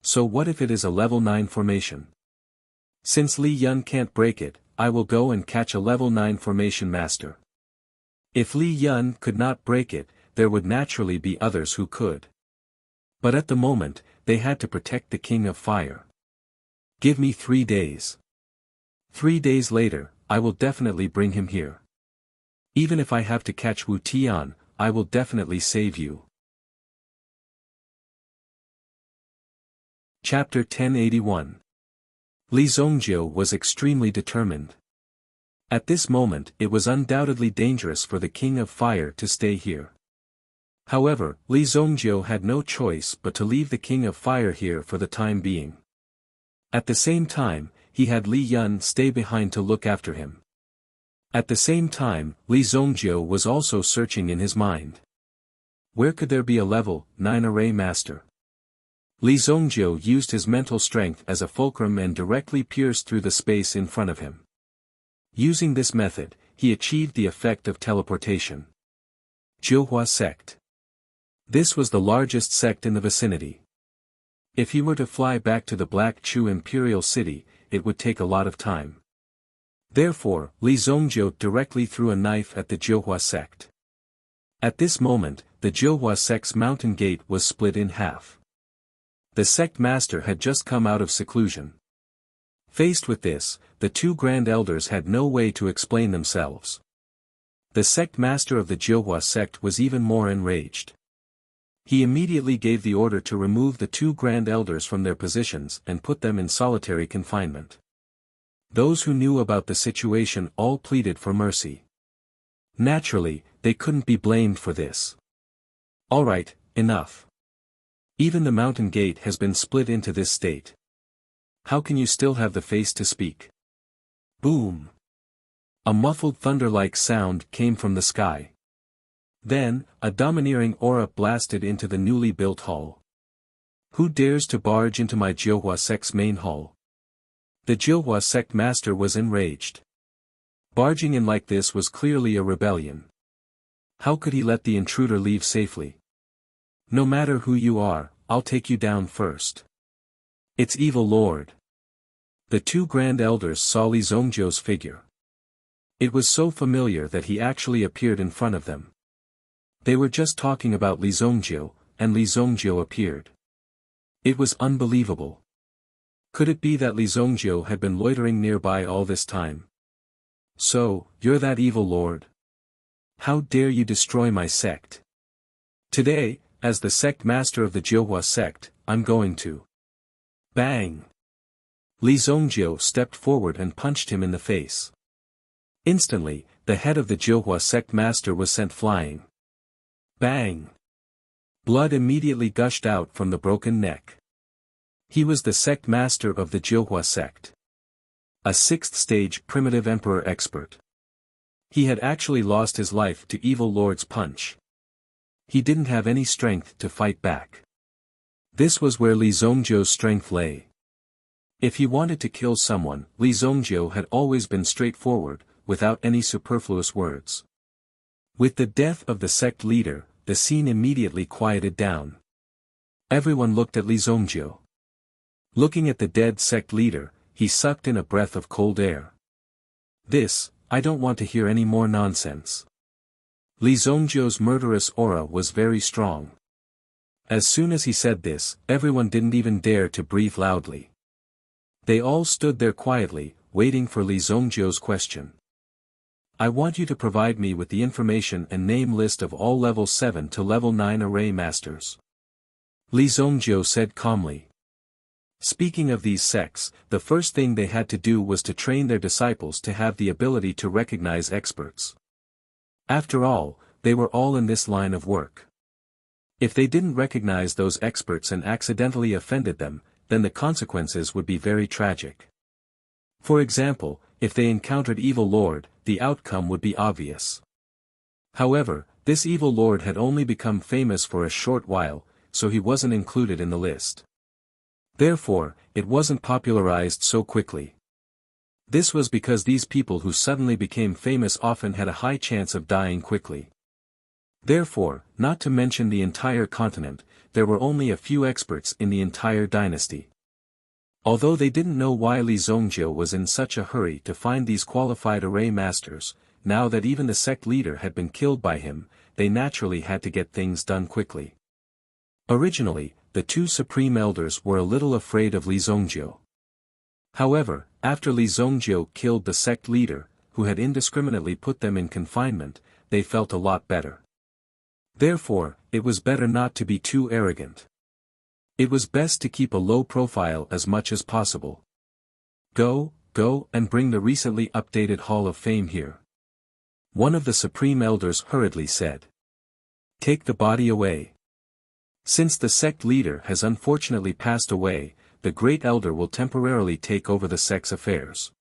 [SPEAKER 1] So what if it is a level 9 formation? Since Li Yun can't break it, I will go and catch a level 9 formation master. If Li Yun could not break it, there would naturally be others who could. But at the moment, they had to protect the King of Fire. Give me 3 days. 3 days later, I will definitely bring him here. Even if I have to catch Wu Tian, I will definitely save you. Chapter 1081. Li Zongjiu was extremely determined. At this moment it was undoubtedly dangerous for the King of Fire to stay here. However, Li Zongjiu had no choice but to leave the King of Fire here for the time being. At the same time, he had Li Yun stay behind to look after him. At the same time, Li Zongjiu was also searching in his mind. Where could there be a level 9 array master? Li Zongjiu used his mental strength as a fulcrum and directly pierced through the space in front of him. Using this method, he achieved the effect of teleportation. Jiuhua sect. This was the largest sect in the vicinity. If he were to fly back to the Black Chu Imperial City, it would take a lot of time. Therefore, Li Zongjiu directly threw a knife at the Jiuhua sect. At this moment, the Jiuhua sect's mountain gate was split in half. The sect master had just come out of seclusion. Faced with this, the two grand elders had no way to explain themselves. The sect master of the Jihua sect was even more enraged. He immediately gave the order to remove the two grand elders from their positions and put them in solitary confinement. Those who knew about the situation all pleaded for mercy. Naturally, they couldn't be blamed for this. Alright, enough. Even the mountain gate has been split into this state. How can you still have the face to speak? Boom! A muffled thunder-like sound came from the sky. Then, a domineering aura blasted into the newly built hall. Who dares to barge into my Jihua sect's main hall? The Jihua sect master was enraged. Barging in like this was clearly a rebellion. How could he let the intruder leave safely? No matter who you are, I'll take you down first. It's evil lord. The two grand elders saw Li Zongjiu's figure. It was so familiar that he actually appeared in front of them. They were just talking about Li Zongjiu, and Li Zongjiu appeared. It was unbelievable. Could it be that Li Zongjiu had been loitering nearby all this time? So, you're that evil lord? How dare you destroy my sect? Today, as the sect master of the Jihua sect, I'm going to. Bang! Li Zongjiu stepped forward and punched him in the face. Instantly, the head of the Jihua sect master was sent flying. Bang! Blood immediately gushed out from the broken neck. He was the sect master of the Jihua sect. A 6th-stage primitive emperor expert. He had actually lost his life to Evil Lord's punch. He didn't have any strength to fight back. This was where Li Zongjiu's strength lay. If he wanted to kill someone, Li Zongjiu had always been straightforward, without any superfluous words. With the death of the sect leader, the scene immediately quieted down. Everyone looked at Li Zongjiu. Looking at the dead sect leader, he sucked in a breath of cold air. I don't want to hear any more nonsense. Li Zongjiu's murderous aura was very strong. As soon as he said this, everyone didn't even dare to breathe loudly. They all stood there quietly, waiting for Li Zongjiu's question. I want you to provide me with the information and name list of all level 7 to level 9 array masters. Li Zongjiu said calmly. Speaking of these sects, the first thing they had to do was to train their disciples to have the ability to recognize experts. After all, they were all in this line of work. If they didn't recognize those experts and accidentally offended them, then the consequences would be very tragic. For example, if they encountered Evil Lord, the outcome would be obvious. However, this Evil Lord had only become famous for a short while, so he wasn't included in the list. Therefore, it wasn't popularized so quickly. This was because these people who suddenly became famous often had a high chance of dying quickly. Therefore, not to mention the entire continent, there were only a few experts in the entire dynasty. Although they didn't know why Li Zongjiu was in such a hurry to find these qualified array masters, now that even the sect leader had been killed by him, they naturally had to get things done quickly. Originally, the two supreme elders were a little afraid of Li Zongjiu. However, after Li Zongjiu killed the sect leader, who had indiscriminately put them in confinement, they felt a lot better. Therefore, it was better not to be too arrogant. It was best to keep a low profile as much as possible. Go and bring the recently updated Hall of Fame here. One of the supreme elders hurriedly said. Take the body away. Since the sect leader has unfortunately passed away, the great elder will temporarily take over the sect's affairs.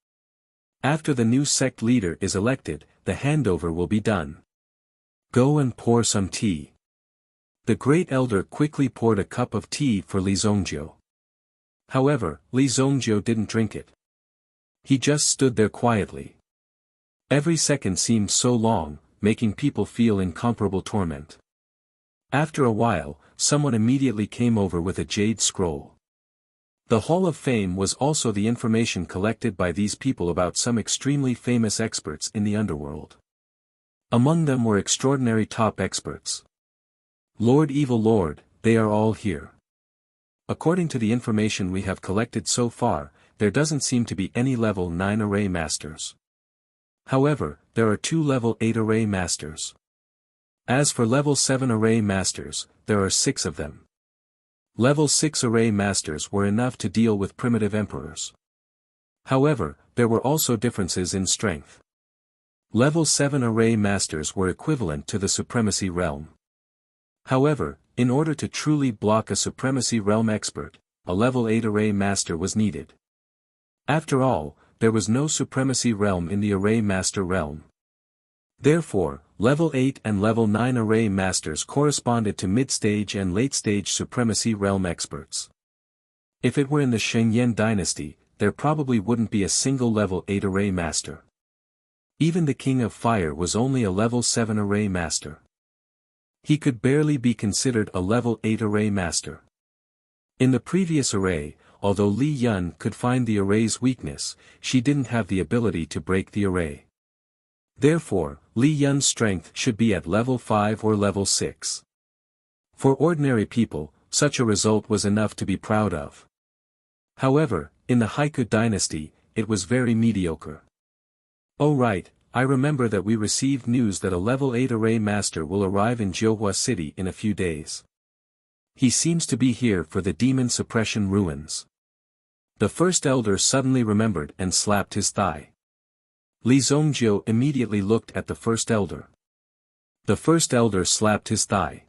[SPEAKER 1] After the new sect leader is elected, the handover will be done. Go and pour some tea. The great elder quickly poured a cup of tea for Li Zongjiu. However, Li Zongjiu didn't drink it. He just stood there quietly. Every second seemed so long, making people feel incomparable torment. After a while, someone immediately came over with a jade scroll. The Hall of Fame was also the information collected by these people about some extremely famous experts in the underworld. Among them were extraordinary top experts. Lord Evil Lord, they are all here. According to the information we have collected so far, there doesn't seem to be any level 9 array masters. However, there are 2 level 8 array masters. As for level 7 array masters, there are 6 of them. Level 6 array masters were enough to deal with primitive emperors. However, there were also differences in strength. Level 7 array masters were equivalent to the supremacy realm. However, in order to truly block a supremacy realm expert, a level 8 array master was needed. After all, there was no supremacy realm in the array master realm. Therefore, level 8 and level 9 array masters corresponded to mid-stage and late-stage supremacy realm experts. If it were in the Shengyan dynasty, there probably wouldn't be a single level 8 array master. Even the King of Fire was only a level 7 array master. He could barely be considered a level 8 array master. In the previous array, although Li Yun could find the array's weakness, she didn't have the ability to break the array. Therefore, Li Yun's strength should be at level 5 or level 6. For ordinary people, such a result was enough to be proud of. However, in the Haiku dynasty, it was very mediocre. Oh right, I remember that we received news that a level 8 array master will arrive in Jiuhua City in a few days. He seems to be here for the demon suppression ruins. The first elder suddenly remembered and slapped his thigh. Li Zongjiu immediately looked at the first elder. The first elder slapped his thigh.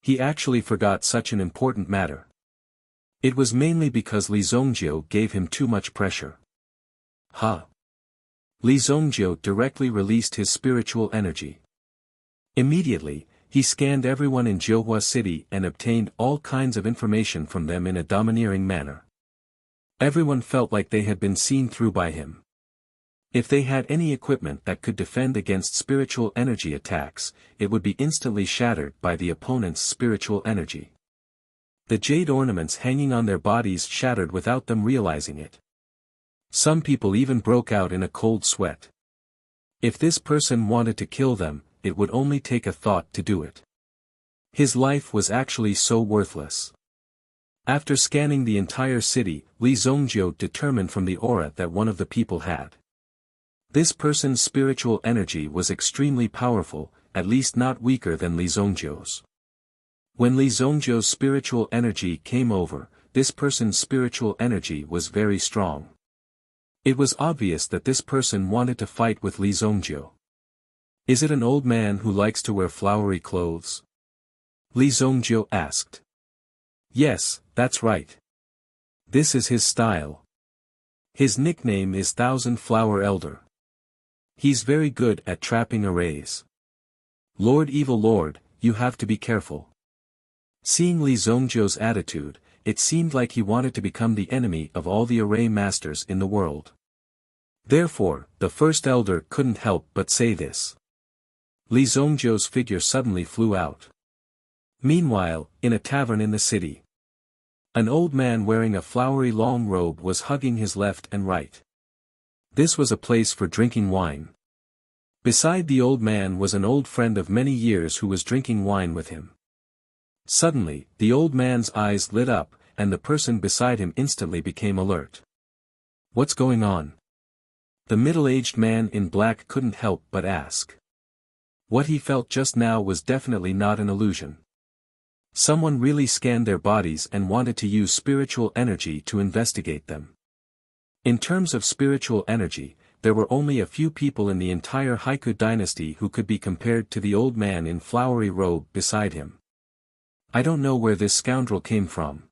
[SPEAKER 1] He actually forgot such an important matter. It was mainly because Li Zongjiu gave him too much pressure. Huh. Li Zongjiu directly released his spiritual energy. Immediately, he scanned everyone in Jiuhua City and obtained all kinds of information from them in a domineering manner. Everyone felt like they had been seen through by him. If they had any equipment that could defend against spiritual energy attacks, it would be instantly shattered by the opponent's spiritual energy. The jade ornaments hanging on their bodies shattered without them realizing it. Some people even broke out in a cold sweat. If this person wanted to kill them, it would only take a thought to do it. His life was actually so worthless. After scanning the entire city, Li Zongjiu determined from the aura that one of the people had. This person's spiritual energy was extremely powerful, at least not weaker than Li Zongjiu's. When Li Zongjiu's spiritual energy came over, this person's spiritual energy was very strong. It was obvious that this person wanted to fight with Li Zongjiu. Is it an old man who likes to wear flowery clothes? Li Zongjiu asked. Yes, that's right. This is his style. His nickname is Thousand Flower Elder. He's very good at trapping arrays. Lord Evil Lord, you have to be careful. Seeing Li Zongjiu's attitude, it seemed like he wanted to become the enemy of all the array masters in the world. Therefore, the first elder couldn't help but say this. Li Zongjiu's figure suddenly flew out. Meanwhile, in a tavern in the city, an old man wearing a flowery long robe was hugging his left and right. This was a place for drinking wine. Beside the old man was an old friend of many years who was drinking wine with him. Suddenly, the old man's eyes lit up, and the person beside him instantly became alert. What's going on? The middle-aged man in black couldn't help but ask. What he felt just now was definitely not an illusion. Someone really scanned their bodies and wanted to use spiritual energy to investigate them. In terms of spiritual energy, there were only a few people in the entire Haiku dynasty who could be compared to the old man in flowery robe beside him. I don't know where this scoundrel came from.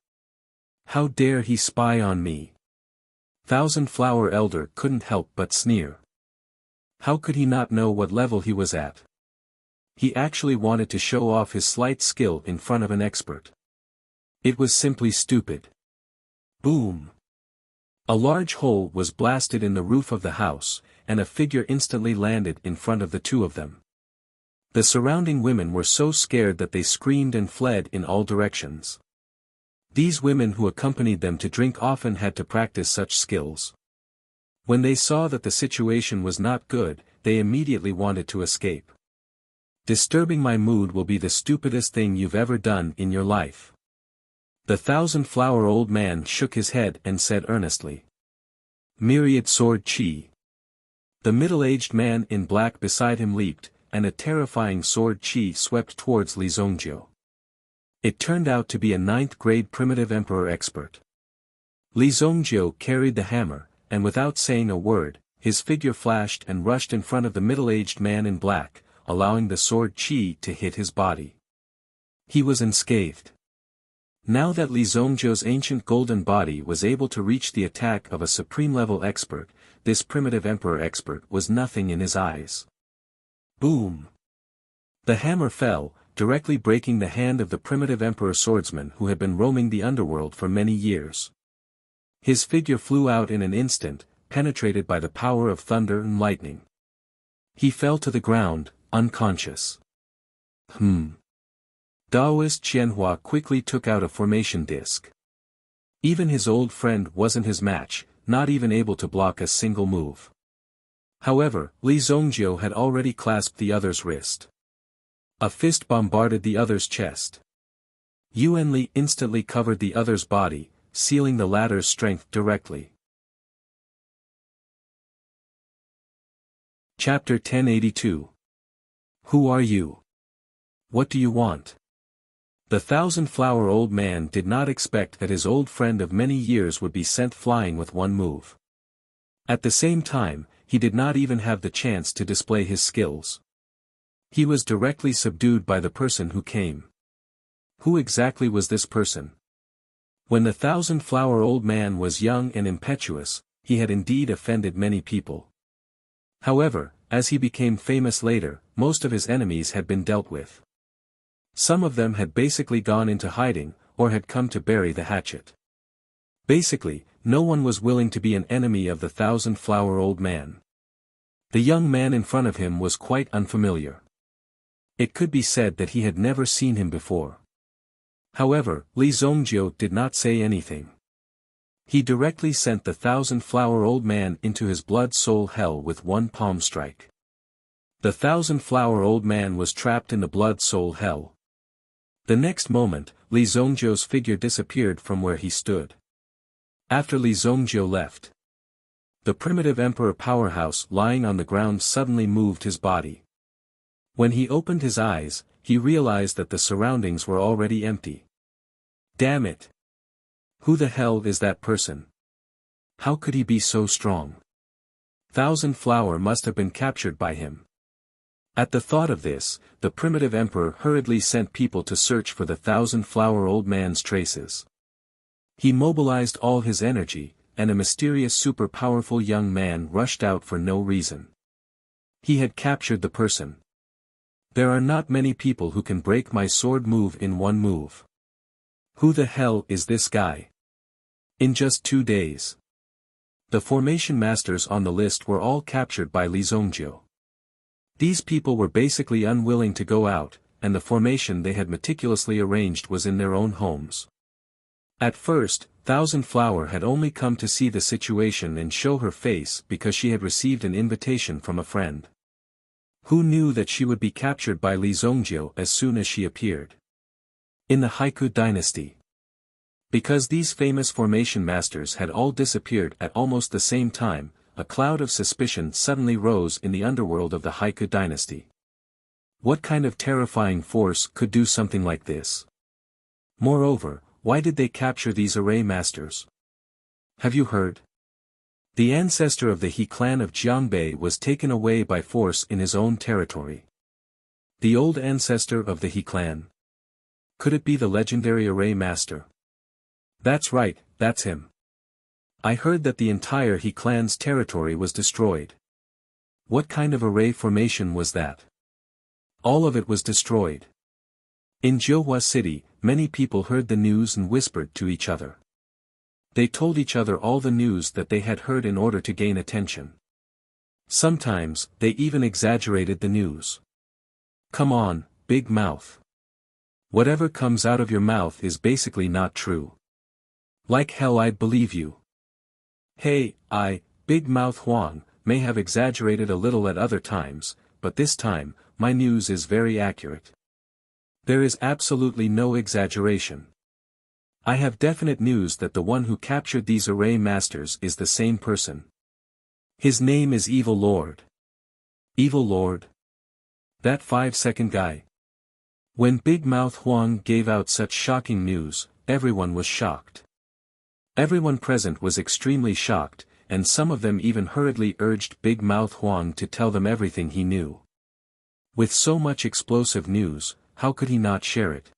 [SPEAKER 1] How dare he spy on me? Thousand Flower Elder couldn't help but sneer. How could he not know what level he was at? He actually wanted to show off his slight skill in front of an expert. It was simply stupid. Boom! A large hole was blasted in the roof of the house, and a figure instantly landed in front of the two of them. The surrounding women were so scared that they screamed and fled in all directions. These women who accompanied them to drink often had to practice such skills. When they saw that the situation was not good, they immediately wanted to escape. Disturbing my mood will be the stupidest thing you've ever done in your life. The thousand-flower old man shook his head and said earnestly. Myriad Sword Chi. The middle-aged man in black beside him leaped, and a terrifying sword chi swept towards Li Zongjiu. It turned out to be a 9th-grade primitive emperor expert. Li Zongjiu carried the hammer, and without saying a word, his figure flashed and rushed in front of the middle-aged man in black, allowing the sword chi to hit his body. He was unscathed. Now that Li Zongjiu's ancient golden body was able to reach the attack of a supreme-level expert, this primitive emperor expert was nothing in his eyes. Boom! The hammer fell, directly breaking the hand of the primitive emperor swordsman who had been roaming the underworld for many years. His figure flew out in an instant, penetrated by the power of thunder and lightning. He fell to the ground, unconscious. Daoist Qianhua quickly took out a formation disc. Even his old friend wasn't his match, not even able to block a single move. However, Li Zongjiu had already clasped the other's wrist. A fist bombarded the other's chest. Yuan Li instantly covered the other's body, sealing the latter's strength directly. Chapter 1082. Who are you? What do you want? The 1,000-flower old man did not expect that his old friend of many years would be sent flying with one move. At the same time, he did not even have the chance to display his skills. He was directly subdued by the person who came. Who exactly was this person? When the 1,000-flower old man was young and impetuous, he had indeed offended many people. However, as he became famous later, most of his enemies had been dealt with. Some of them had basically gone into hiding, or had come to bury the hatchet. Basically, no one was willing to be an enemy of the 1,000-flower old man. The young man in front of him was quite unfamiliar. It could be said that he had never seen him before. However, Li Zongjiu did not say anything. He directly sent the 1,000-flower old man into his blood-soul hell with one palm strike. The 1,000-flower old man was trapped in the blood-soul hell. The next moment, Li Zongjiu's figure disappeared from where he stood. After Li Zongjiu left, the primitive emperor powerhouse lying on the ground suddenly moved his body. When he opened his eyes, he realized that the surroundings were already empty. Damn it! Who the hell is that person? How could he be so strong? 1,000-flower must have been captured by him. At the thought of this, the primitive emperor hurriedly sent people to search for the 1,000-flower old man's traces. He mobilized all his energy, and a mysterious super-powerful young man rushed out for no reason. He had captured the person. There are not many people who can break my sword move in one move. Who the hell is this guy? In just 2 days, the formation masters on the list were all captured by Li Zongjiu. These people were basically unwilling to go out, and the formation they had meticulously arranged was in their own homes. At first, 1,000-flower had only come to see the situation and show her face because she had received an invitation from a friend. Who knew that she would be captured by Li Zongjiu as soon as she appeared? In the Haiku dynasty. Because these famous formation masters had all disappeared at almost the same time, a cloud of suspicion suddenly rose in the underworld of the Haiku dynasty. What kind of terrifying force could do something like this? Moreover, why did they capture these array masters? Have you heard? The ancestor of the He clan of Jiangbei was taken away by force in his own territory. The old ancestor of the He clan. Could it be the legendary array master? That's right, that's him. I heard that the entire He clan's territory was destroyed. What kind of array formation was that? All of it was destroyed. In Jiuhua City, many people heard the news and whispered to each other. They told each other all the news that they had heard in order to gain attention. Sometimes, they even exaggerated the news. Come on, big mouth. Whatever comes out of your mouth is basically not true. Like hell I'd believe you. Hey, Big Mouth Huang, may have exaggerated a little at other times, but this time, my news is very accurate. There is absolutely no exaggeration. I have definite news that the one who captured these array masters is the same person. His name is Evil Lord. Evil Lord? That 5-second guy. When Big Mouth Huang gave out such shocking news, everyone was shocked. Everyone present was extremely shocked, and some of them even hurriedly urged Big Mouth Huang to tell them everything he knew. With so much explosive news, how could he not share it?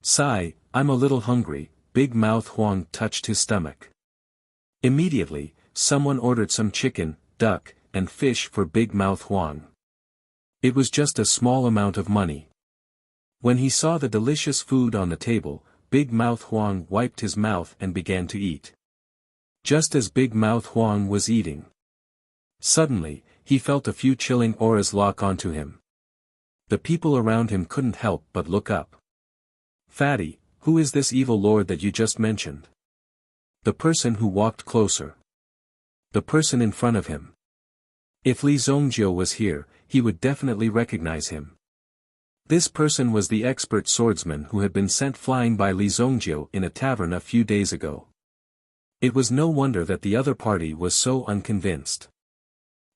[SPEAKER 1] Sigh, I'm a little hungry. Big Mouth Huang touched his stomach. Immediately, someone ordered some chicken, duck, and fish for Big Mouth Huang. It was just a small amount of money. When he saw the delicious food on the table, Big Mouth Huang wiped his mouth and began to eat. Just as Big Mouth Huang was eating, suddenly, he felt a few chilling auras lock onto him. The people around him couldn't help but look up. Fatty, who is this evil lord that you just mentioned? The person who walked closer. The person in front of him. If Li Zongjiu was here, he would definitely recognize him. This person was the expert swordsman who had been sent flying by Li Zongjiu in a tavern a few days ago. It was no wonder that the other party was so unconvinced.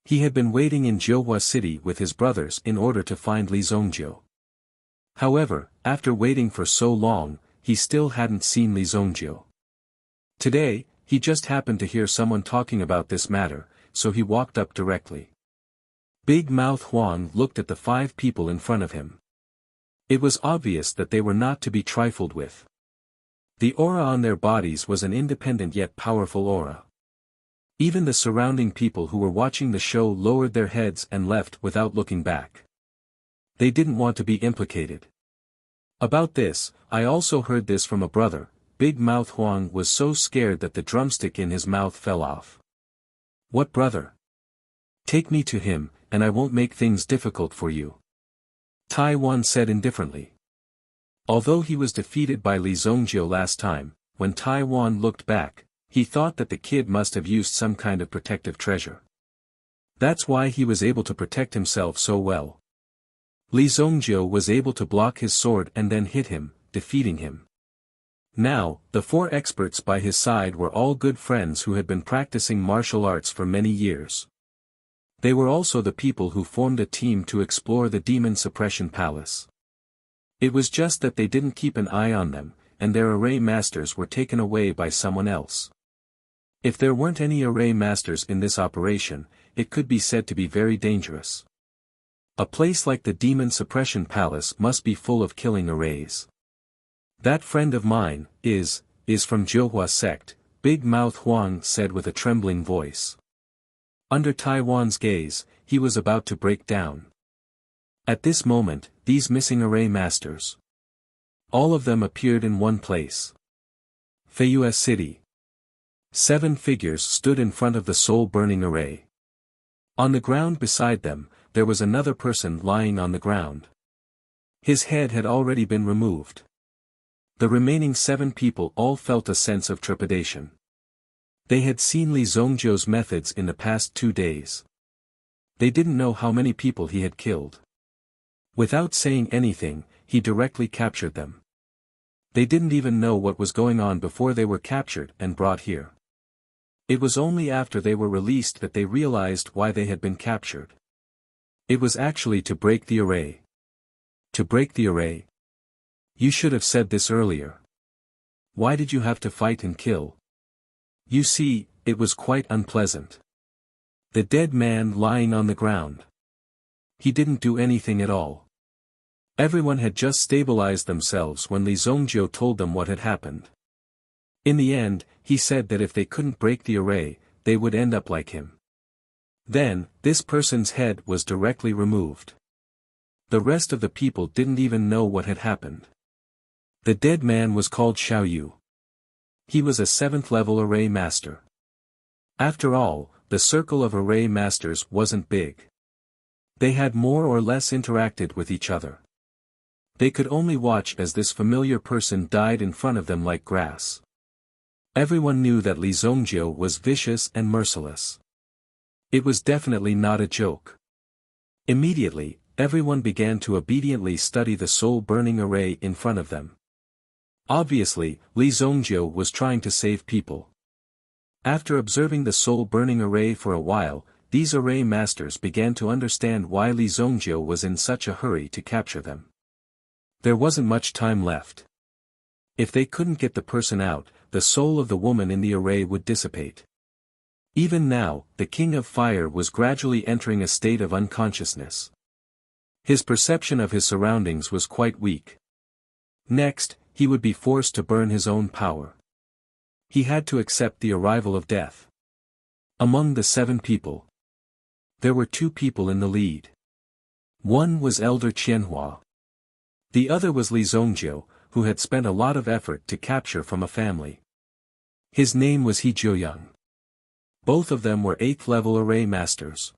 [SPEAKER 1] He had been waiting in Jiuhua City with his brothers in order to find Li Zongjiu. However, after waiting for so long, he still hadn't seen Li Zongjiu. Today, he just happened to hear someone talking about this matter, so he walked up directly. Big Mouth Huang looked at the 5 people in front of him. It was obvious that they were not to be trifled with. The aura on their bodies was an independent yet powerful aura. Even the surrounding people who were watching the show lowered their heads and left without looking back. They didn't want to be implicated. About this, I also heard this from a brother. Big Mouth Huang was so scared that the drumstick in his mouth fell off. What brother? Take me to him, and I won't make things difficult for you. Taiwan said indifferently. Although he was defeated by Li Zongjiu last time, when Taiwan looked back, he thought that the kid must have used some kind of protective treasure. That's why he was able to protect himself so well. Li Zongjiu was able to block his sword and then hit him, defeating him. Now, the 4 experts by his side were all good friends who had been practicing martial arts for many years. They were also the people who formed a team to explore the Demon Suppression Palace. It was just that they didn't keep an eye on them, and their array masters were taken away by someone else. If there weren't any array masters in this operation, it could be said to be very dangerous. A place like the Demon Suppression Palace must be full of killing arrays. That friend of mine is from Jiuhua sect, Big Mouth Huang said with a trembling voice. Under Taiwan's gaze, he was about to break down. At this moment, these missing array masters. All of them appeared in one place. Feyue City. 7 figures stood in front of the soul-burning array. On the ground beside them, there was another person lying on the ground. His head had already been removed. The remaining 7 people all felt a sense of trepidation. They had seen Li Zongjiu's methods in the past 2 days. They didn't know how many people he had killed. Without saying anything, he directly captured them. They didn't even know what was going on before they were captured and brought here. It was only after they were released that they realized why they had been captured. It was actually to break the array. To break the array? You should have said this earlier. Why did you have to fight and kill? You see, it was quite unpleasant. The dead man lying on the ground. He didn't do anything at all. Everyone had just stabilized themselves when Li Zongjiu told them what had happened. In the end, he said that if they couldn't break the array, they would end up like him. Then, this person's head was directly removed. The rest of the people didn't even know what had happened. The dead man was called Xiaoyu. He was a 7th-level array master. After all, the circle of array masters wasn't big. They had more or less interacted with each other. They could only watch as this familiar person died in front of them like grass. Everyone knew that Li Zongjiu was vicious and merciless. It was definitely not a joke. Immediately, everyone began to obediently study the soul-burning array in front of them. Obviously, Li Zongjiu was trying to save people. After observing the soul-burning array for a while, these array masters began to understand why Li Zongjiu was in such a hurry to capture them. There wasn't much time left. If they couldn't get the person out, the soul of the woman in the array would dissipate. Even now, the King of Fire was gradually entering a state of unconsciousness. His perception of his surroundings was quite weak. Next, he would be forced to burn his own power. He had to accept the arrival of death. Among the 7 people, there were 2 people in the lead. One was Elder Qianhua. The other was Li Zongjiu, who had spent a lot of effort to capture from a family. His name was He Jiuyang. Both of them were 8th-level array masters.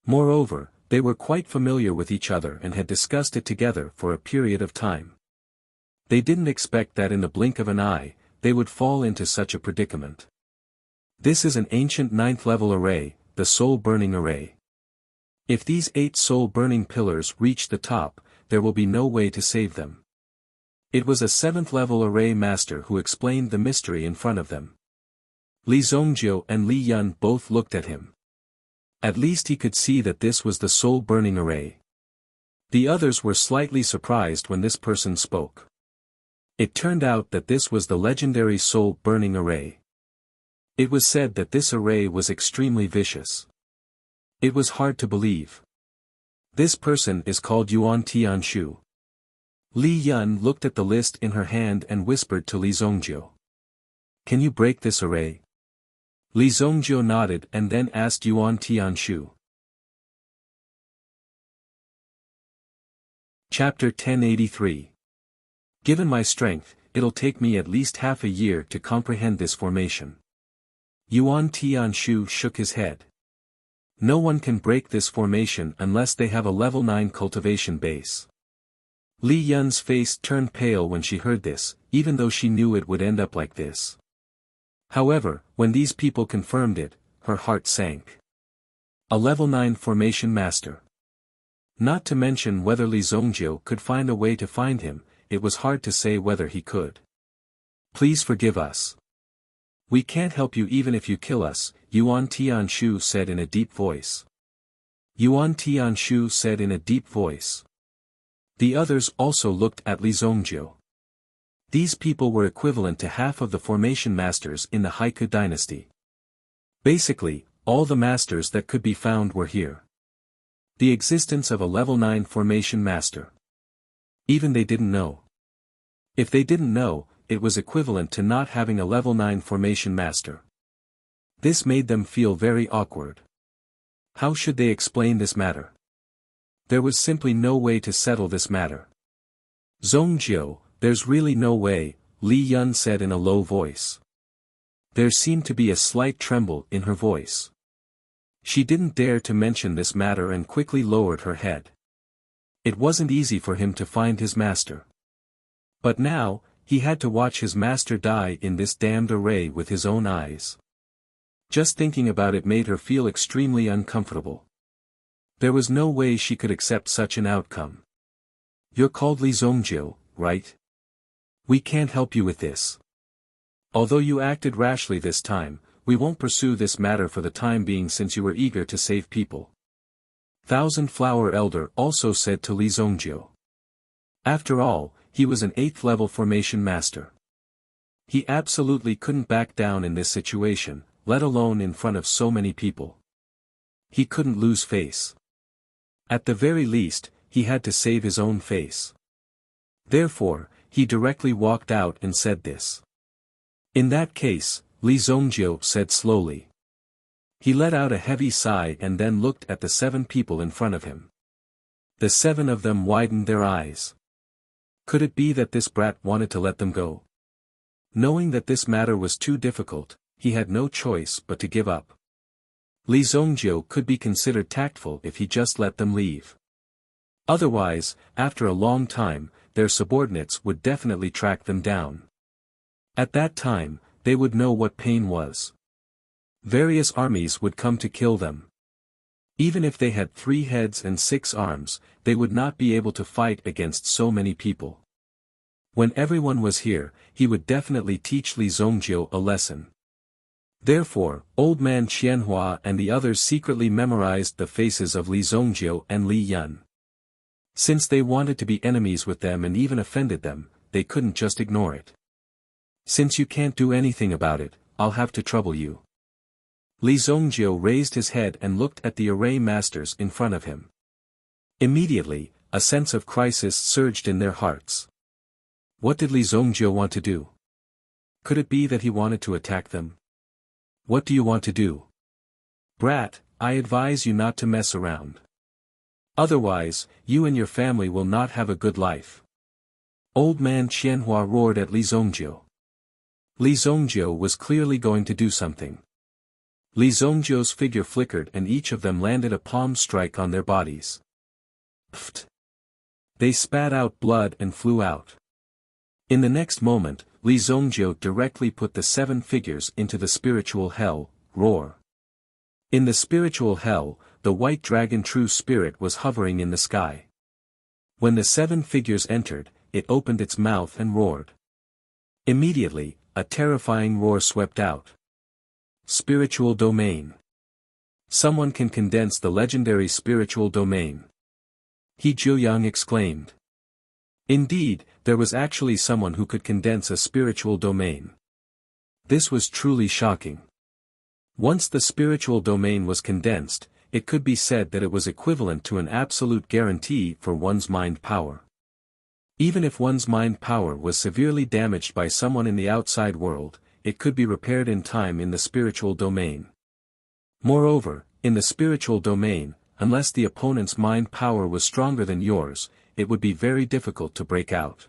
[SPEAKER 1] Moreover, they were quite familiar with each other and had discussed it together for a period of time. They didn't expect that in the blink of an eye, they would fall into such a predicament. This is an ancient 9th-level array, the soul-burning array. If these 8 soul-burning pillars reach the top, there will be no way to save them. It was a 7th-level array master who explained the mystery in front of them. Li Zongjiu and Li Yun both looked at him. At least he could see that this was the soul-burning array. The others were slightly surprised when this person spoke. It turned out that this was the legendary soul-burning array. It was said that this array was extremely vicious. It was hard to believe. This person is called Yuan Tianshu. Li Yun looked at the list in her hand and whispered to Li Zongjiu. Can you break this array? Li Zongjiu nodded and then asked Yuan Tianshu. Chapter 1083. Given my strength, it'll take me at least half a year to comprehend this formation. Yuan Tianshu shook his head. No one can break this formation unless they have a level 9 cultivation base. Li Yun's face turned pale when she heard this, even though she knew it would end up like this. However, when these people confirmed it, her heart sank. A level 9 formation master. Not to mention whether Li Zongjiu could find a way to find him, it was hard to say whether he could. Please forgive us. We can't help you even if you kill us, Yuan Tianshu said in a deep voice. Yuan Tianshu said in a deep voice. The others also looked at Li Zongjiu. These people were equivalent to half of the formation masters in the Haiku dynasty. Basically, all the masters that could be found were here. The existence of a level 9 formation master. Even they didn't know. If they didn't know, it was equivalent to not having a level 9 formation master. This made them feel very awkward. How should they explain this matter? There was simply no way to settle this matter. Zongjiu, there's really no way, Li Yun said in a low voice. There seemed to be a slight tremble in her voice. She didn't dare to mention this matter and quickly lowered her head. It wasn't easy for him to find his master. But now, he had to watch his master die in this damned array with his own eyes. Just thinking about it made her feel extremely uncomfortable. There was no way she could accept such an outcome. You're called Li Zongjiu, right? We can't help you with this. Although you acted rashly this time, we won't pursue this matter for the time being since you were eager to save people. Thousand Flower Elder also said to Li Zongjiu. After all, he was an 8th level formation master. He absolutely couldn't back down in this situation, let alone in front of so many people. He couldn't lose face. At the very least, he had to save his own face. Therefore, he directly walked out and said this. In that case, Li Zongjiu said slowly. He let out a heavy sigh and then looked at the 7 people in front of him. The 7 of them widened their eyes. Could it be that this brat wanted to let them go? Knowing that this matter was too difficult, he had no choice but to give up. Li Zongjiu could be considered tactful if he just let them leave. Otherwise, after a long time, their subordinates would definitely track them down. At that time, they would know what pain was. Various armies would come to kill them. Even if they had 3 heads and 6 arms, they would not be able to fight against so many people. When everyone was here, he would definitely teach Li Zongjiu a lesson. Therefore, Old Man Qianhua and the others secretly memorized the faces of Li Zongjiu and Li Yun. Since they wanted to be enemies with them and even offended them, they couldn't just ignore it. Since you can't do anything about it, I'll have to trouble you. Li Zongjiu raised his head and looked at the array masters in front of him. Immediately, a sense of crisis surged in their hearts. What did Li Zongjiu want to do? Could it be that he wanted to attack them? What do you want to do? Brat, I advise you not to mess around. Otherwise, you and your family will not have a good life. Old Man Qianhua roared at Li Zongjiu. Li Zongjiu was clearly going to do something. Li Zongjiu's figure flickered and each of them landed a palm strike on their bodies. Pfft! They spat out blood and flew out. In the next moment, Li Zongjiu directly put the 7 figures into the spiritual hell, roar. In the spiritual hell, the white dragon true spirit was hovering in the sky. When the 7 figures entered, it opened its mouth and roared. Immediately, a terrifying roar swept out. Spiritual domain. Someone can condense the legendary spiritual domain. He Jiuyang exclaimed. Indeed, there was actually someone who could condense a spiritual domain. This was truly shocking. Once the spiritual domain was condensed, it could be said that it was equivalent to an absolute guarantee for one's mind power. Even if one's mind power was severely damaged by someone in the outside world, it could be repaired in time in the spiritual domain. Moreover, in the spiritual domain, unless the opponent's mind power was stronger than yours, it would be very difficult to break out.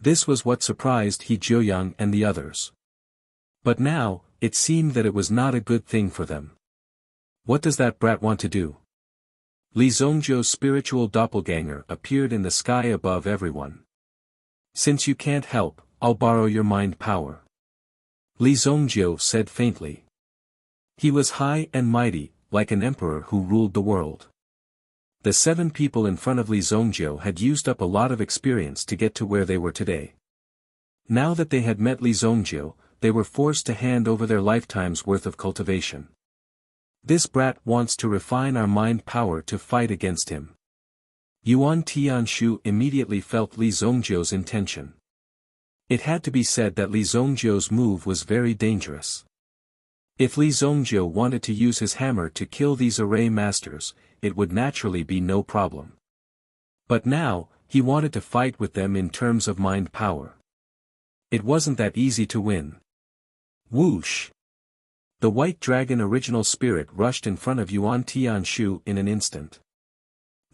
[SPEAKER 1] This was what surprised He Jiuyang and the others. But now, it seemed that it was not a good thing for them. What does that brat want to do? Li Zongjiu's spiritual doppelganger appeared in the sky above everyone. Since you can't help, I'll borrow your mind power. Li Zongjiu said faintly. He was high and mighty, like an emperor who ruled the world. The 7 people in front of Li Zongjiu had used up a lot of experience to get to where they were today. Now that they had met Li Zongjiu, they were forced to hand over their lifetime's worth of cultivation. This brat wants to refine our mind power to fight against him. Yuan Tianshu immediately felt Li Zongjiu's intention. It had to be said that Li Zongjiu's move was very dangerous. If Li Zongjiu wanted to use his hammer to kill these array masters, it would naturally be no problem. But now, he wanted to fight with them in terms of mind power. It wasn't that easy to win. Whoosh! The white dragon original spirit rushed in front of Yuan Tianshu in an instant.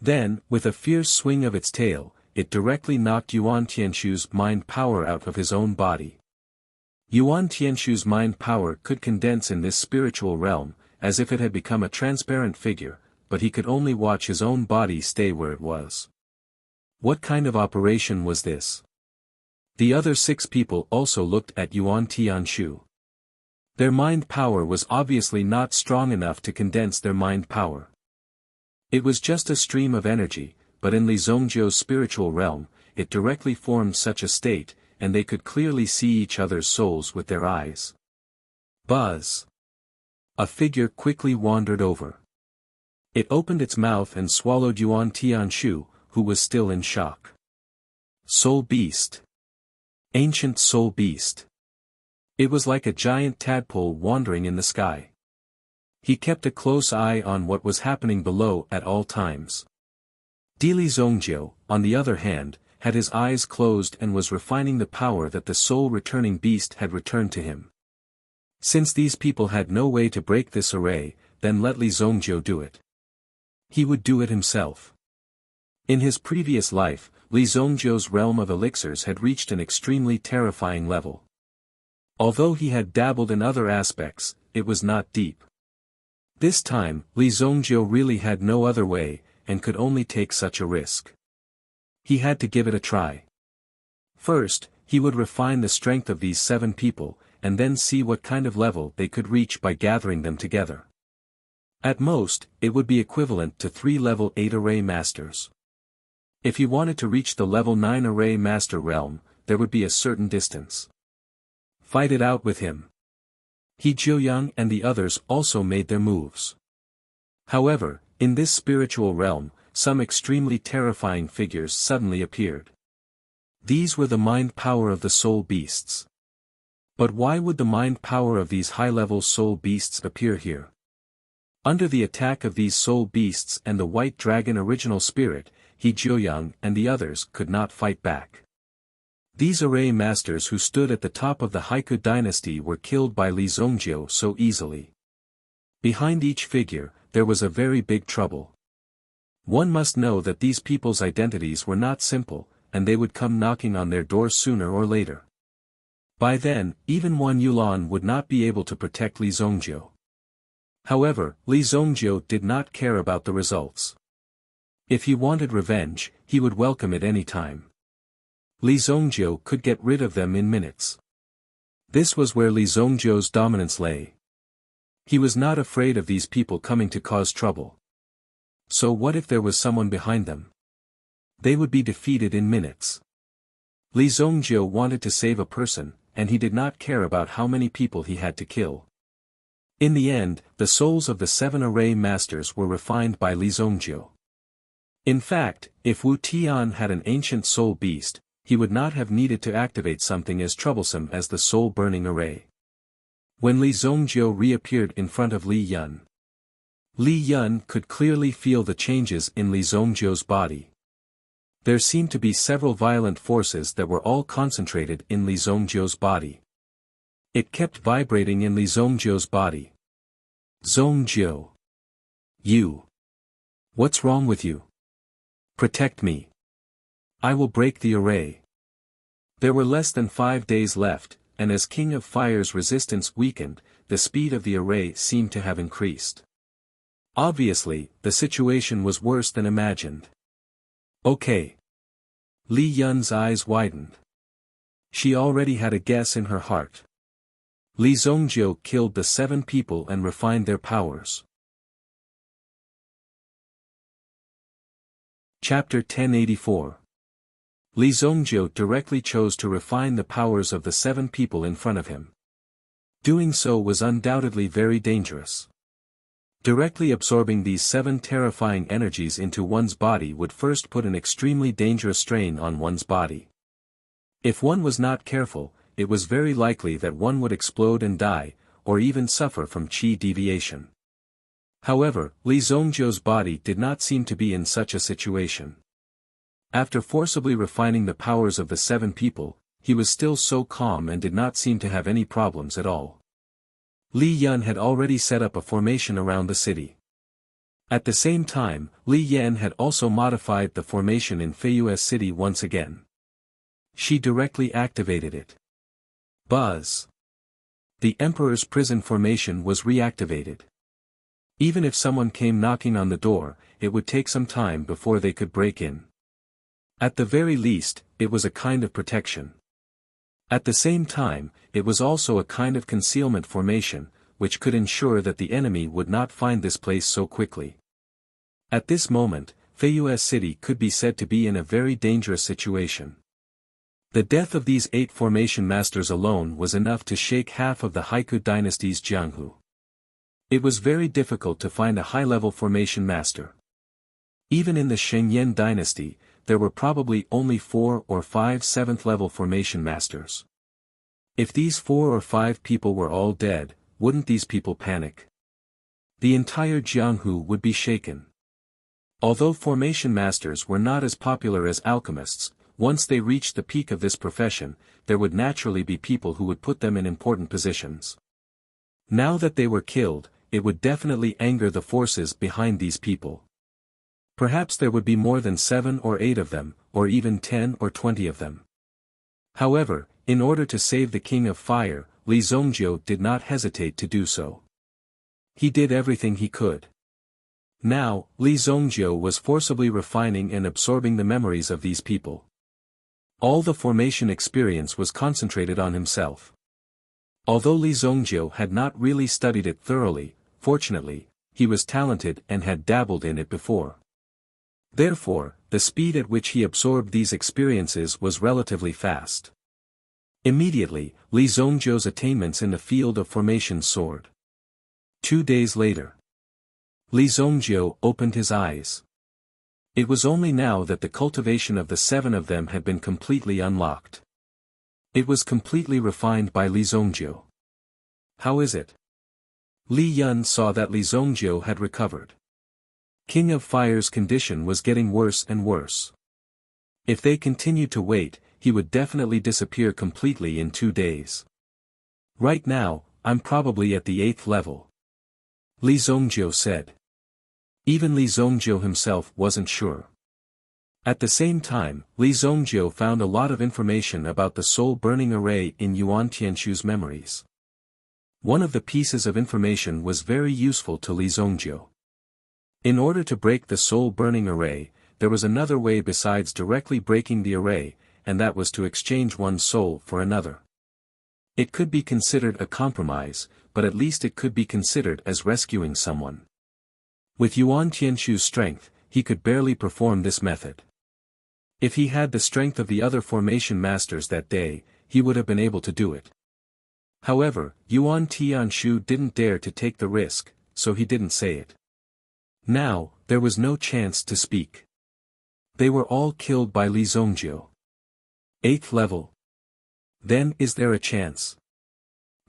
[SPEAKER 1] Then, with a fierce swing of its tail, it directly knocked Yuan Tianshu's mind power out of his own body. Yuan Tianshu's mind power could condense in this spiritual realm, as if it had become a transparent figure, but he could only watch his own body stay where it was. What kind of operation was this? The other 6 people also looked at Yuan Tianshu. Their mind power was obviously not strong enough to condense their mind power. It was just a stream of energy, but in Li Zongjiu's spiritual realm, it directly formed such a state, and they could clearly see each other's souls with their eyes. Buzz! A figure quickly wandered over. It opened its mouth and swallowed Yuan Tianshu, who was still in shock. Soul Beast. Ancient Soul Beast. It was like a giant tadpole wandering in the sky. He kept a close eye on what was happening below at all times. Li Zongjiu, on the other hand, had his eyes closed and was refining the power that the soul-returning beast had returned to him. Since these people had no way to break this array, then let Li Zongjiu do it. He would do it himself. In his previous life, Li Zongjiu's realm of elixirs had reached an extremely terrifying level. Although he had dabbled in other aspects, it was not deep. This time, Li Zongjiu really had no other way, and could only take such a risk. He had to give it a try. First, he would refine the strength of these 7 people, and then see what kind of level they could reach by gathering them together. At most, it would be equivalent to 3 level 8 array masters. If he wanted to reach the level 9 array master realm, there would be a certain distance. Fight it out with him. He Jiuyang and the others also made their moves. However, in this spiritual realm, some extremely terrifying figures suddenly appeared. These were the mind power of the soul beasts. But why would the mind power of these high-level soul beasts appear here? Under the attack of these soul beasts and the white dragon original spirit, He Jiuyang and the others could not fight back. These array masters who stood at the top of the Haiku dynasty were killed by Li Zongjiu so easily. Behind each figure, there was a very big trouble. One must know that these people's identities were not simple, and they would come knocking on their doors sooner or later. By then, even one Yulan would not be able to protect Li Zongjiu. However, Li Zongjiu did not care about the results. If he wanted revenge, he would welcome it any time. Li Zongjiu could get rid of them in minutes. This was where Li Zongjiu's dominance lay. He was not afraid of these people coming to cause trouble. So what if there was someone behind them? They would be defeated in minutes. Li Zongjiu wanted to save a person, and he did not care about how many people he had to kill. In the end, the souls of the 7 array masters were refined by Li Zongjiu. In fact, if Wu Tian had an ancient soul beast, he would not have needed to activate something as troublesome as the soul-burning array. When Li Zongjiu reappeared in front of Li Yun, Li Yun could clearly feel the changes in Li Zongjiu's body. There seemed to be several violent forces that were all concentrated in Li Zongjiu's body. It kept vibrating in Li Zongjiu's body. Zongjiu. You. What's wrong with you? Protect me. I will break the array. There were less than 5 days left, and as King of Fire's resistance weakened, the speed of the array seemed to have increased. Obviously, the situation was worse than imagined. Okay. Li Yun's eyes widened. She already had a guess in her heart. Li Zongjiu killed the 7 people and refined their powers. Chapter 1084. Li Zongjiu directly chose to refine the powers of the 7 people in front of him. Doing so was undoubtedly very dangerous. Directly absorbing these 7 terrifying energies into one's body would first put an extremely dangerous strain on one's body. If one was not careful, it was very likely that one would explode and die, or even suffer from qi deviation. However, Li Zongjiu's body did not seem to be in such a situation. After forcibly refining the powers of the 7 people, he was still so calm and did not seem to have any problems at all. Li Yun had already set up a formation around the city. At the same time, Li Yan had also modified the formation in Feiyue's city once again. She directly activated it. Buzz. The Emperor's prison formation was reactivated. Even if someone came knocking on the door, it would take some time before they could break in. At the very least, it was a kind of protection. At the same time, it was also a kind of concealment formation, which could ensure that the enemy would not find this place so quickly. At this moment, Feiyue's city could be said to be in a very dangerous situation. The death of these 8 formation masters alone was enough to shake half of the Haiku dynasty's Jianghu. It was very difficult to find a high-level formation master. Even in the Shengyan dynasty, there were probably only 4 or 5 7th-level formation masters. If these 4 or 5 people were all dead, wouldn't these people panic? The entire Jianghu would be shaken. Although formation masters were not as popular as alchemists, once they reached the peak of this profession, there would naturally be people who would put them in important positions. Now that they were killed, it would definitely anger the forces behind these people. Perhaps there would be more than 7 or 8 of them, or even 10 or 20 of them. However, in order to save the King of Fire, Li Zongjiu did not hesitate to do so. He did everything he could. Now, Li Zongjiu was forcibly refining and absorbing the memories of these people. All the formation experience was concentrated on himself. Although Li Zongjiu had not really studied it thoroughly, fortunately, he was talented and had dabbled in it before. Therefore, the speed at which he absorbed these experiences was relatively fast. Immediately, Li Zongjiu's attainments in the field of formation soared. 2 days later, Li Zongjiu opened his eyes. It was only now that the cultivation of the 7 of them had been completely unlocked. It was completely refined by Li Zongjiu. How is it? Li Yun saw that Li Zongjiu had recovered. King of Fire's condition was getting worse and worse. If they continued to wait, he would definitely disappear completely in 2 days. Right now, I'm probably at the 8th level. Li Zongjiu said. Even Li Zongjiu himself wasn't sure. At the same time, Li Zongjiu found a lot of information about the soul-burning array in Yuan Tianshu's memories. One of the pieces of information was very useful to Li Zongjiu. In order to break the soul-burning array, there was another way besides directly breaking the array, and that was to exchange one's soul for another. It could be considered a compromise, but at least it could be considered as rescuing someone. With Yuan Tianshu's strength, he could barely perform this method. If he had the strength of the other formation masters that day, he would have been able to do it. However, Yuan Tianshu didn't dare to take the risk, so he didn't say it. Now, there was no chance to speak. They were all killed by Li Zongjiu. 8th level. Then is there a chance?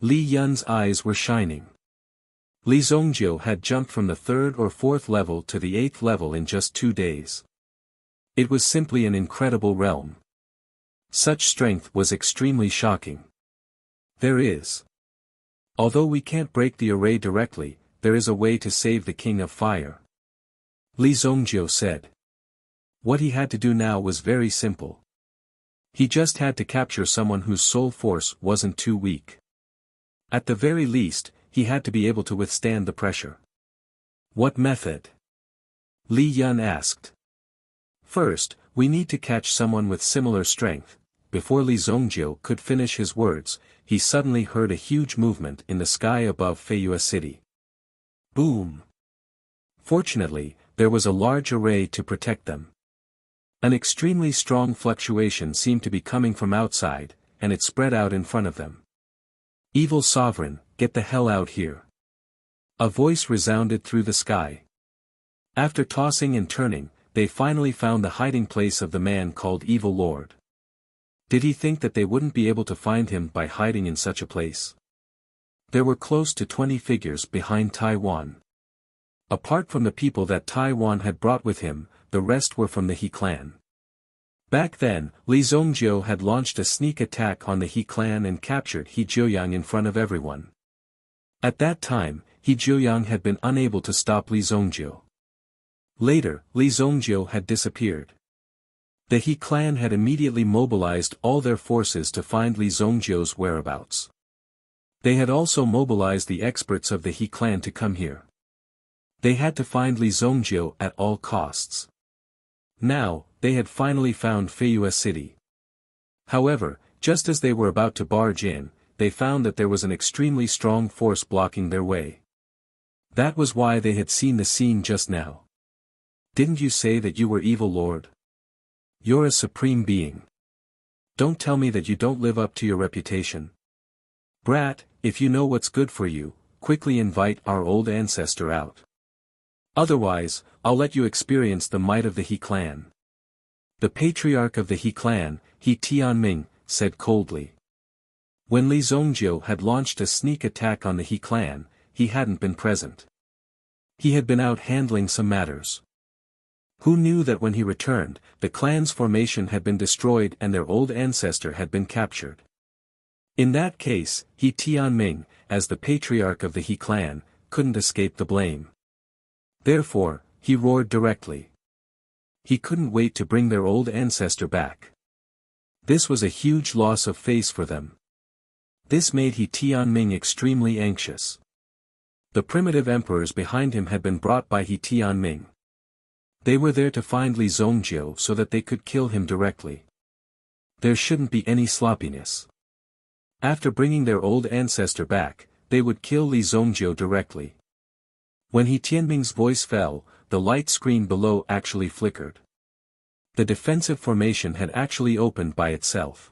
[SPEAKER 1] Li Yun's eyes were shining. Li Zongjiu had jumped from the 3rd or 4th level to the 8th level in just 2 days. It was simply an incredible realm. Such strength was extremely shocking. There is. Although we can't break the array directly, there is a way to save the King of Fire. Li Zongjiu said. What he had to do now was very simple. He just had to capture someone whose soul force wasn't too weak. At the very least, he had to be able to withstand the pressure. What method? Li Yun asked. First, we need to catch someone with similar strength. Before Li Zongjiu could finish his words, he suddenly heard a huge movement in the sky above Feiyue City. Boom! Fortunately, there was a large array to protect them. An extremely strong fluctuation seemed to be coming from outside, and it spread out in front of them. Evil Sovereign, get the hell out here. A voice resounded through the sky. After tossing and turning, they finally found the hiding place of the man called Evil Lord. Did he think that they wouldn't be able to find him by hiding in such a place? There were close to 20 figures behind Taiwan. Apart from the people that Taiwan had brought with him, the rest were from the He clan. Back then, Li Zongjiu had launched a sneak attack on the He clan and captured He Jiuyang in front of everyone. At that time, He Jiuyang had been unable to stop Li Zongjiu. Later, Li Zongjiu had disappeared. The He clan had immediately mobilized all their forces to find Li Zongjiu's whereabouts. They had also mobilized the experts of the He clan to come here. They had to find Li Zongjiu at all costs. Now, they had finally found Feiyue City. However, just as they were about to barge in, they found that there was an extremely strong force blocking their way. That was why they had seen the scene just now. Didn't you say that you were Evil Lord? You're a supreme being. Don't tell me that you don't live up to your reputation. Brat, if you know what's good for you, quickly invite our old ancestor out. Otherwise, I'll let you experience the might of the He clan. The patriarch of the He clan, He Tianming, said coldly. When Li Zongjiu had launched a sneak attack on the He clan, he hadn't been present. He had been out handling some matters. Who knew that when he returned, the clan's formation had been destroyed and their old ancestor had been captured? In that case, He Tianming, as the patriarch of the He clan, couldn't escape the blame. Therefore, he roared directly. He couldn't wait to bring their old ancestor back. This was a huge loss of face for them. This made He Tianming extremely anxious. The primitive emperors behind him had been brought by He Tianming. They were there to find Li Zongjiu so that they could kill him directly. There shouldn't be any sloppiness. After bringing their old ancestor back, they would kill Li Zongjiu directly. When He Tianming's voice fell, the light screen below actually flickered. The defensive formation had actually opened by itself.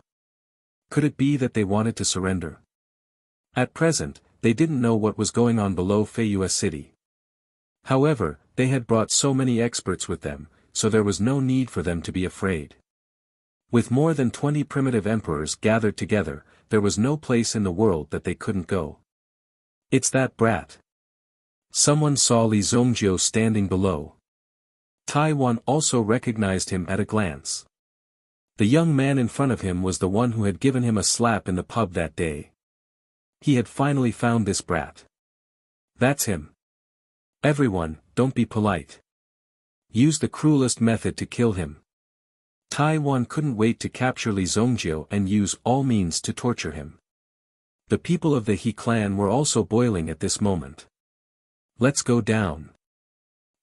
[SPEAKER 1] Could it be that they wanted to surrender? At present, they didn't know what was going on below Feiyue City. However, they had brought so many experts with them, so there was no need for them to be afraid. With more than 20 primitive emperors gathered together, there was no place in the world that they couldn't go. It's that brat. Someone saw Li Zongjiu standing below. Taiwan also recognized him at a glance. The young man in front of him was the one who had given him a slap in the pub that day. He had finally found this brat. That's him. Everyone, don't be polite. Use the cruelest method to kill him. Taiwan couldn't wait to capture Li Zongjiu and use all means to torture him. The people of the He clan were also boiling at this moment. Let's go down.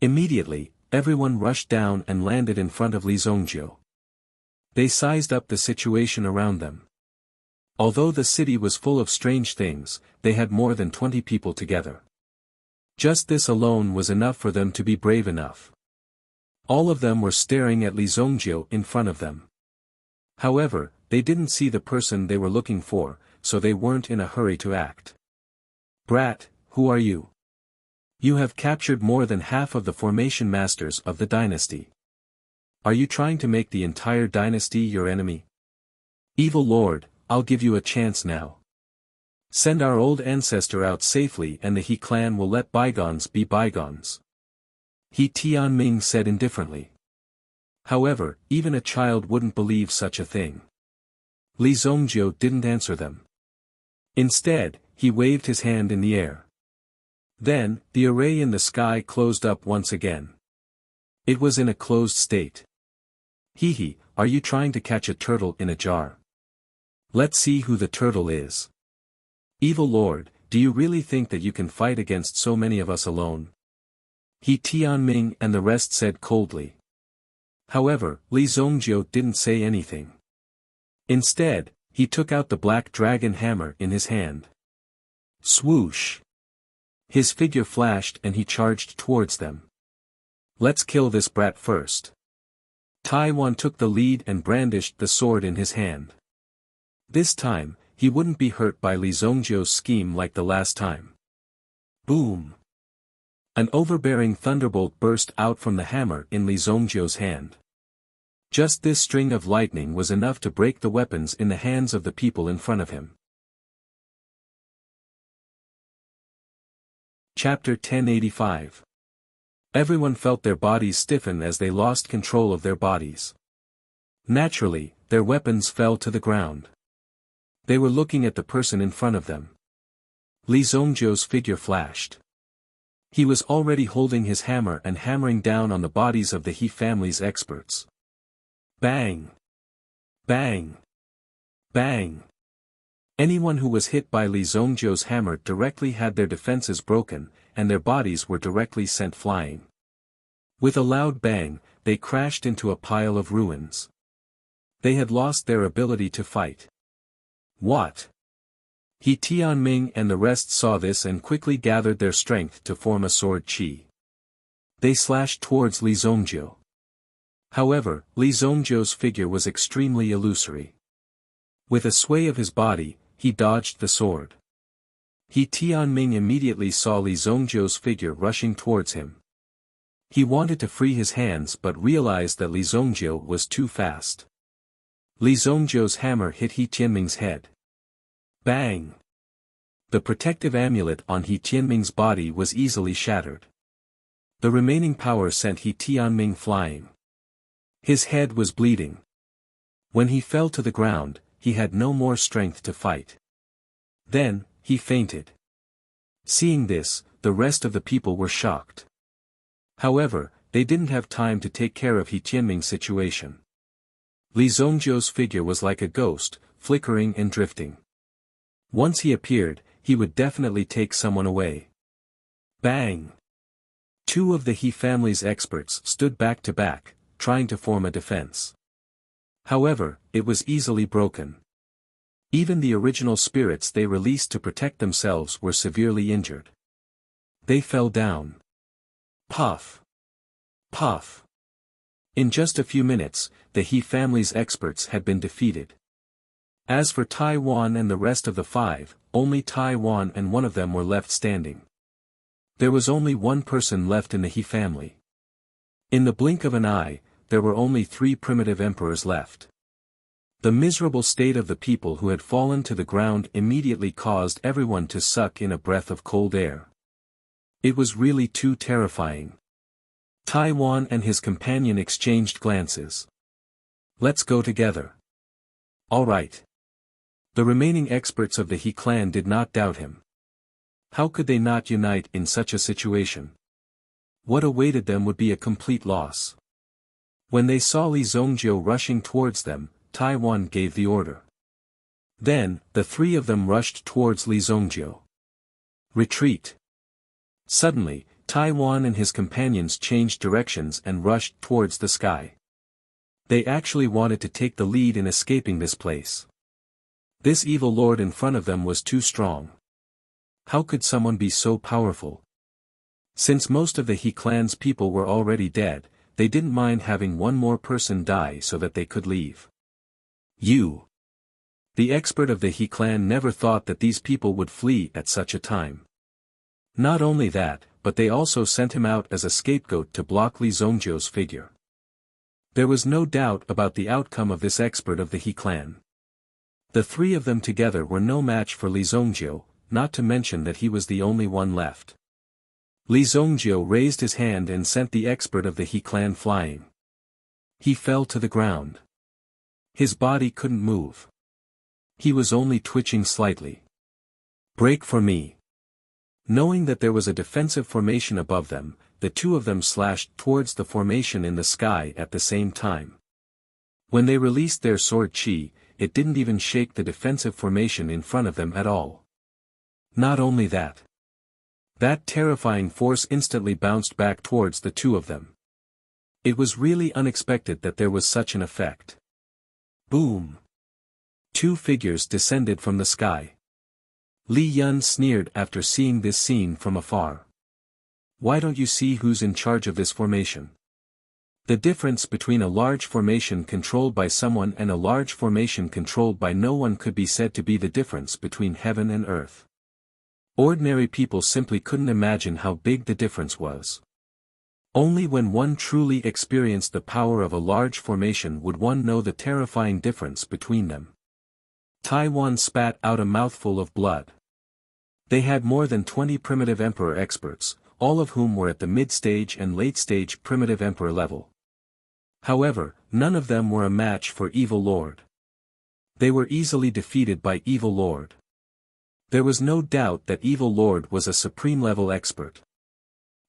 [SPEAKER 1] Immediately, everyone rushed down and landed in front of Li Zongjiu. They sized up the situation around them. Although the city was full of strange things, they had more than 20 people together. Just this alone was enough for them to be brave enough. All of them were staring at Li Zongjiu in front of them. However, they didn't see the person they were looking for, so they weren't in a hurry to act. Brat, who are you? You have captured more than half of the formation masters of the dynasty. Are you trying to make the entire dynasty your enemy? Evil Lord, I'll give you a chance now. Send our old ancestor out safely and the He clan will let bygones be bygones. He Tianming said indifferently. However, even a child wouldn't believe such a thing. Li Zongjiu didn't answer them. Instead, he waved his hand in the air. Then, the array in the sky closed up once again. It was in a closed state. Hee, are you trying to catch a turtle in a jar? Let's see who the turtle is. Evil Lord, do you really think that you can fight against so many of us alone? He Tianming and the rest said coldly. However, Li Zongjiu didn't say anything. Instead, he took out the black dragon hammer in his hand. Swoosh! His figure flashed and he charged towards them. Let's kill this brat first. Taiwan took the lead and brandished the sword in his hand. This time, he wouldn't be hurt by Li Zongjiu's scheme like the last time. Boom! An overbearing thunderbolt burst out from the hammer in Li Zongjiu's hand. Just this string of lightning was enough to break the weapons in the hands of the people in front of him. Chapter 1085. Everyone felt their bodies stiffen as they lost control of their bodies. Naturally, their weapons fell to the ground. They were looking at the person in front of them. Li Zongjiu's figure flashed. He was already holding his hammer and hammering down on the bodies of the He family's experts. Bang! Bang! Bang! Anyone who was hit by Li Zongjiu's hammer directly had their defenses broken, and their bodies were directly sent flying. With a loud bang, they crashed into a pile of ruins. They had lost their ability to fight. What? He Tianming and the rest saw this and quickly gathered their strength to form a sword chi. They slashed towards Li Zongjiu. However, Li Zongjiu's figure was extremely illusory. With a sway of his body, he dodged the sword. He Tianming immediately saw Li Zongjiu's figure rushing towards him. He wanted to free his hands but realized that Li Zongjiu was too fast. Li Zongjiu's hammer hit He Tianming's head. Bang! The protective amulet on He Tianming's body was easily shattered. The remaining power sent He Tianming flying. His head was bleeding. When he fell to the ground, he had no more strength to fight. Then, he fainted. Seeing this, the rest of the people were shocked. However, they didn't have time to take care of He Tianming's situation. Li Zongjiu's figure was like a ghost, flickering and drifting. Once he appeared, he would definitely take someone away. Bang! Two of the He family's experts stood back to back, trying to form a defense. However, it was easily broken. Even the original spirits they released to protect themselves were severely injured. They fell down. Puff! Puff! In just a few minutes, the He family's experts had been defeated. As for Taiwan and the rest of the 5, only Taiwan and one of them were left standing. There was only one person left in the He family. In the blink of an eye, there were only 3 primitive emperors left. The miserable state of the people who had fallen to the ground immediately caused everyone to suck in a breath of cold air. It was really too terrifying. Taiwan and his companion exchanged glances. "Let's go together." "All right." The remaining experts of the He clan did not doubt him. How could they not unite in such a situation? What awaited them would be a complete loss. When they saw Li Zongjiu rushing towards them, Taiwan gave the order. Then, the 3 of them rushed towards Li Zongjiu. "Retreat!" Suddenly, Taiwan and his companions changed directions and rushed towards the sky. They actually wanted to take the lead in escaping this place. This evil lord in front of them was too strong. How could someone be so powerful? Since most of the He clan's people were already dead, they didn't mind having one more person die so that they could leave. The expert of the He clan never thought that these people would flee at such a time. Not only that, but they also sent him out as a scapegoat to block Li Zongjiu's figure. There was no doubt about the outcome of this expert of the He clan. The 3 of them together were no match for Li Zongjiu, not to mention that he was the only one left. Li Zongjiu raised his hand and sent the expert of the He clan flying. He fell to the ground. His body couldn't move. He was only twitching slightly. "Break for me." Knowing that there was a defensive formation above them, the 2 of them slashed towards the formation in the sky at the same time. When they released their sword chi, it didn't even shake the defensive formation in front of them at all. Not only that. That terrifying force instantly bounced back towards the 2 of them. It was really unexpected that there was such an effect. Boom! 2 figures descended from the sky. Li Yun sneered after seeing this scene from afar. "Why don't you see who's in charge of this formation?" The difference between a large formation controlled by someone and a large formation controlled by no one could be said to be the difference between heaven and earth. Ordinary people simply couldn't imagine how big the difference was. Only when one truly experienced the power of a large formation would one know the terrifying difference between them. Taiwan spat out a mouthful of blood. They had more than 20 primitive emperor experts, all of whom were at the mid-stage and late-stage primitive emperor level. However, none of them were a match for Evil Lord. They were easily defeated by Evil Lord. There was no doubt that Evil Lord was a supreme-level expert.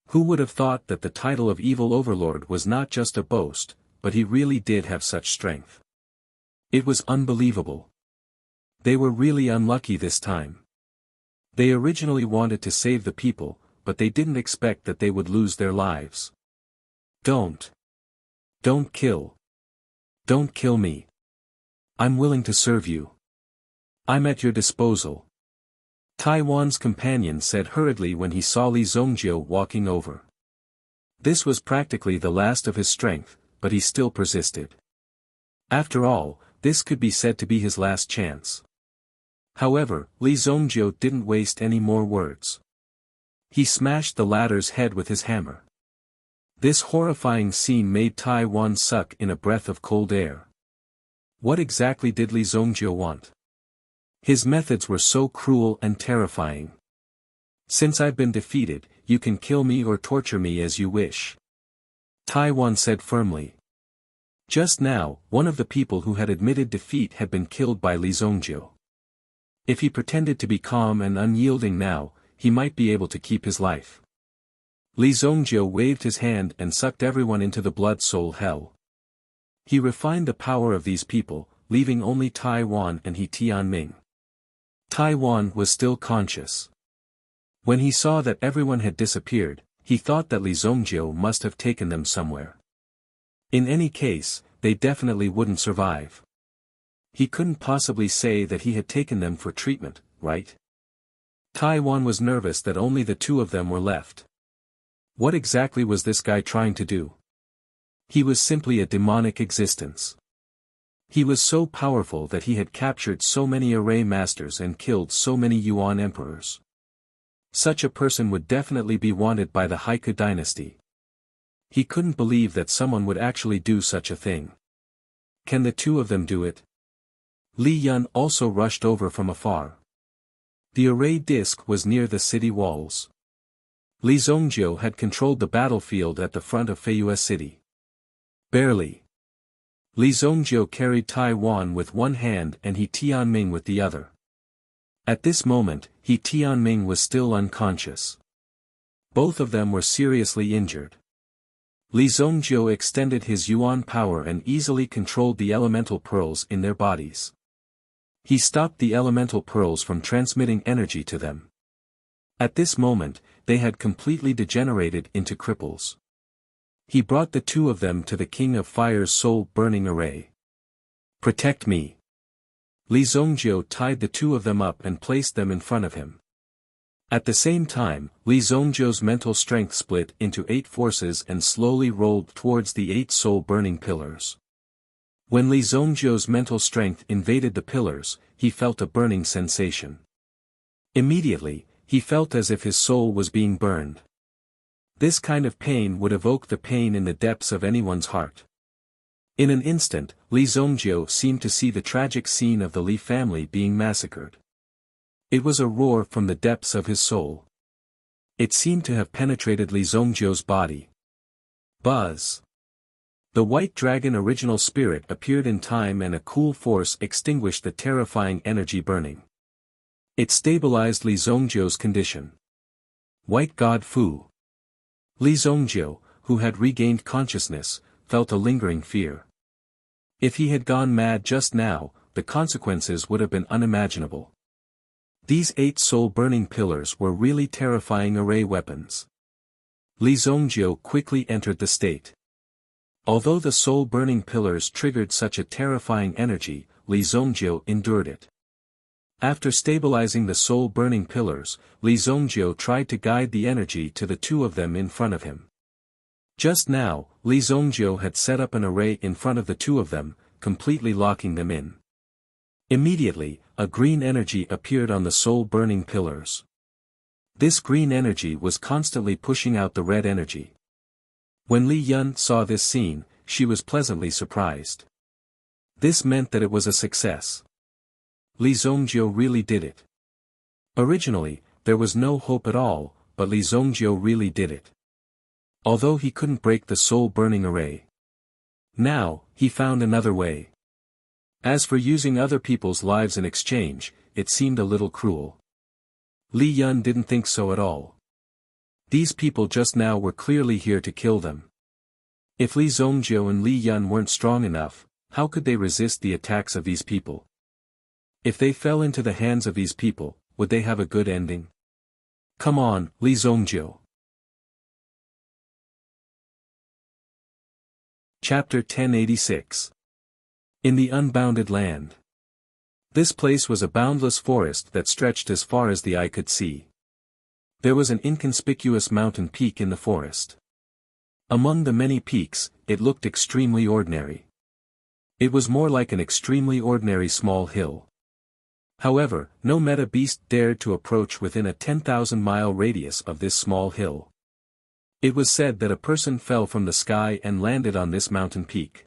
[SPEAKER 1] Who would have thought that the title of Evil Overlord was not just a boast, but he really did have such strength? It was unbelievable. They were really unlucky this time. They originally wanted to save the people, but they didn't expect that they would lose their lives. Don't kill. Don't kill me. I'm willing to serve you. I'm at your disposal. Taiwan's companion said hurriedly when he saw Li Zongjiu walking over. This was practically the last of his strength, but he still persisted. After all, this could be said to be his last chance. However, Li Zongjiu didn't waste any more words. He smashed the latter's head with his hammer. This horrifying scene made Taiwan suck in a breath of cold air. What exactly did Li Zongjiu want? His methods were so cruel and terrifying. "Since I've been defeated, you can kill me or torture me as you wish," Taiwan said firmly. Just now, one of the people who had admitted defeat had been killed by Li Zongjiu. If he pretended to be calm and unyielding now, he might be able to keep his life. Li Zongjiu waved his hand and sucked everyone into the blood-soul hell. He refined the power of these people, leaving only Taiwan and He Tianming. Taiwan was still conscious. When he saw that everyone had disappeared, he thought that Li Zongjiu must have taken them somewhere. In any case, they definitely wouldn't survive. He couldn't possibly say that he had taken them for treatment, right? Taiwan was nervous that only the 2 of them were left. What exactly was this guy trying to do? He was simply a demonic existence. He was so powerful that he had captured so many array masters and killed so many Yuan emperors. Such a person would definitely be wanted by the Haiku dynasty. He couldn't believe that someone would actually do such a thing. Can the two of them do it? Li Yun also rushed over from afar. The array disc was near the city walls. Li Zongjiu had controlled the battlefield at the front of Feiyue City. Barely. Li Zongjiu carried Taiwan with one hand and He Tianming with the other. At this moment, He Tianming was still unconscious. Both of them were seriously injured. Li Zongjiu extended his Yuan power and easily controlled the elemental pearls in their bodies. He stopped the elemental pearls from transmitting energy to them. At this moment, they had completely degenerated into cripples. He brought the two of them to the King of Fire's soul-burning array. Protect me. Li Zongjiu tied the two of them up and placed them in front of him. At the same time, Li Zongjiu's mental strength split into 8 forces and slowly rolled towards the 8 soul-burning pillars. When Li Zongjiu's mental strength invaded the pillars, he felt a burning sensation. Immediately, he felt as if his soul was being burned. This kind of pain would evoke the pain in the depths of anyone's heart. In an instant, Li Zongjiu seemed to see the tragic scene of the Li family being massacred. It was a roar from the depths of his soul. It seemed to have penetrated Li Zongjiu's body. Buzz! The white dragon original spirit appeared in time and a cool force extinguished the terrifying energy burning. It stabilized Li Zongjiu's condition. White God Fu. Li Zongjiu, who had regained consciousness, felt a lingering fear. If he had gone mad just now, the consequences would have been unimaginable. These 8 soul-burning pillars were really terrifying array weapons. Li Zongjiu quickly entered the state. Although the soul-burning pillars triggered such a terrifying energy, Li Zongjiu endured it. After stabilizing the soul-burning pillars, Li Zongjiu tried to guide the energy to the two of them in front of him. Just now, Li Zongjiu had set up an array in front of the two of them, completely locking them in. Immediately, a green energy appeared on the soul-burning pillars. This green energy was constantly pushing out the red energy. When Li Yun saw this scene, she was pleasantly surprised. This meant that it was a success. Li Zongjiu really did it. Originally, there was no hope at all, but Li Zongjiu really did it. Although he couldn't break the soul-burning array. Now, he found another way. As for using other people's lives in exchange, it seemed a little cruel. Li Yun didn't think so at all. These people just now were clearly here to kill them. If Li Zongjiu and Li Yun weren't strong enough, how could they resist the attacks of these people? If they fell into the hands of these people, would they have a good ending? Come on, Li Zongjiu. Chapter 1086. In the Unbounded Land. This place was a boundless forest that stretched as far as the eye could see. There was an inconspicuous mountain peak in the forest. Among the many peaks, it looked extremely ordinary. It was more like an extremely ordinary small hill. However, no meta beast dared to approach within a 10,000-mile radius of this small hill. It was said that a person fell from the sky and landed on this mountain peak.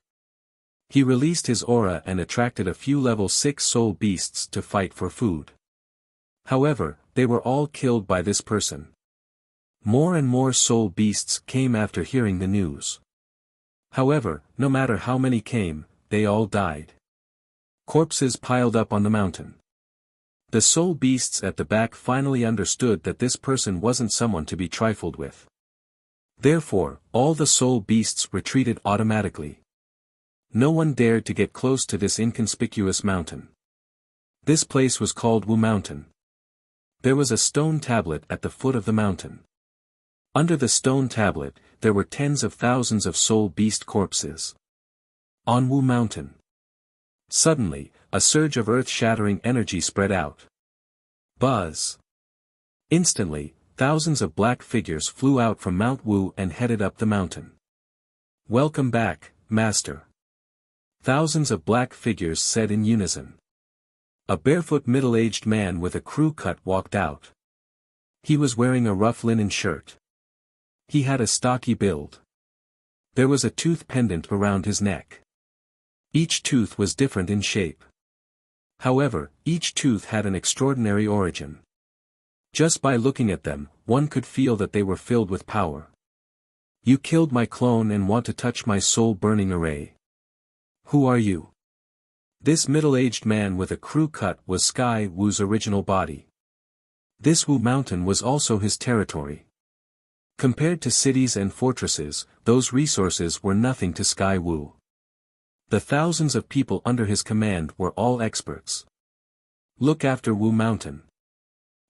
[SPEAKER 1] He released his aura and attracted a few level 6 soul beasts to fight for food. However, they were all killed by this person. More and more soul beasts came after hearing the news. However, no matter how many came, they all died. Corpses piled up on the mountain. The soul beasts at the back finally understood that this person wasn't someone to be trifled with. Therefore, all the soul beasts retreated automatically. No one dared to get close to this inconspicuous mountain. This place was called Wu Mountain. There was a stone tablet at the foot of the mountain. Under the stone tablet, there were tens of thousands of soul beast corpses. On Wu Mountain. Suddenly, a surge of earth-shattering energy spread out. Buzz! Instantly, thousands of black figures flew out from Mount Wu and headed up the mountain. Welcome back, Master. Thousands of black figures said in unison. A barefoot middle-aged man with a crew cut walked out. He was wearing a rough linen shirt. He had a stocky build. There was a tooth pendant around his neck. Each tooth was different in shape. However, each tooth had an extraordinary origin. Just by looking at them, one could feel that they were filled with power. You killed my clone and want to touch my soul-burning array. Who are you? This middle-aged man with a crew cut was Sky Wu's original body. This Wu mountain was also his territory. Compared to cities and fortresses, those resources were nothing to Sky Wu. The thousands of people under his command were all experts. Look after Wu Mountain.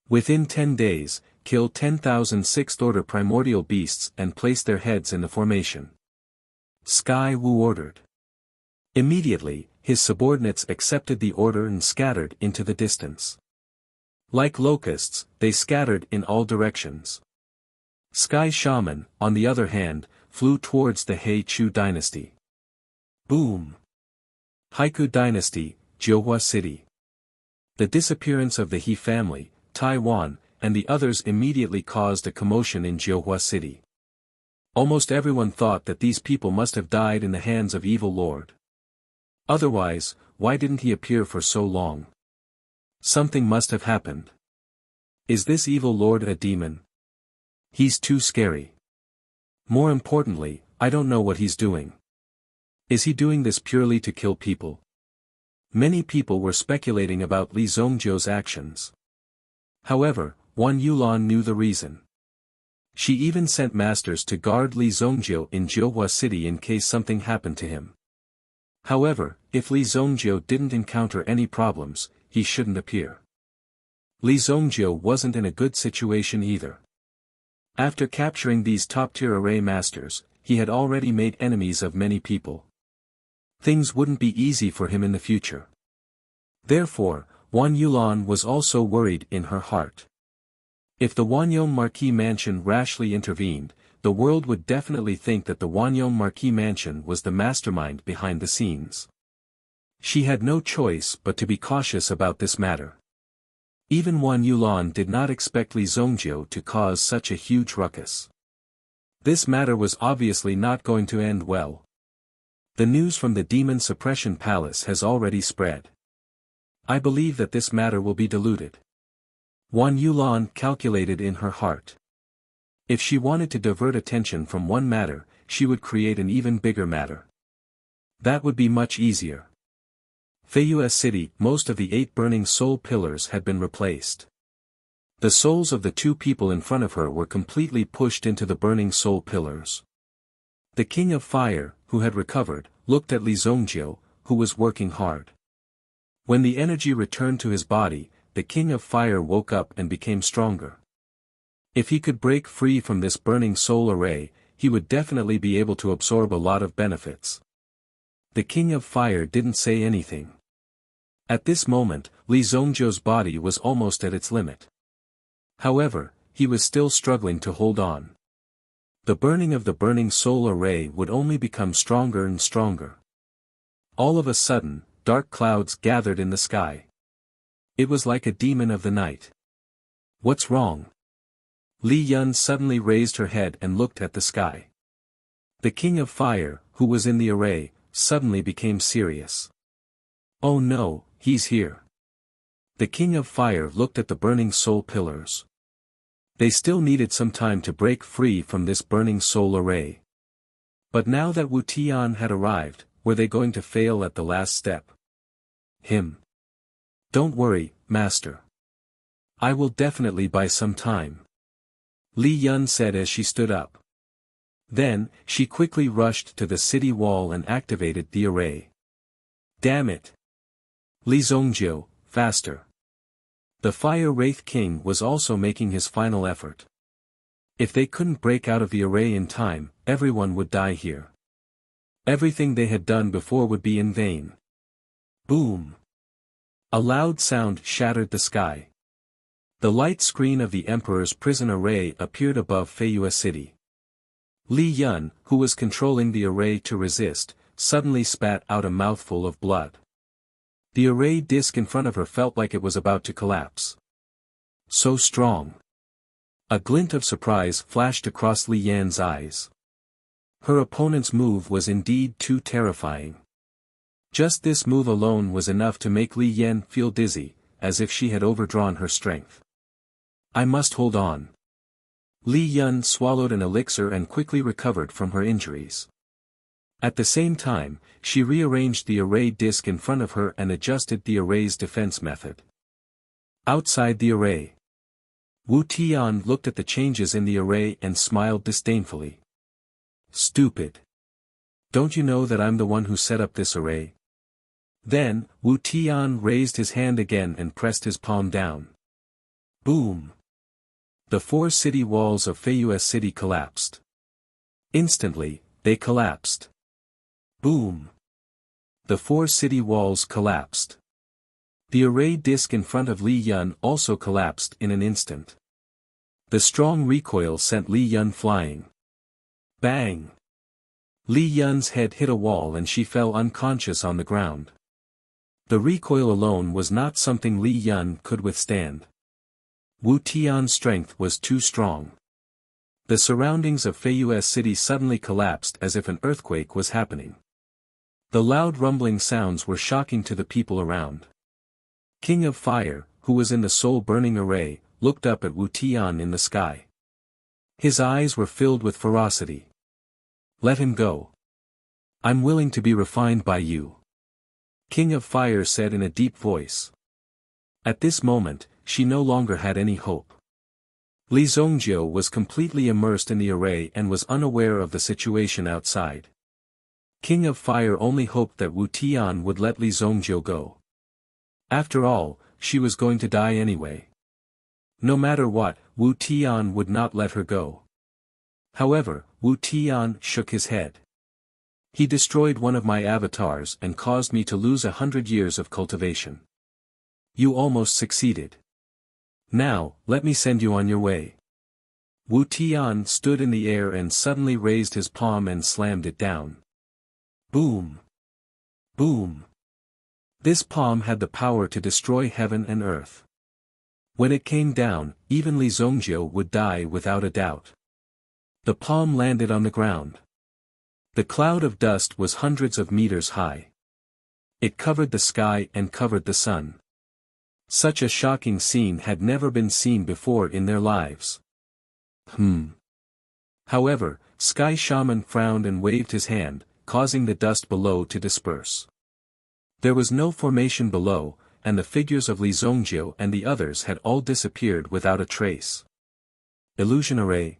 [SPEAKER 1] Within 10 days, kill 10,000 sixth-order primordial beasts and place their heads in the formation. Sky Wu ordered. Immediately, his subordinates accepted the order and scattered into the distance. Like locusts, they scattered in all directions. Sky Shaman, on the other hand, flew towards the He Chu dynasty. Boom! Haiku dynasty, Jiuhua City. The disappearance of the He family, Taiwan, and the others immediately caused a commotion in Jiuhua City. Almost everyone thought that these people must have died in the hands of evil Lord. Otherwise, why didn't he appear for so long? Something must have happened. Is this evil Lord a demon? He's too scary. More importantly, I don't know what he's doing. Is he doing this purely to kill people? Many people were speculating about Li Zongjiu's actions. However, Wan Yulan knew the reason. She even sent masters to guard Li Zongjiu in Jiuhua City in case something happened to him. However, if Li Zongjiu didn't encounter any problems, he shouldn't appear. Li Zongjiu wasn't in a good situation either. After capturing these top-tier array masters, he had already made enemies of many people. Things wouldn't be easy for him in the future. Therefore, Wan Yulan was also worried in her heart. If the Wanyong Marquis Mansion rashly intervened, the world would definitely think that the Wanyong Marquis Mansion was the mastermind behind the scenes. She had no choice but to be cautious about this matter. Even Wan Yulan did not expect Li Zongjiu to cause such a huge ruckus. This matter was obviously not going to end well. The news from the Demon Suppression Palace has already spread. I believe that this matter will be diluted. Wan Yulan calculated in her heart. If she wanted to divert attention from one matter, she would create an even bigger matter. That would be much easier. Feiyue City, most of the 8 burning soul pillars had been replaced. The souls of the 2 people in front of her were completely pushed into the burning soul pillars. The King of Fire, who had recovered, looked at Li Zongjiu, who was working hard. When the energy returned to his body, the King of Fire woke up and became stronger. If he could break free from this burning soul array, he would definitely be able to absorb a lot of benefits. The King of Fire didn't say anything. At this moment, Li Zongjiu's body was almost at its limit. However, he was still struggling to hold on. The burning of the burning soul array would only become stronger and stronger. All of a sudden, dark clouds gathered in the sky. It was like a demon of the night. What's wrong? Li Yun suddenly raised her head and looked at the sky. The King of Fire, who was in the array, suddenly became serious. Oh no, he's here. The King of Fire looked at the burning soul pillars. They still needed some time to break free from this burning soul array. But now that Wu Tian had arrived, were they going to fail at the last step? Him. Don't worry, Master. I will definitely buy some time. Li Yun said as she stood up. Then, she quickly rushed to the city wall and activated the array. Damn it! Li Zongjiu, faster. The Fire Wraith King was also making his final effort. If they couldn't break out of the array in time, everyone would die here. Everything they had done before would be in vain. Boom! A loud sound shattered the sky. The light screen of the Emperor's prison array appeared above Feiyue City. Li Yun, who was controlling the array to resist, suddenly spat out a mouthful of blood. The array disc in front of her felt like it was about to collapse. So strong. A glint of surprise flashed across Li Yan's eyes. Her opponent's move was indeed too terrifying. Just this move alone was enough to make Li Yan feel dizzy, as if she had overdrawn her strength. I must hold on. Li Yan swallowed an elixir and quickly recovered from her injuries. At the same time, she rearranged the array disc in front of her and adjusted the array's defense method. Outside the array, Wu Tian looked at the changes in the array and smiled disdainfully. Stupid. Don't you know that I'm the one who set up this array? Then, Wu Tian raised his hand again and pressed his palm down. Boom! The 4 city walls of Feiyue City collapsed. Instantly, they collapsed. Boom! The 4 city walls collapsed. The array disc in front of Li Yan also collapsed in an instant. The strong recoil sent Li Yan flying. Bang! Li Yan's head hit a wall and she fell unconscious on the ground. The recoil alone was not something Li Yan could withstand. Wu Tian's strength was too strong. The surroundings of Feiyue City suddenly collapsed as if an earthquake was happening. The loud rumbling sounds were shocking to the people around. King of Fire, who was in the soul-burning array, looked up at Wu Tian in the sky. His eyes were filled with ferocity. Let him go. I'm willing to be refined by you. King of Fire said in a deep voice. At this moment, she no longer had any hope. Li Zongjiu was completely immersed in the array and was unaware of the situation outside. King of Fire only hoped that Wu Tian would let Li Zongjiu go. After all, she was going to die anyway. No matter what, Wu Tian would not let her go. However, Wu Tian shook his head. He destroyed one of my avatars and caused me to lose 100 years of cultivation. You almost succeeded. Now, let me send you on your way. Wu Tian stood in the air and suddenly raised his palm and slammed it down. Boom! Boom! This palm had the power to destroy heaven and earth. When it came down, even Li Zongjiu would die without a doubt. The palm landed on the ground. The cloud of dust was hundreds of meters high. It covered the sky and covered the sun. Such a shocking scene had never been seen before in their lives. However, Sky Shaman frowned and waved his hand, causing the dust below to disperse. There was no formation below, and the figures of Li Zongjiu and the others had all disappeared without a trace. Illusion array.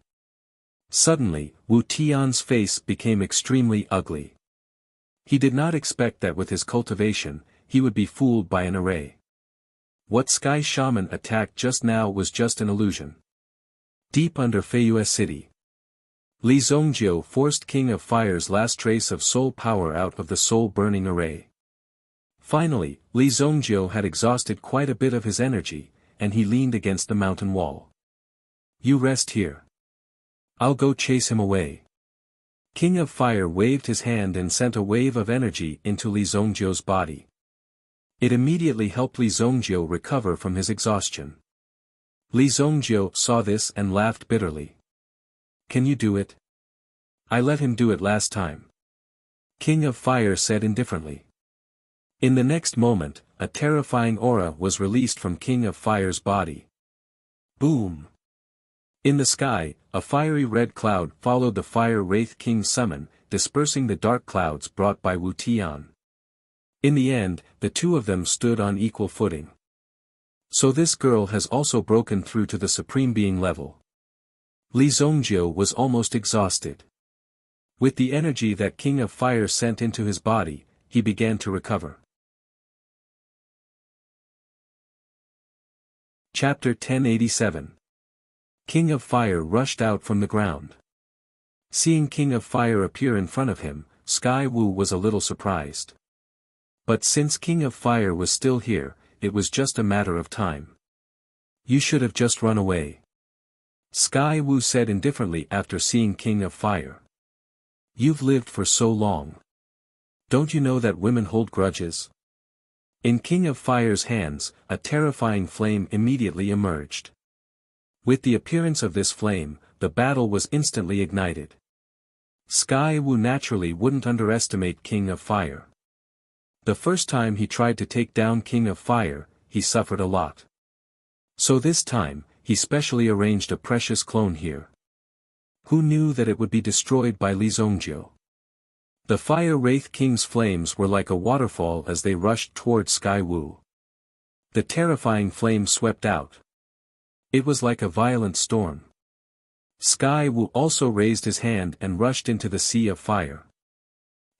[SPEAKER 1] Suddenly, Wu Tian's face became extremely ugly. He did not expect that with his cultivation, he would be fooled by an array. What Sky Shaman attacked just now was just an illusion. Deep under Feiyue City, Li Zongjiu forced King of Fire's last trace of soul power out of the soul-burning array. Finally, Li Zongjiu had exhausted quite a bit of his energy, and he leaned against the mountain wall. You rest here. I'll go chase him away. King of Fire waved his hand and sent a wave of energy into Li Zongjiu's body. It immediately helped Li Zongjiu recover from his exhaustion. Li Zongjiu saw this and laughed bitterly. Can you do it? I let him do it last time. King of Fire said indifferently. In the next moment, a terrifying aura was released from King of Fire's body. Boom! In the sky, a fiery red cloud followed the Fire Wraith King's summon, dispersing the dark clouds brought by Wu Tian. In the end, the two of them stood on equal footing. So this girl has also broken through to the Supreme Being level. Li Zongjiu was almost exhausted. With the energy that King of Fire sent into his body, he began to recover. Chapter 1087. King of Fire rushed out from the ground. Seeing King of Fire appear in front of him, Sky Wu was a little surprised. But since King of Fire was still here, it was just a matter of time. You should have just run away. Sky Wu said indifferently after seeing King of Fire. You've lived for so long. Don't you know that women hold grudges? In King of Fire's hands, a terrifying flame immediately emerged. With the appearance of this flame, the battle was instantly ignited. Sky Wu naturally wouldn't underestimate King of Fire. The first time he tried to take down King of Fire, he suffered a lot. So this time, he specially arranged a precious clone here. Who knew that it would be destroyed by Li Zongjiu? The Fire Wraith King's flames were like a waterfall as they rushed toward Sky Wu. The terrifying flame swept out. It was like a violent storm. Sky Wu also raised his hand and rushed into the sea of fire.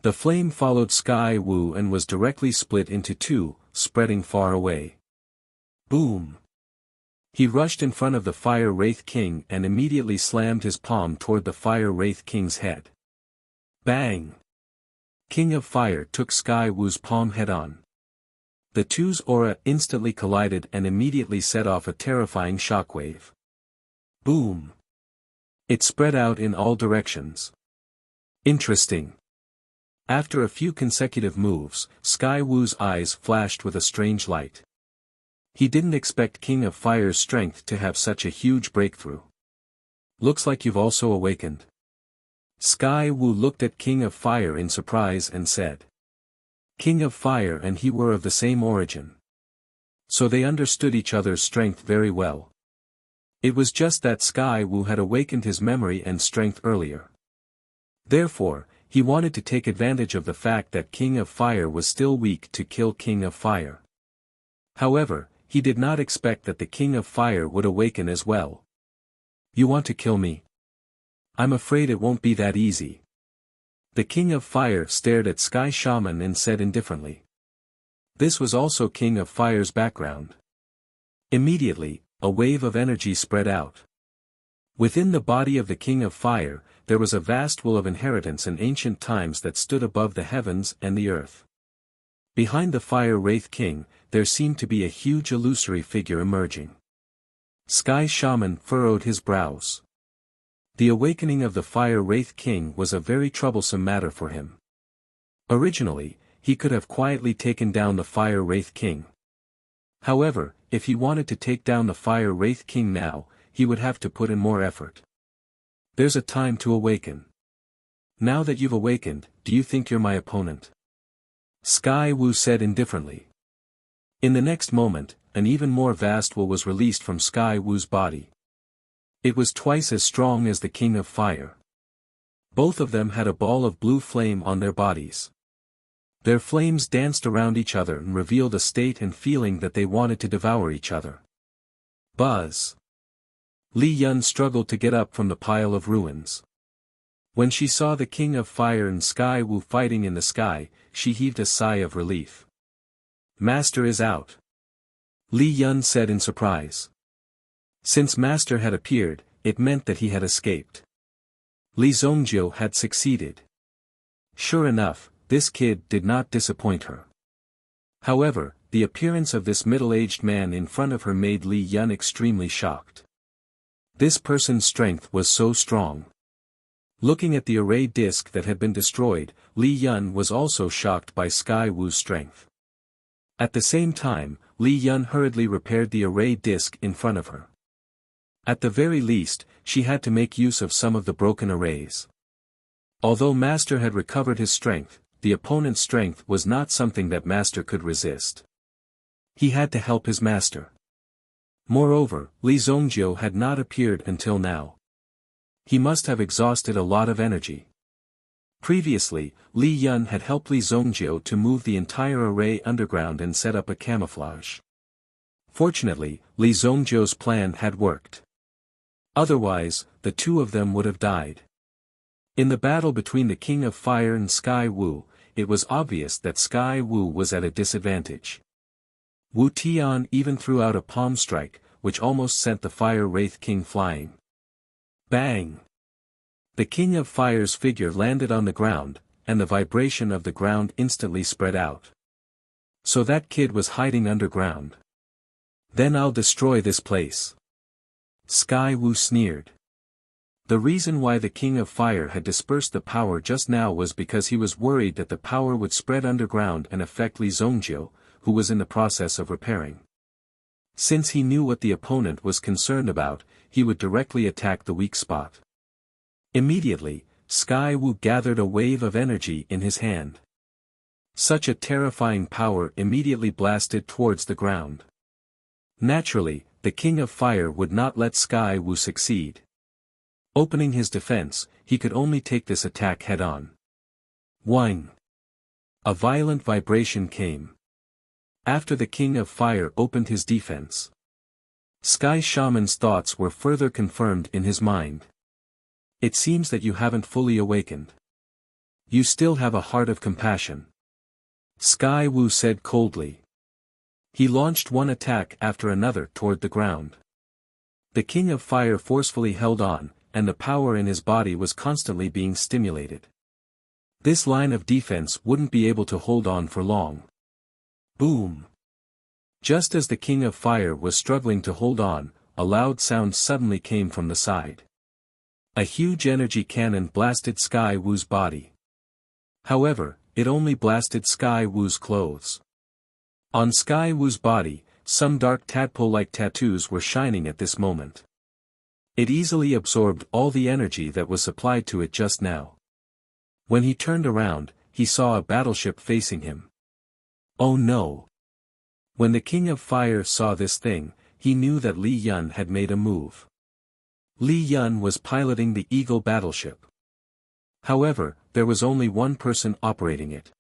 [SPEAKER 1] The flame followed Sky Wu and was directly split into two, spreading far away. Boom! He rushed in front of the Fire Wraith King and immediately slammed his palm toward the Fire Wraith King's head. Bang! King of Fire took Sky Wu's palm head-on. The two's aura instantly collided and immediately set off a terrifying shockwave. Boom! It spread out in all directions. Interesting. After a few consecutive moves, Sky Wu's eyes flashed with a strange light. He didn't expect King of Fire's strength to have such a huge breakthrough. Looks like you've also awakened. Sky Wu looked at King of Fire in surprise and said. King of Fire and he were of the same origin. So they understood each other's strength very well. It was just that Sky Wu had awakened his memory and strength earlier. Therefore, he wanted to take advantage of the fact that King of Fire was still weak to kill King of Fire. However, he did not expect that the King of Fire would awaken as well. You want to kill me? I'm afraid it won't be that easy. The King of Fire stared at Sky Shaman and said indifferently. This was also King of Fire's background. Immediately, a wave of energy spread out. Within the body of the King of Fire, there was a vast will of inheritance in ancient times that stood above the heavens and the earth. Behind the Fire Wraith King, there seemed to be a huge illusory figure emerging. Sky Shaman furrowed his brows. The awakening of the Fire Wraith King was a very troublesome matter for him. Originally, he could have quietly taken down the Fire Wraith King. However, if he wanted to take down the Fire Wraith King now, he would have to put in more effort. There's a time to awaken. Now that you've awakened, do you think you're my opponent? Sky Wu said indifferently. In the next moment, an even more vast will was released from Sky Wu's body. It was twice as strong as the King of Fire. Both of them had a ball of blue flame on their bodies. Their flames danced around each other and revealed a state and feeling that they wanted to devour each other. Buzz! Li Yun struggled to get up from the pile of ruins. When she saw the King of Fire and Sky Wu fighting in the sky, she heaved a sigh of relief. Master is out. Li Yun said in surprise. Since Master had appeared, it meant that he had escaped. Li Zongjiu had succeeded. Sure enough, this kid did not disappoint her. However, the appearance of this middle-aged man in front of her made Li Yun extremely shocked. This person's strength was so strong. Looking at the array disc that had been destroyed, Li Yun was also shocked by Sky Wu's strength. At the same time, Li Yun hurriedly repaired the array disc in front of her. At the very least, she had to make use of some of the broken arrays. Although Master had recovered his strength, the opponent's strength was not something that Master could resist. He had to help his master. Moreover, Li Zongjiu had not appeared until now. He must have exhausted a lot of energy. Previously, Li Yun had helped Li Zongjiu to move the entire array underground and set up a camouflage. Fortunately, Li Zongjiu's plan had worked. Otherwise, the two of them would have died. In the battle between the King of Fire and Sky Wu, it was obvious that Sky Wu was at a disadvantage. Wu Tian even threw out a palm strike, which almost sent the Fire Wraith King flying. Bang! The King of Fire's figure landed on the ground, and the vibration of the ground instantly spread out. So that kid was hiding underground. Then I'll destroy this place. Sky Wu sneered. The reason why the King of Fire had dispersed the power just now was because he was worried that the power would spread underground and affect Li Zhongjie, who was in the process of repairing. Since he knew what the opponent was concerned about, he would directly attack the weak spot. Immediately, Sky Wu gathered a wave of energy in his hand. Such a terrifying power immediately blasted towards the ground. Naturally, the King of Fire would not let Sky Wu succeed. Opening his defense, he could only take this attack head-on. Whing! A violent vibration came. After the King of Fire opened his defense, Sky Shaman's thoughts were further confirmed in his mind. It seems that you haven't fully awakened. You still have a heart of compassion. Sky Wu said coldly. He launched one attack after another toward the ground. The King of Fire forcefully held on, and the power in his body was constantly being stimulated. This line of defense wouldn't be able to hold on for long. Boom! Just as the King of Fire was struggling to hold on, a loud sound suddenly came from the side. A huge energy cannon blasted Sky Wu's body. However, it only blasted Sky Wu's clothes. On Sky Wu's body, some dark tadpole-like tattoos were shining at this moment. It easily absorbed all the energy that was supplied to it just now. When he turned around, he saw a battleship facing him. Oh no! When the King of Fire saw this thing, he knew that Li Yun had made a move. Li Yun was piloting the Eagle battleship. However, there was only one person operating it.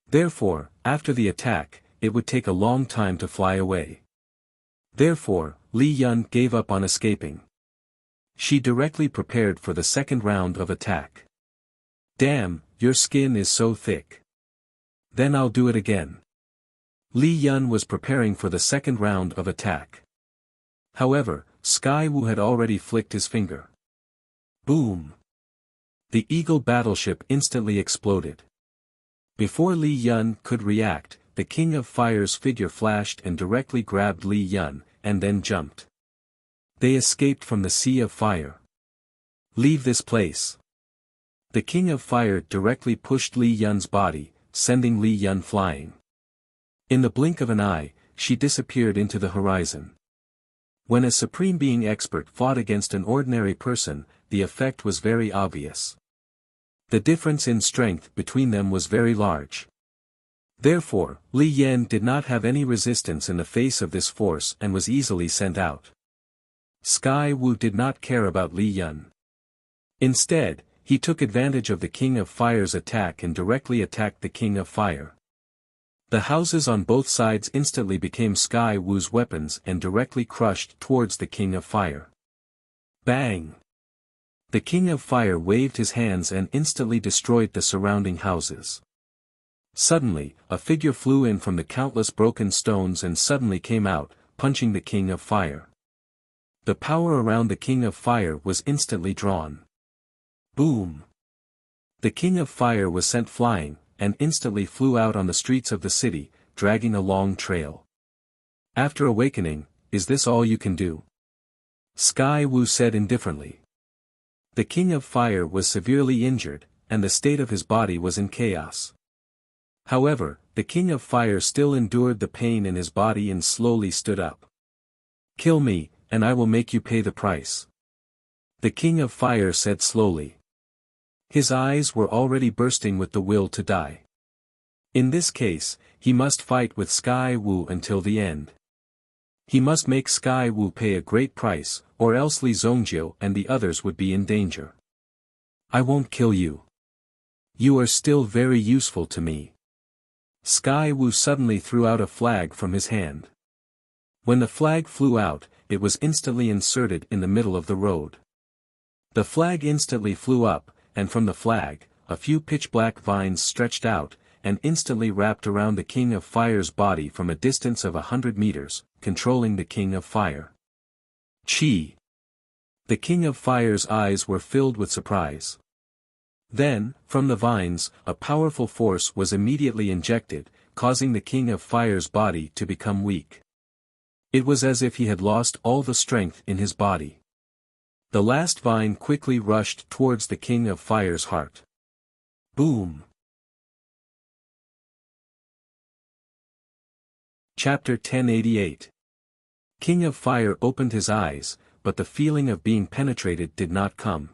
[SPEAKER 1] Therefore, after the attack, it would take a long time to fly away. Therefore, Li Yun gave up on escaping. She directly prepared for the second round of attack. Damn, your skin is so thick. Then I'll do it again. Li Yun was preparing for the second round of attack. However, Sky Wu had already flicked his finger. Boom! The Eagle battleship instantly exploded. Before Li Yun could react, the King of Fire's figure flashed and directly grabbed Li Yun, and then jumped. They escaped from the Sea of Fire. Leave this place. The King of Fire directly pushed Li Yun's body, sending Li Yun flying. In the blink of an eye, she disappeared into the horizon. When a Supreme Being expert fought against an ordinary person, the effect was very obvious. The difference in strength between them was very large. Therefore, Li Yan did not have any resistance in the face of this force and was easily sent out. Sky Wu did not care about Li Yun. Instead, he took advantage of the King of Fire's attack and directly attacked the King of Fire. The houses on both sides instantly became Sky Wu's weapons and directly crushed towards the King of Fire. Bang! The King of Fire waved his hands and instantly destroyed the surrounding houses. Suddenly, a figure flew in from the countless broken stones and suddenly came out, punching the King of Fire. The power around the King of Fire was instantly drawn. Boom! The King of Fire was sent flying, and instantly flew out on the streets of the city, dragging a long trail. After awakening, is this all you can do? Sky Wu said indifferently. The King of Fire was severely injured, and the state of his body was in chaos. However, the King of Fire still endured the pain in his body and slowly stood up. Kill me, and I will make you pay the price. The King of Fire said slowly. His eyes were already bursting with the will to die. In this case, he must fight with Sky Wu until the end. He must make Sky Wu pay a great price, or else Li Zhongjie and the others would be in danger. I won't kill you. You are still very useful to me. Sky Wu suddenly threw out a flag from his hand. When the flag flew out, it was instantly inserted in the middle of the road. The flag instantly flew up, and from the flag, a few pitch-black vines stretched out, and instantly wrapped around the King of Fire's body from a distance of 100 meters, controlling the King of Fire. Chi! The King of Fire's eyes were filled with surprise. Then, from the vines, a powerful force was immediately injected, causing the King of Fire's body to become weak. It was as if he had lost all the strength in his body. The last vine quickly rushed towards the King of Fire's heart. Boom! Chapter 1088. King of Fire opened his eyes, but the feeling of being penetrated did not come.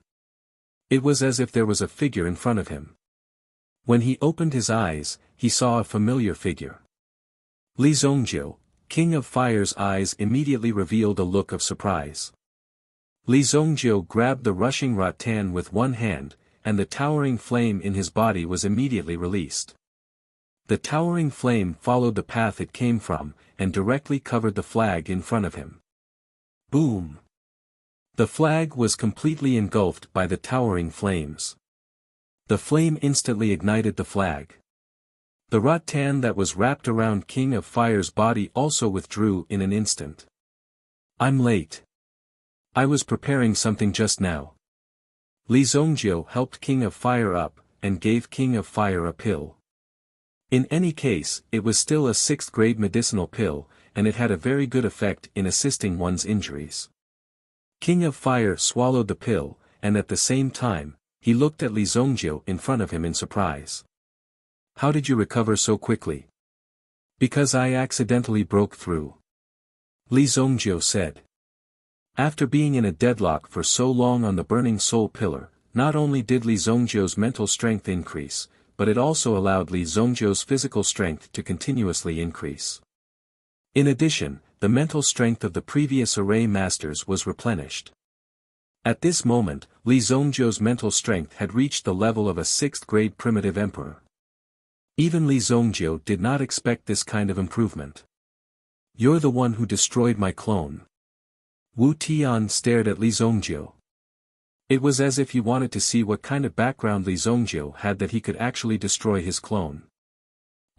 [SPEAKER 1] It was as if there was a figure in front of him. When he opened his eyes, he saw a familiar figure. Li Zongjiu, King of Fire's eyes immediately revealed a look of surprise. Li Zongjiu grabbed the rushing rattan with one hand, and the towering flame in his body was immediately released. The towering flame followed the path it came from, and directly covered the flag in front of him. Boom! The flag was completely engulfed by the towering flames. The flame instantly ignited the flag. The rattan that was wrapped around King of Fire's body also withdrew in an instant. I'm late. I was preparing something just now. Li Zongjiu helped King of Fire up, and gave King of Fire a pill. In any case, it was still a 6th-grade medicinal pill, and it had a very good effect in assisting one's injuries. King of Fire swallowed the pill, and at the same time, he looked at Li Zongjiu in front of him in surprise. How did you recover so quickly? Because I accidentally broke through. Li Zongjiu said. After being in a deadlock for so long on the burning soul pillar, not only did Li Zongjiu's mental strength increase, but it also allowed Li Zongjiu's physical strength to continuously increase. In addition, the mental strength of the previous array masters was replenished. At this moment, Li Zongjiu's mental strength had reached the level of a 6th-grade primitive emperor. Even Li Zongjiu did not expect this kind of improvement. You're the one who destroyed my clone. Wu Tian stared at Li Zongjiu. It was as if he wanted to see what kind of background Li Zongjiu had that he could actually destroy his clone.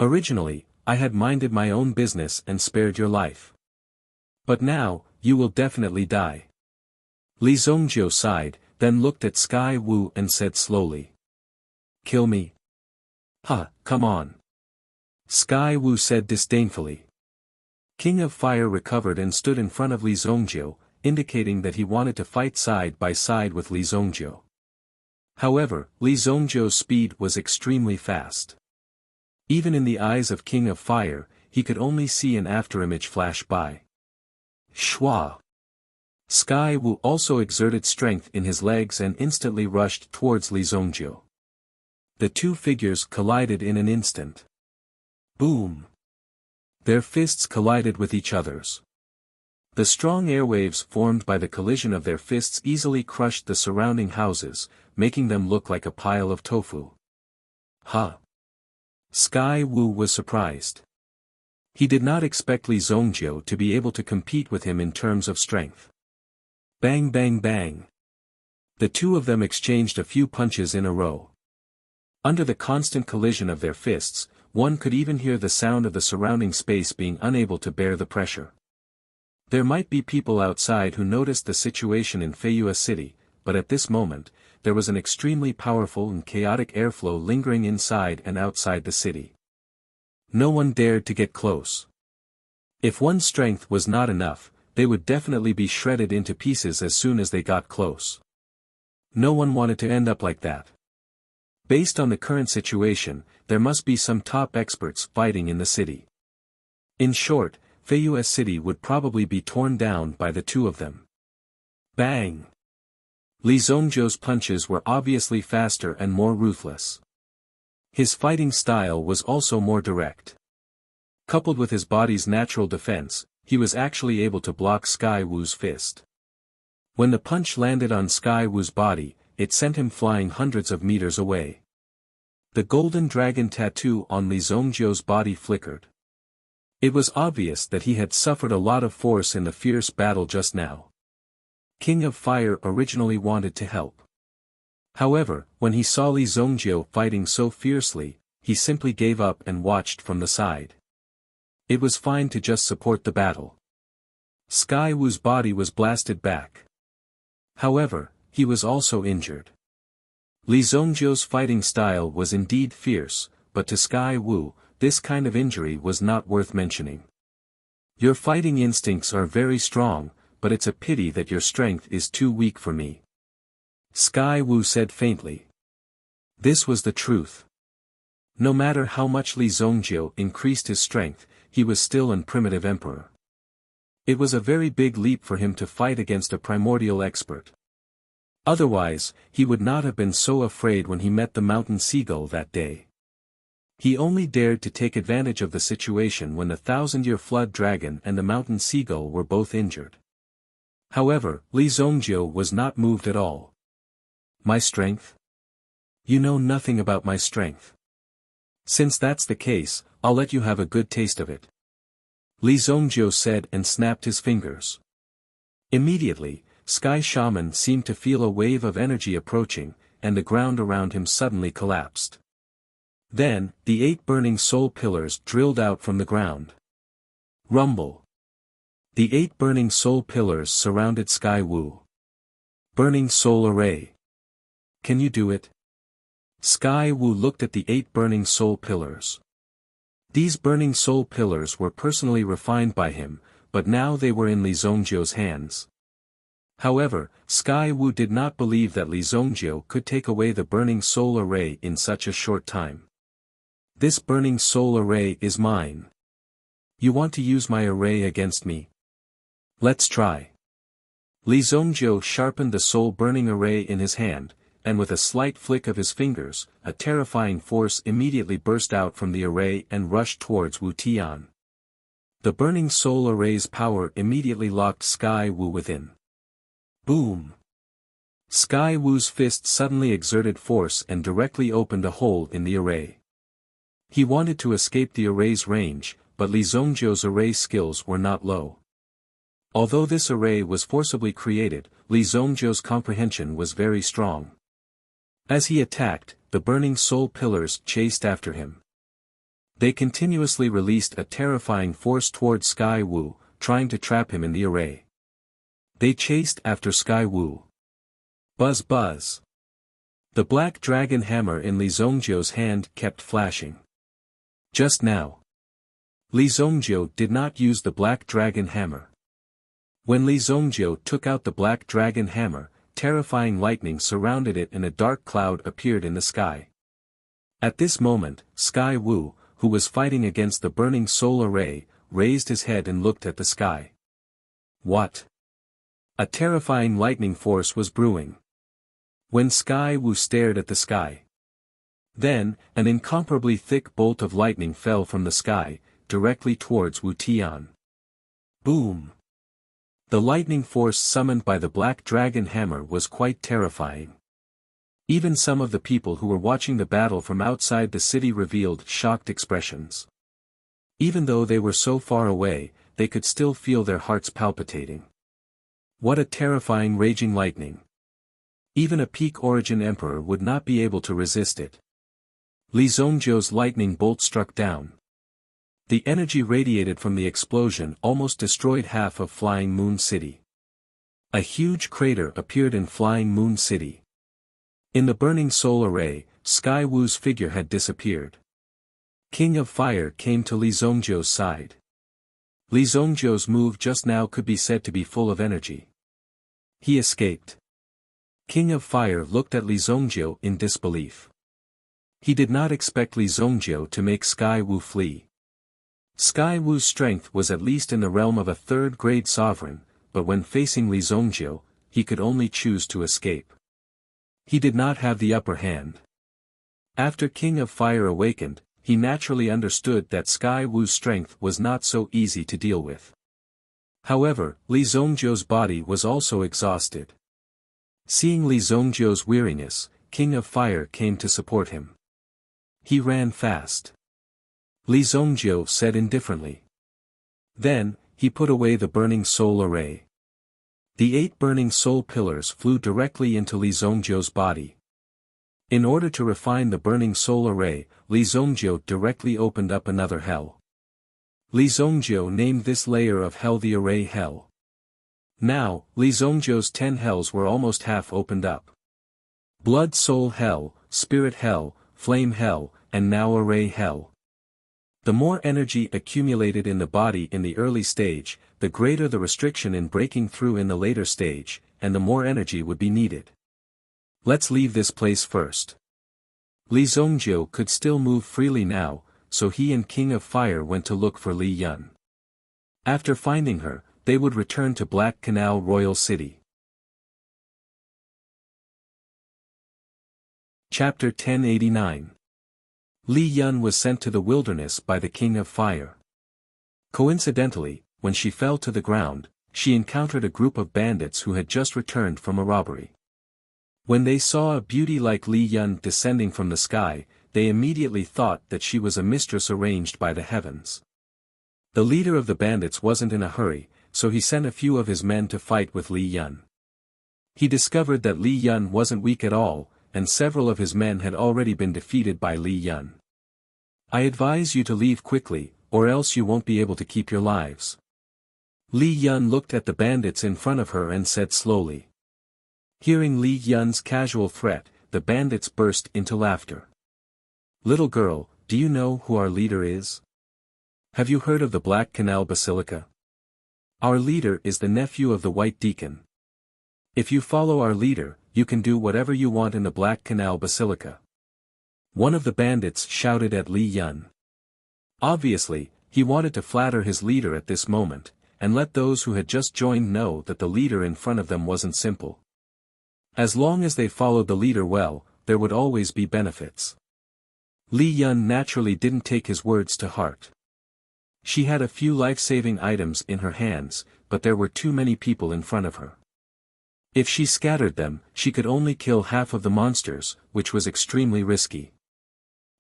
[SPEAKER 1] Originally, I had minded my own business and spared your life. But now, you will definitely die. Li Zongjiu sighed, then looked at Sky Wu and said slowly. Kill me? Come on. Sky Wu said disdainfully. King of Fire recovered and stood in front of Li Zongjiu, indicating that he wanted to fight side by side with Li Zongjiu. However, Li Zongjiu's speed was extremely fast. Even in the eyes of King of Fire, he could only see an afterimage flash by. Shwa! Sky Wu also exerted strength in his legs and instantly rushed towards Li Zongjiu. The two figures collided in an instant. Boom! Their fists collided with each other's. The strong airwaves formed by the collision of their fists easily crushed the surrounding houses, making them look like a pile of tofu. Sky Wu was surprised. He did not expect Li Zongjiu to be able to compete with him in terms of strength. Bang bang bang. The two of them exchanged a few punches in a row. Under the constant collision of their fists, one could even hear the sound of the surrounding space being unable to bear the pressure. There might be people outside who noticed the situation in Feiyue City, but at this moment, there was an extremely powerful and chaotic airflow lingering inside and outside the city. No one dared to get close. If one's strength was not enough, they would definitely be shredded into pieces as soon as they got close. No one wanted to end up like that. Based on the current situation, there must be some top experts fighting in the city. In short, Feiyue City would probably be torn down by the two of them. Bang! Li Zongjiu's punches were obviously faster and more ruthless. His fighting style was also more direct. Coupled with his body's natural defense, he was actually able to block Sky Wu's fist. When the punch landed on Sky Wu's body, it sent him flying hundreds of meters away. The golden dragon tattoo on Li Zongjiu's body flickered. It was obvious that he had suffered a lot of force in the fierce battle just now. King of Fire originally wanted to help. However, when he saw Li Zongjiu fighting so fiercely, he simply gave up and watched from the side. It was fine to just support the battle. Sky Wu's body was blasted back. However, he was also injured. Li Zongjiu's fighting style was indeed fierce, but to Sky Wu, this kind of injury was not worth mentioning. Your fighting instincts are very strong, but it's a pity that your strength is too weak for me. Sky Wu said faintly. This was the truth. No matter how much Li Zongjiu increased his strength, he was still an primitive emperor. It was a very big leap for him to fight against a primordial expert. Otherwise, he would not have been so afraid when he met the mountain seagull that day. He only dared to take advantage of the situation when the thousand-year flood dragon and the mountain seagull were both injured. However, Li Zongjiu was not moved at all. My strength? You know nothing about my strength. Since that's the case, I'll let you have a good taste of it. Li Zongjiu said and snapped his fingers. Immediately, Sky Shaman seemed to feel a wave of energy approaching, and the ground around him suddenly collapsed. Then, the 8 burning soul pillars drilled out from the ground. Rumble. The 8 burning soul pillars surrounded Sky Wu. Burning soul array. Can you do it? Sky Wu looked at the 8 burning soul pillars. These burning soul pillars were personally refined by him, but now they were in Li Zongjiu's hands. However, Sky Wu did not believe that Li Zongjiu could take away the burning soul array in such a short time. This burning soul array is mine. You want to use my array against me? Let's try. Li Zongjiu sharpened the soul burning array in his hand, and with a slight flick of his fingers, a terrifying force immediately burst out from the array and rushed towards Wu Tian. The burning soul array's power immediately locked Sky Wu within. Boom! Sky Wu's fist suddenly exerted force and directly opened a hole in the array. He wanted to escape the array's range, but Li Zongjiu's array skills were not low. Although this array was forcibly created, Li Zongjiu's comprehension was very strong. As he attacked, the burning soul pillars chased after him. They continuously released a terrifying force toward Sky Wu, trying to trap him in the array. They chased after Sky Wu. Buzz buzz. The black dragon hammer in Li Zongjiu's hand kept flashing. Just now. Li Zongjiu did not use the black dragon hammer. When Li Zongjiu took out the black dragon hammer, terrifying lightning surrounded it and a dark cloud appeared in the sky. At this moment, Sky Wu, who was fighting against the burning soul array, raised his head and looked at the sky. What? A terrifying lightning force was brewing. When Sky Wu stared at the sky. Then, an incomparably thick bolt of lightning fell from the sky, directly towards Wu Tian. Boom! The lightning force summoned by the black dragon hammer was quite terrifying. Even some of the people who were watching the battle from outside the city revealed shocked expressions. Even though they were so far away, they could still feel their hearts palpitating. What a terrifying raging lightning! Even a peak origin emperor would not be able to resist it. Li Zongjiu's lightning bolt struck down. The energy radiated from the explosion almost destroyed half of Flying Moon City. A huge crater appeared in Flying Moon City. In the burning soul array, Sky Wu's figure had disappeared. King of Fire came to Li Zongjiu's side. Li Zongjiu's move just now could be said to be full of energy. He escaped. King of Fire looked at Li Zongjiu in disbelief. He did not expect Li Zongjiu to make Sky Wu flee. Sky Wu's strength was at least in the realm of a third-grade sovereign, but when facing Li Zongjiu, he could only choose to escape. He did not have the upper hand. After King of Fire awakened, he naturally understood that Sky Wu's strength was not so easy to deal with. However, Li Zongjiu's body was also exhausted. Seeing Li Zongjiu's weariness, King of Fire came to support him. He ran fast. Li Zongjiu said indifferently. Then, he put away the burning soul array. The 8 burning soul pillars flew directly into Li Zongjiu's body. In order to refine the burning soul array, Li Zongjiu directly opened up another hell. Li Zongjiu named this layer of hell the array hell. Now, Li Zongjiu's 10 hells were almost half opened up. Blood soul hell, spirit hell, flame hell, and now array hell. The more energy accumulated in the body in the early stage, the greater the restriction in breaking through in the later stage, and the more energy would be needed. Let's leave this place first. Li Zhongjiu could still move freely now, so he and King of Fire went to look for Li Yun. After finding her, they would return to Black Canal Royal City. Chapter 1089. Li Yun was sent to the wilderness by the King of Fire. Coincidentally, when she fell to the ground, she encountered a group of bandits who had just returned from a robbery. When they saw a beauty like Li Yun descending from the sky, they immediately thought that she was a mistress arranged by the heavens. The leader of the bandits wasn't in a hurry, so he sent a few of his men to fight with Li Yun. He discovered that Li Yun wasn't weak at all, and several of his men had already been defeated by Li Yun. I advise you to leave quickly, or else you won't be able to keep your lives. Li Yun looked at the bandits in front of her and said slowly. Hearing Li Yun's casual threat, the bandits burst into laughter. Little girl, do you know who our leader is? Have you heard of the Black Canal Basilica? Our leader is the nephew of the White Deacon. If you follow our leader, you can do whatever you want in the Black Canal Basilica. One of the bandits shouted at Li Yun. Obviously, he wanted to flatter his leader at this moment, and let those who had just joined know that the leader in front of them wasn't simple. As long as they followed the leader well, there would always be benefits. Li Yun naturally didn't take his words to heart. She had a few life-saving items in her hands, but there were too many people in front of her. If she scattered them, she could only kill half of the monsters, which was extremely risky.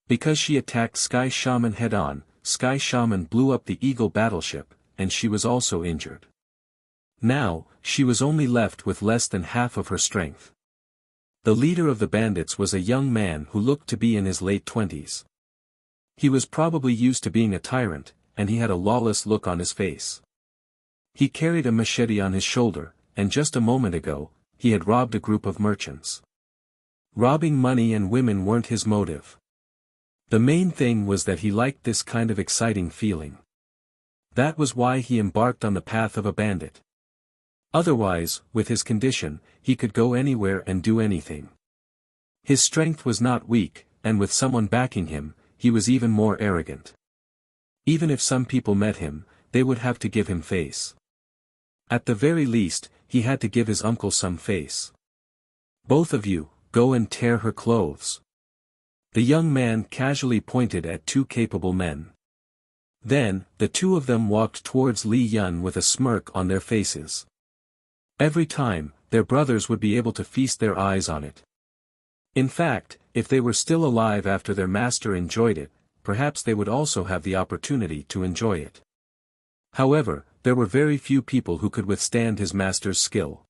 [SPEAKER 1] Because she attacked Sky Shaman head-on, Sky Shaman blew up the Eagle battleship, and she was also injured. Now, she was only left with less than half of her strength. The leader of the bandits was a young man who looked to be in his late 20s. He was probably used to being a tyrant, and he had a lawless look on his face. He carried a machete on his shoulder, and just a moment ago, he had robbed a group of merchants. Robbing money and women weren't his motive. The main thing was that he liked this kind of exciting feeling. That was why he embarked on the path of a bandit. Otherwise, with his condition, he could go anywhere and do anything. His strength was not weak, and with someone backing him, he was even more arrogant. Even if some people met him, they would have to give him face. At the very least, he had to give his uncle some face. Both of you, go and tear her clothes. The young man casually pointed at two capable men. Then, the two of them walked towards Li Yun with a smirk on their faces. Every time, their brothers would be able to feast their eyes on it. In fact, if they were still alive after their master enjoyed it, perhaps they would also have the opportunity to enjoy it. However, there were very few people who could withstand his master's skill.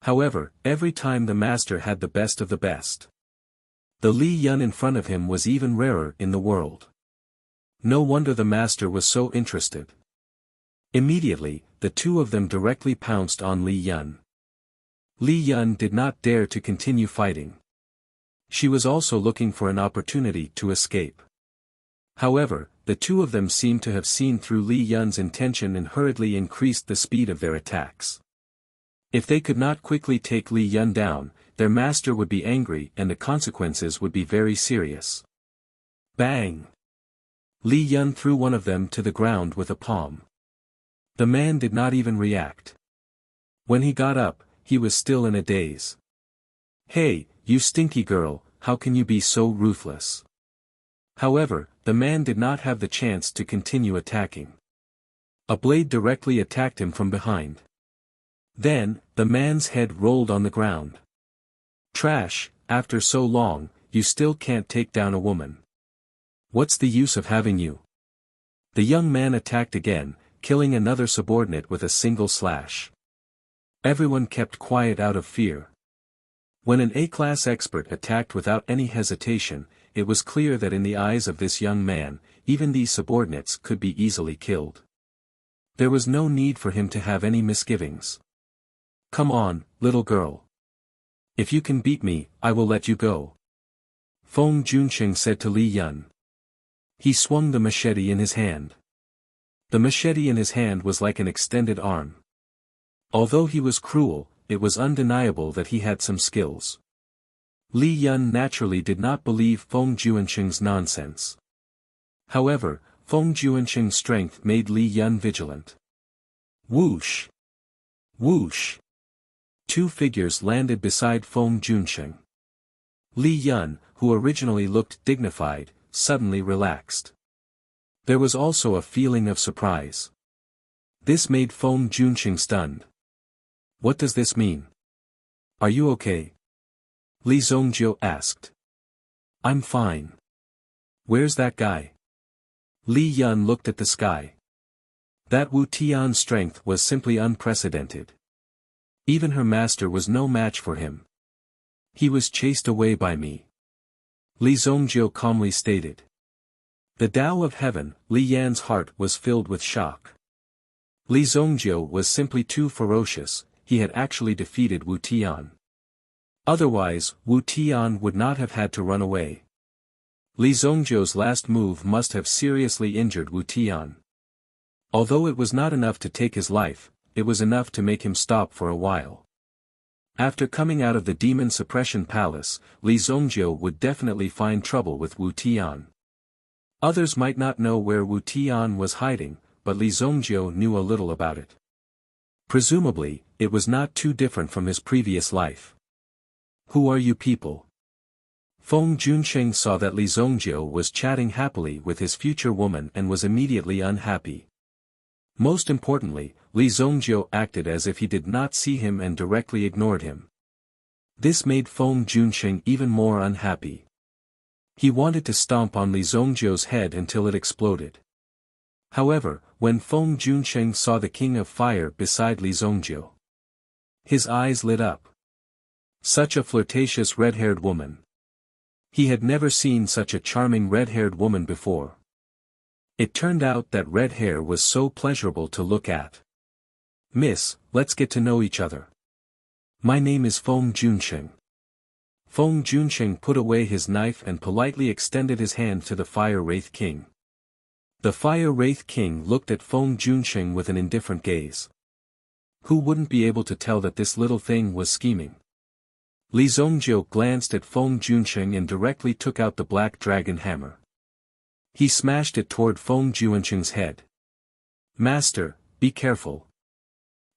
[SPEAKER 1] However, every time the master had the best of the best. The Li Yun in front of him was even rarer in the world. No wonder the master was so interested. Immediately, the two of them directly pounced on Li Yun. Li Yun did not dare to continue fighting. She was also looking for an opportunity to escape. However, the two of them seemed to have seen through Li Yun's intention and hurriedly increased the speed of their attacks. If they could not quickly take Li Yun down, their master would be angry and the consequences would be very serious. Bang! Li Yun threw one of them to the ground with a palm. The man did not even react. When he got up, he was still in a daze. Hey, you stinky girl, how can you be so ruthless? However, the man did not have the chance to continue attacking. A blade directly attacked him from behind. Then, the man's head rolled on the ground. Trash, after so long, you still can't take down a woman. What's the use of having you? The young man attacked again, killing another subordinate with a single slash. Everyone kept quiet out of fear. When an A-class expert attacked without any hesitation, it was clear that in the eyes of this young man, even these subordinates could be easily killed. There was no need for him to have any misgivings. Come on, little girl. If you can beat me, I will let you go. Feng Junsheng said to Li Yun. He swung the machete in his hand. The machete in his hand was like an extended arm. Although he was cruel, it was undeniable that he had some skills. Li Yun naturally did not believe Feng Juancheng's nonsense. However, Feng Juancheng's strength made Li Yun vigilant. Whoosh! Whoosh! Two figures landed beside Feng Juancheng. Li Yun, who originally looked dignified, suddenly relaxed. There was also a feeling of surprise. This made Feng Juancheng stunned. What does this mean? Are you okay? Li Zongjiu asked. I'm fine. Where's that guy? Li Yun looked at the sky. That Wu Tian's strength was simply unprecedented. Even her master was no match for him. He was chased away by me. Li Zongjiu calmly stated. The Tao of Heaven, Li Yan's heart was filled with shock. Li Zongjiu was simply too ferocious, he had actually defeated Wu Tian. Otherwise, Wu Tian would not have had to run away. Li Zongjiu's last move must have seriously injured Wu Tian. Although it was not enough to take his life, it was enough to make him stop for a while. After coming out of the Demon Suppression Palace, Li Zongjiu would definitely find trouble with Wu Tian. Others might not know where Wu Tian was hiding, but Li Zongjiu knew a little about it. Presumably, it was not too different from his previous life. Who are you people? Feng Juancheng saw that Li Zongjiu was chatting happily with his future woman and was immediately unhappy. Most importantly, Li Zongjiu acted as if he did not see him and directly ignored him. This made Feng Juancheng even more unhappy. He wanted to stomp on Li Zongjiu's head until it exploded. However, when Feng Juancheng saw the King of Fire beside Li Zongjiu, his eyes lit up. Such a flirtatious red-haired woman. He had never seen such a charming red-haired woman before. It turned out that red hair was so pleasurable to look at. Miss, let's get to know each other. My name is Feng Juancheng. Feng Juancheng put away his knife and politely extended his hand to the Fire Wraith King. The Fire Wraith King looked at Feng Juancheng with an indifferent gaze. Who wouldn't be able to tell that this little thing was scheming? Li Zongjiu glanced at Feng Juancheng and directly took out the black dragon hammer. He smashed it toward Feng Juancheng's head. Master, be careful.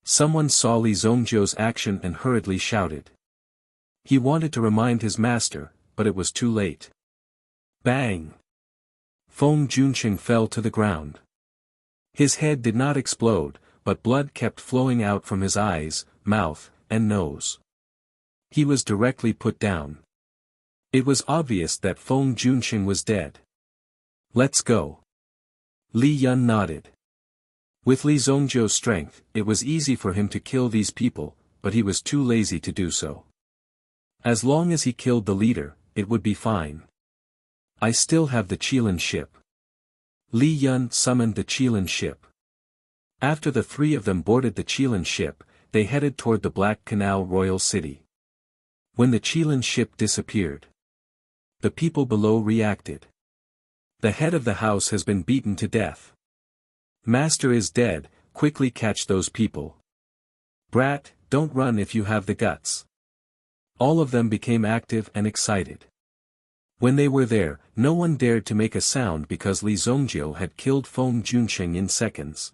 [SPEAKER 1] Someone saw Li Zongjiu's action and hurriedly shouted. He wanted to remind his master, but it was too late. Bang! Feng Juancheng fell to the ground. His head did not explode, but blood kept flowing out from his eyes, mouth, and nose. He was directly put down. It was obvious that Feng Juancheng was dead. Let's go. Li Yun nodded. With Li Zongjiu's strength, it was easy for him to kill these people, but he was too lazy to do so. As long as he killed the leader, it would be fine. I still have the Qilin ship. Li Yun summoned the Qilin ship. After the three of them boarded the Qilin ship, they headed toward the Black Canal Royal City. When the Qilin ship disappeared, the people below reacted. The head of the house has been beaten to death. Master is dead, quickly catch those people. Brat, don't run if you have the guts. All of them became active and excited. When they were there, no one dared to make a sound because Li Zongjiu had killed Feng Juancheng in seconds.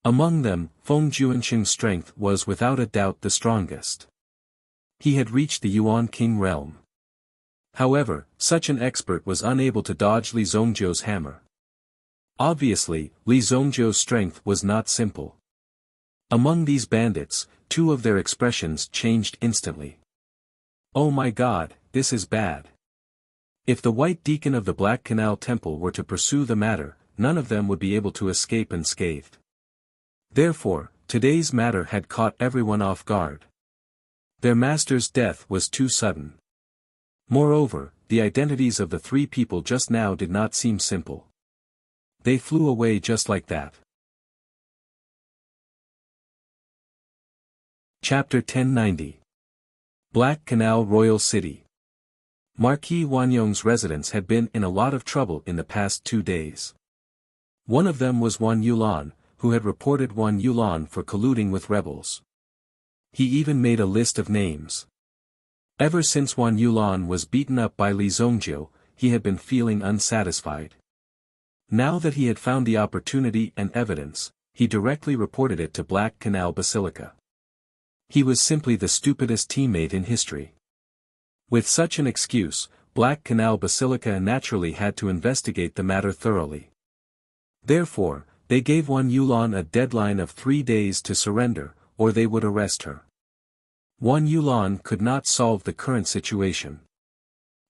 [SPEAKER 1] Among them, Feng Juancheng's strength was without a doubt the strongest. He had reached the Yuan King realm. However, such an expert was unable to dodge Li Zongjiu's hammer. Obviously, Li Zongjiu's strength was not simple. Among these bandits, two of their expressions changed instantly. Oh my God, this is bad. If the White Deacon of the Black Canal Temple were to pursue the matter, none of them would be able to escape unscathed. Therefore, today's matter had caught everyone off guard. Their master's death was too sudden. Moreover, the identities of the three people just now did not seem simple. They flew away just like that. Chapter 1090. Black Canal Royal City. Marquis Wanyong's residence had been in a lot of trouble in the past 2 days. One of them was Wan Yulan, who had reported Wan Yulan for colluding with rebels. He even made a list of names. Ever since Wan Yulan was beaten up by Li Zongjiu, he had been feeling unsatisfied. Now that he had found the opportunity and evidence, he directly reported it to Black Canal Basilica. He was simply the stupidest teammate in history. With such an excuse, Black Canal Basilica naturally had to investigate the matter thoroughly. Therefore, they gave Wan Yulan a deadline of 3 days to surrender, or they would arrest her. Wan Yulan could not solve the current situation.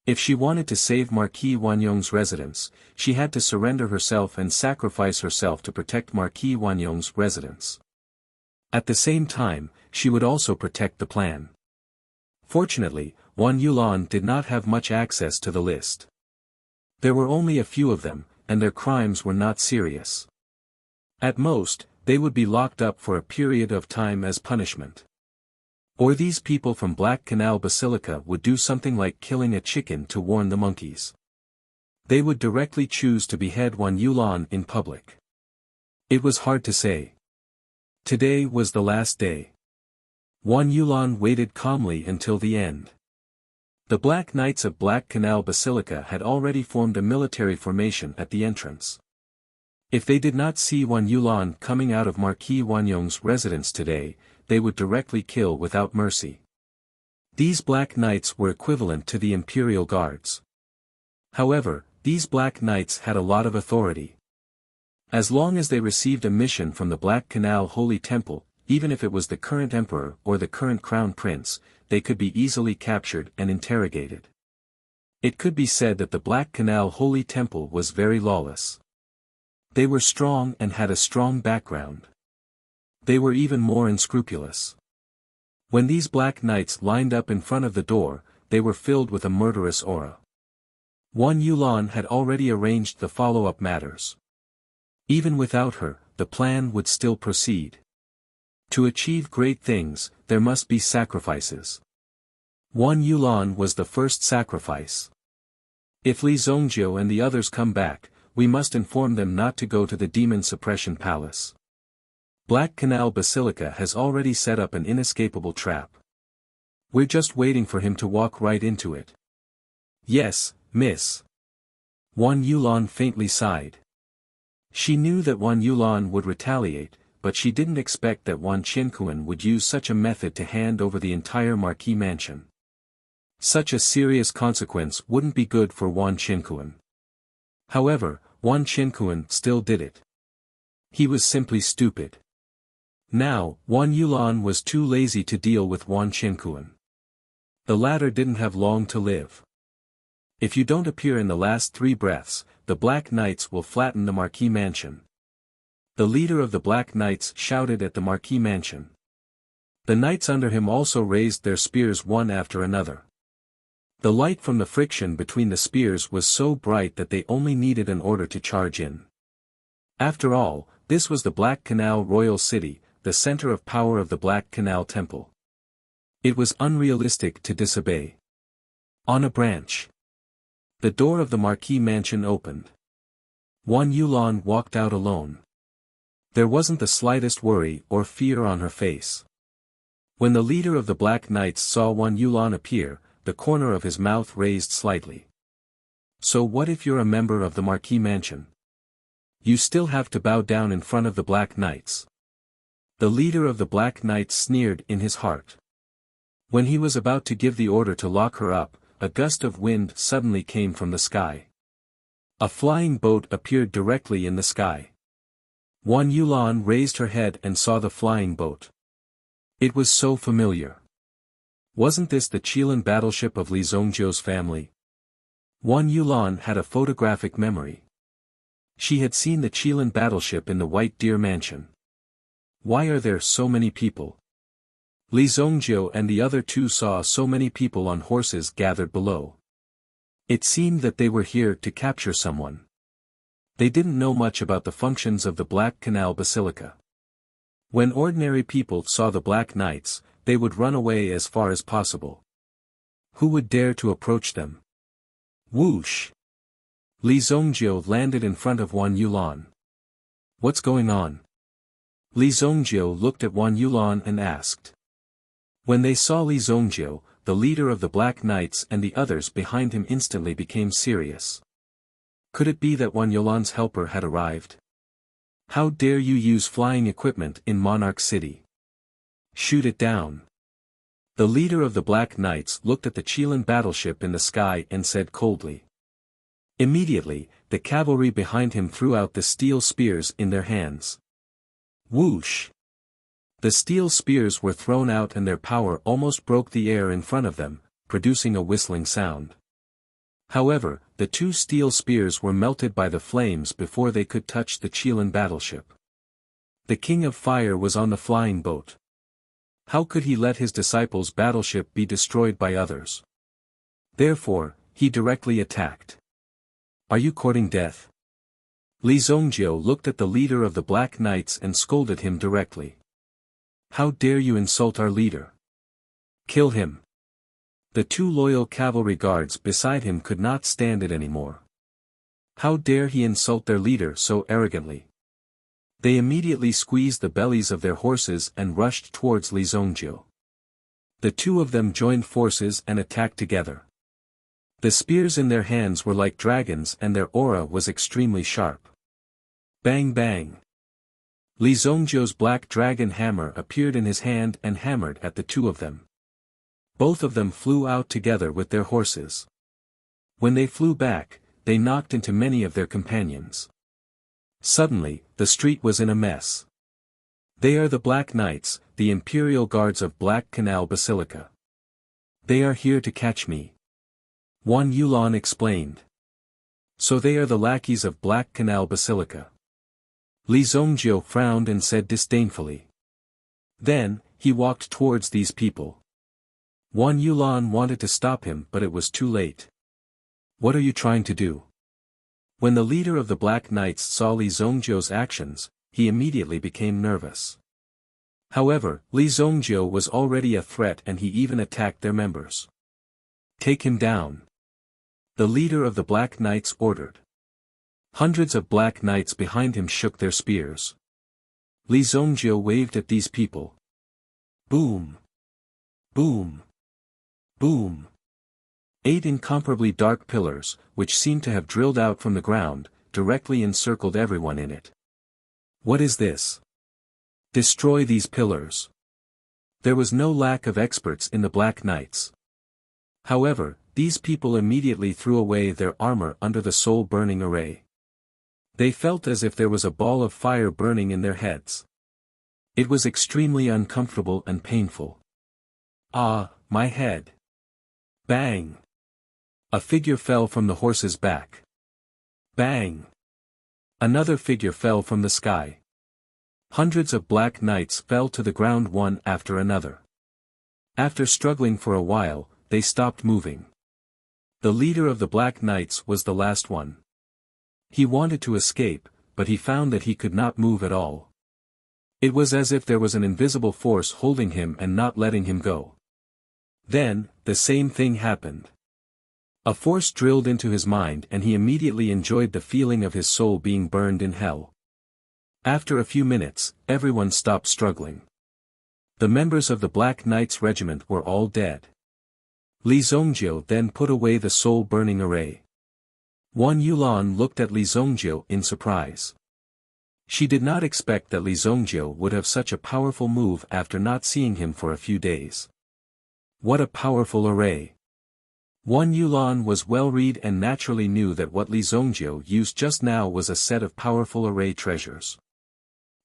[SPEAKER 1] If she wanted to save Marquis Wanyong's residence, she had to surrender herself and sacrifice herself to protect Marquis Wanyong's residence. At the same time, she would also protect the plan. Fortunately, Wan Yulan did not have much access to the list. There were only a few of them, and their crimes were not serious. At most, they would be locked up for a period of time as punishment. Or these people from Black Canal Basilica would do something like killing a chicken to warn the monkeys. They would directly choose to behead Wan Yulan in public. It was hard to say. Today was the last day. Wan Yulan waited calmly until the end. The Black Knights of Black Canal Basilica had already formed a military formation at the entrance. If they did not see Wan Yulan coming out of Marquis Wanyong's residence today, they would directly kill without mercy. These Black Knights were equivalent to the Imperial Guards. However, these Black Knights had a lot of authority. As long as they received a mission from the Black Canal Holy Temple, even if it was the current emperor or the current crown prince, they could be easily captured and interrogated. It could be said that the Black Canal Holy Temple was very lawless. They were strong and had a strong background. They were even more unscrupulous. When these Black Knights lined up in front of the door, they were filled with a murderous aura. Wan Yulan had already arranged the follow-up matters. Even without her, the plan would still proceed. To achieve great things, there must be sacrifices. Wan Yulan was the first sacrifice. If Li Zongjiu and the others come back, we must inform them not to go to the Demon Suppression Palace. Black Canal Basilica has already set up an inescapable trap. We're just waiting for him to walk right into it. Yes, miss. Wan Yulan faintly sighed. She knew that Wan Yulan would retaliate, but she didn't expect that Wan Qinkuan would use such a method to hand over the entire Marquis mansion. Such a serious consequence wouldn't be good for Wan Qinkuan. However, Wan Qinkuan still did it. He was simply stupid. Now, Wan Yulan was too lazy to deal with Wan Qinkuan. The latter didn't have long to live. If you don't appear in the last 3 breaths, the Black Knights will flatten the Marquis mansion. The leader of the Black Knights shouted at the Marquis mansion. The knights under him also raised their spears one after another. The light from the friction between the spears was so bright that they only needed an order to charge in. After all, this was the Black Canal Royal City, the center of power of the Black Canal Temple. It was unrealistic to disobey. On a branch. The door of the Marquis mansion opened. Wan Yulan walked out alone. There wasn't the slightest worry or fear on her face. When the leader of the Black Knights saw Wan Yulan appear, the corner of his mouth raised slightly. So what if you're a member of the Marquis mansion? You still have to bow down in front of the Black Knights. The leader of the Black Knights sneered in his heart. When he was about to give the order to lock her up, a gust of wind suddenly came from the sky. A flying boat appeared directly in the sky. Wan Yulan raised her head and saw the flying boat. It was so familiar. Wasn't this the Qilin battleship of Li Zongjiu's family? Wan Yulan had a photographic memory. She had seen the Qilin battleship in the White Deer Mansion. Why are there so many people? Li Zongjiu and the other 2 saw so many people on horses gathered below. It seemed that they were here to capture someone. They didn't know much about the functions of the Black Canal Basilica. When ordinary people saw the Black Knights, they would run away as far as possible. Who would dare to approach them? Whoosh! Li Zongjiu landed in front of Wan Yulan. What's going on? Li Zongjiu looked at Wang Yulan and asked. When they saw Li Zongjiu, the leader of the Black Knights and the others behind him instantly became serious. Could it be that Wang Yulan's helper had arrived? How dare you use flying equipment in Monarch City? Shoot it down. The leader of the Black Knights looked at the Qilin battleship in the sky and said coldly. Immediately, the cavalry behind him threw out the steel spears in their hands. Whoosh! The steel spears were thrown out and their power almost broke the air in front of them, producing a whistling sound. However, the two steel spears were melted by the flames before they could touch the Qilin battleship. The King of Fire was on the flying boat. How could he let his disciples' battleship be destroyed by others? Therefore, he directly attacked. Are you courting death? Li Zongjiu looked at the leader of the Black Knights and scolded him directly. How dare you insult our leader? Kill him. The two loyal cavalry guards beside him could not stand it anymore. How dare he insult their leader so arrogantly? They immediately squeezed the bellies of their horses and rushed towards Li Zongjiu. The two of them joined forces and attacked together. The spears in their hands were like dragons and their aura was extremely sharp. Bang bang! Li Zongjiu's black dragon hammer appeared in his hand and hammered at the two of them. Both of them flew out together with their horses. When they flew back, they knocked into many of their companions. Suddenly, the street was in a mess. They are the Black Knights, the Imperial Guards of Black Canal Basilica. They are here to catch me. Wang Yulan explained. So they are the lackeys of Black Canal Basilica. Li Zongjiu frowned and said disdainfully. Then, he walked towards these people. Wang Yulan wanted to stop him but it was too late. What are you trying to do? When the leader of the Black Knights saw Li Zongjiu's actions, he immediately became nervous. However, Li Zongjiu was already a threat and he even attacked their members. Take him down. The leader of the Black Knights ordered. Hundreds of Black Knights behind him shook their spears. Li Zongjiu waved at these people. Boom! Boom! Boom! 8 incomparably dark pillars, which seemed to have drilled out from the ground, directly encircled everyone in it. What is this? Destroy these pillars. There was no lack of experts in the Black Knights. However, these people immediately threw away their armor under the soul-burning array. They felt as if there was a ball of fire burning in their heads. It was extremely uncomfortable and painful. Ah, my head! Bang! A figure fell from the horse's back. Bang! Another figure fell from the sky. Hundreds of Black Knights fell to the ground one after another. After struggling for a while, they stopped moving. The leader of the Black Knights was the last one. He wanted to escape, but he found that he could not move at all. It was as if there was an invisible force holding him and not letting him go. Then, the same thing happened. A force drilled into his mind and he immediately enjoyed the feeling of his soul being burned in hell. After a few minutes, everyone stopped struggling. The members of the Black Knights regiment were all dead. Li Zongjiu then put away the soul-burning array. Wang Yulan looked at Li Zongjiu in surprise. She did not expect that Li Zongjiu would have such a powerful move after not seeing him for a few days. What a powerful array! Wang Yulan was well-read and naturally knew that what Li Zongjiu used just now was a set of powerful array treasures.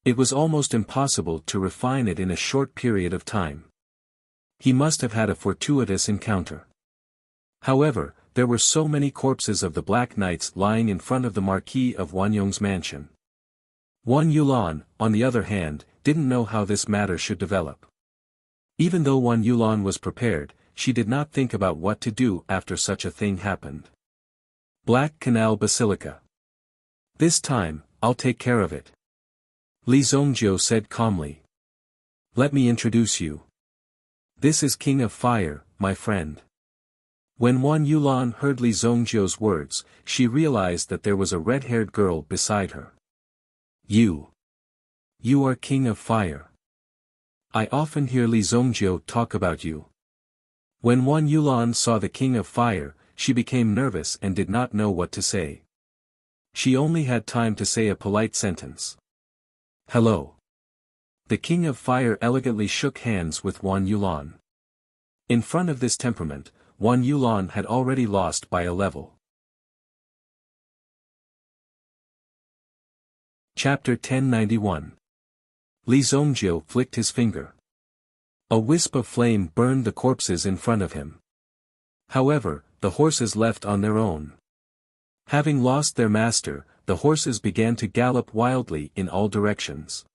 [SPEAKER 1] It was almost impossible to refine it in a short period of time. He must have had a fortuitous encounter. However, there were so many corpses of the Black Knights lying in front of the Marquis of Wanyong's mansion. Wang Yulan, on the other hand, didn't know how this matter should develop. Even though Wang Yulan was prepared, she did not think about what to do after such a thing happened. Black Canal Basilica. This time, I'll take care of it. Li Zongjiu said calmly. Let me introduce you. This is King of Fire, my friend. When Wang Yulan heard Li Zongjiu's words, she realized that there was a red-haired girl beside her. You are king of fire. I often hear Li Zongjiu talk about you. When Wan Yulan saw the king of fire, she became nervous and did not know what to say. She only had time to say a polite sentence. Hello. The king of fire elegantly shook hands with Wan Yulan. In front of this temperament, Wan Yulan had already lost by a level. Chapter 1091. Li Zongjiu flicked his finger. A wisp of flame burned the corpses in front of him. However, the horses left on their own. Having lost their master, the horses began to gallop wildly in all directions.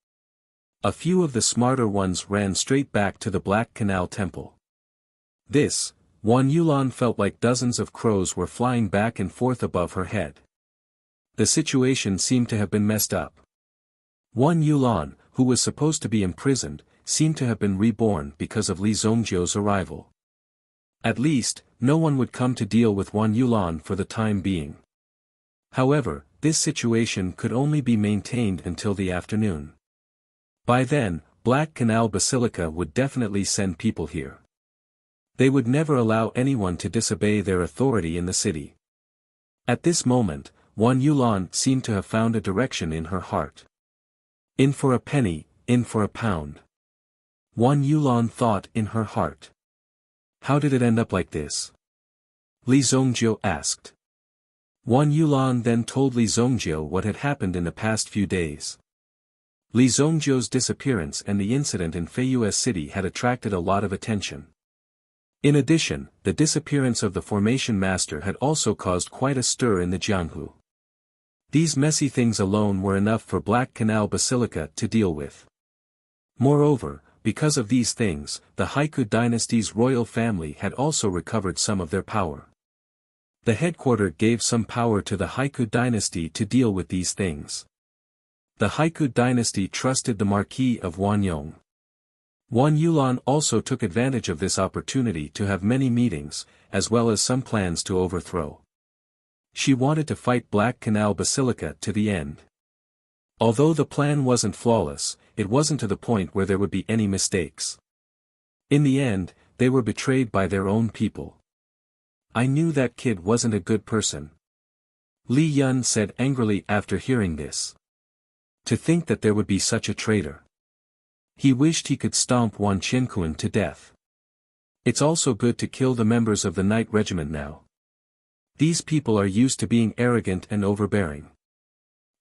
[SPEAKER 1] A few of the smarter ones ran straight back to the Black Canal Temple. This, Wan Yulan felt like dozens of crows were flying back and forth above her head. The situation seemed to have been messed up. Wan Yulan, who was supposed to be imprisoned, seemed to have been reborn because of Li Zongjiu's arrival. At least, no one would come to deal with Wan Yulan for the time being. However, this situation could only be maintained until the afternoon. By then, Black Canal Basilica would definitely send people here. They would never allow anyone to disobey their authority in the city. At this moment, Wan Yulan seemed to have found a direction in her heart. In for a penny, in for a pound. Wan Yulan thought in her heart. How did it end up like this? Li Zongjiu asked. Wan Yulan then told Li Zongjiu what had happened in the past few days. Li Zongjiu's disappearance and the incident in Feiyue City had attracted a lot of attention. In addition, the disappearance of the formation master had also caused quite a stir in the Jianghu. These messy things alone were enough for Black Canal Basilica to deal with. Moreover, because of these things, the Haiku dynasty's royal family had also recovered some of their power. The headquarters gave some power to the Haiku dynasty to deal with these things. The Haiku dynasty trusted the Marquis of Wanyong. Wan Yulan also took advantage of this opportunity to have many meetings, as well as some plans to overthrow. She wanted to fight Black Canal Basilica to the end. Although the plan wasn't flawless, it wasn't to the point where there would be any mistakes. In the end, they were betrayed by their own people. I knew that kid wasn't a good person. Li Yun said angrily after hearing this. To think that there would be such a traitor. He wished he could stomp Wan Qianquan to death. It's also good to kill the members of the Knight Regiment now. These people are used to being arrogant and overbearing.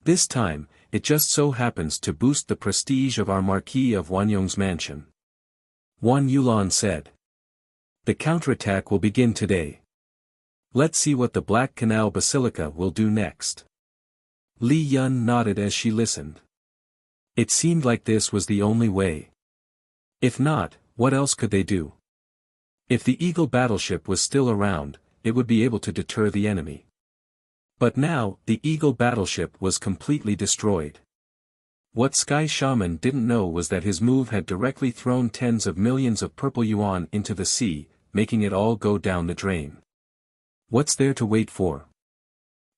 [SPEAKER 1] This time, it just so happens to boost the prestige of our Marquis of Wanyong's mansion. Wan Yulan said. The counterattack will begin today. Let's see what the Black Canal Basilica will do next. Li Yun nodded as she listened. It seemed like this was the only way. If not, what else could they do? If the Eagle battleship was still around, it would be able to deter the enemy. But now, the Eagle battleship was completely destroyed. What Sky Shaman didn't know was that his move had directly thrown tens of millions of purple yuan into the sea, making it all go down the drain. What's there to wait for?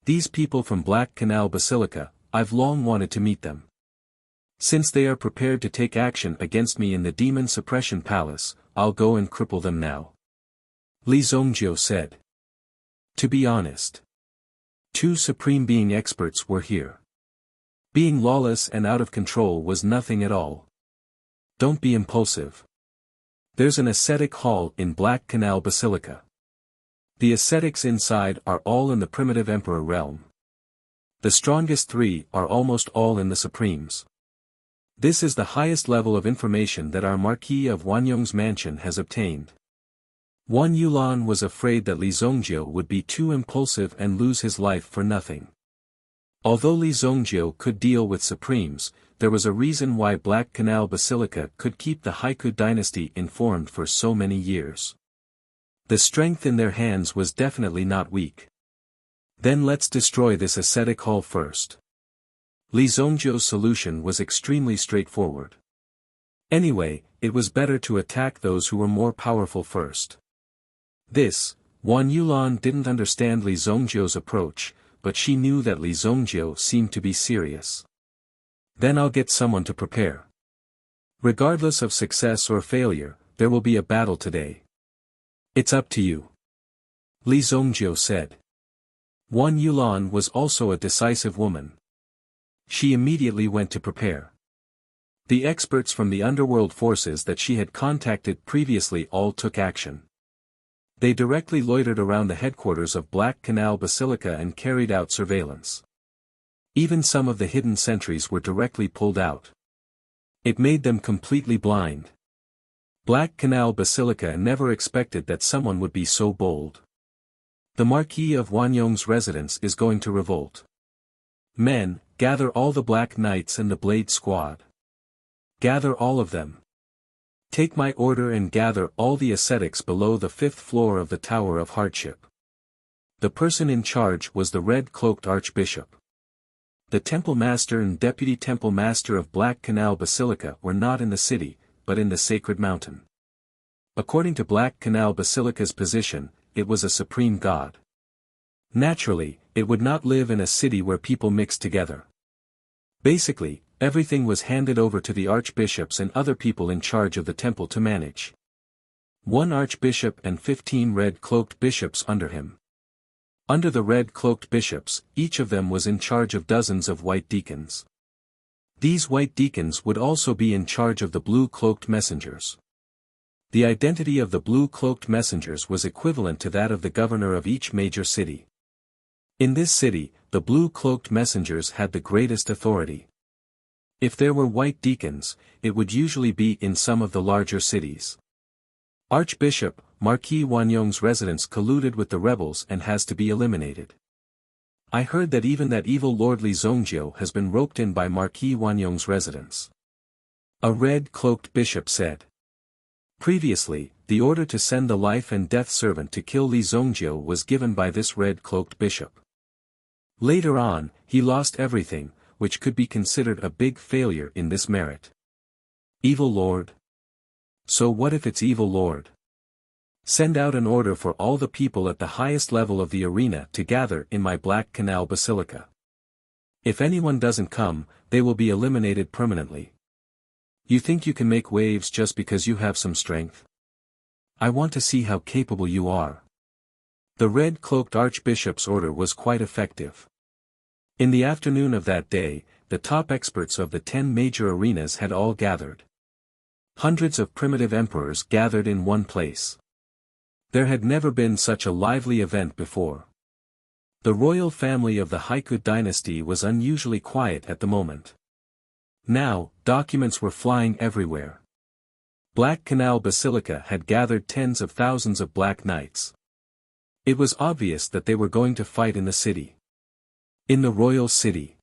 [SPEAKER 1] These people from Black Canal Basilica, I've long wanted to meet them. Since they are prepared to take action against me in the Demon Suppression Palace, I'll go and cripple them now. Li Zongjiu said. To be honest. 2 Supreme Being experts were here. Being lawless and out of control was nothing at all. Don't be impulsive. There's an ascetic hall in Black Canal Basilica. The ascetics inside are all in the primitive emperor realm. The strongest 3 are almost all in the supremes. This is the highest level of information that our Marquis of Wanyong's mansion has obtained. Wan Yulan was afraid that Li Zongjiu would be too impulsive and lose his life for nothing. Although Li Zongjiu could deal with supremes, there was a reason why Black Canal Basilica could keep the Haiku dynasty informed for so many years. The strength in their hands was definitely not weak. Then let's destroy this ascetic hall first. Li Zongjiu's solution was extremely straightforward. Anyway, it was better to attack those who were more powerful first. This, Wan Yulan didn't understand Li Zongjiu's approach, but she knew that Li Zongjiu seemed to be serious. Then I'll get someone to prepare. Regardless of success or failure, there will be a battle today. It's up to you. Li Zongjiu said. Wan Yulan was also a decisive woman. She immediately went to prepare. The experts from the underworld forces that she had contacted previously all took action. They directly loitered around the headquarters of Black Canal Basilica and carried out surveillance. Even some of the hidden sentries were directly pulled out. It made them completely blind. Black Canal Basilica never expected that someone would be so bold. The Marquis of Wanyong's residence is going to revolt. Men, gather all the Black Knights and the Blade Squad. Gather all of them. Take my order and gather all the ascetics below the 5th floor of the Tower of Hardship. The person in charge was the red-cloaked Archbishop. The Temple Master and Deputy Temple Master of Black Canal Basilica were not in the city, but in the Sacred Mountain. According to Black Canal Basilica's position, it was a supreme god. Naturally, it would not live in a city where people mixed together. Basically, everything was handed over to the archbishops and other people in charge of the temple to manage. One archbishop and 15 red-cloaked bishops under him. Under the red-cloaked bishops, each of them was in charge of dozens of white deacons. These white deacons would also be in charge of the blue-cloaked messengers. The identity of the blue-cloaked messengers was equivalent to that of the governor of each major city. In this city, the blue-cloaked messengers had the greatest authority. If there were white deacons, it would usually be in some of the larger cities. Archbishop, Marquis Wanyong's residence colluded with the rebels and has to be eliminated. I heard that even that evil Lord Li Zongjiu has been roped in by Marquis Wanyong's residence. A red-cloaked bishop said. Previously, the order to send the life and death servant to kill Li Zongjiu was given by this red-cloaked bishop. Later on, he lost everything, which could be considered a big failure in this merit. Evil Lord? So what if it's Evil Lord? Send out an order for all the people at the highest level of the arena to gather in my Black Canal Basilica. If anyone doesn't come, they will be eliminated permanently. You think you can make waves just because you have some strength? I want to see how capable you are. The red-cloaked archbishop's order was quite effective. In the afternoon of that day, the top experts of the 10 major arenas had all gathered. Hundreds of primitive emperors gathered in one place. There had never been such a lively event before. The royal family of the Haiku dynasty was unusually quiet at the moment. Now, documents were flying everywhere. Black Canal Basilica had gathered tens of thousands of Black Knights. It was obvious that they were going to fight in the city. In the royal city.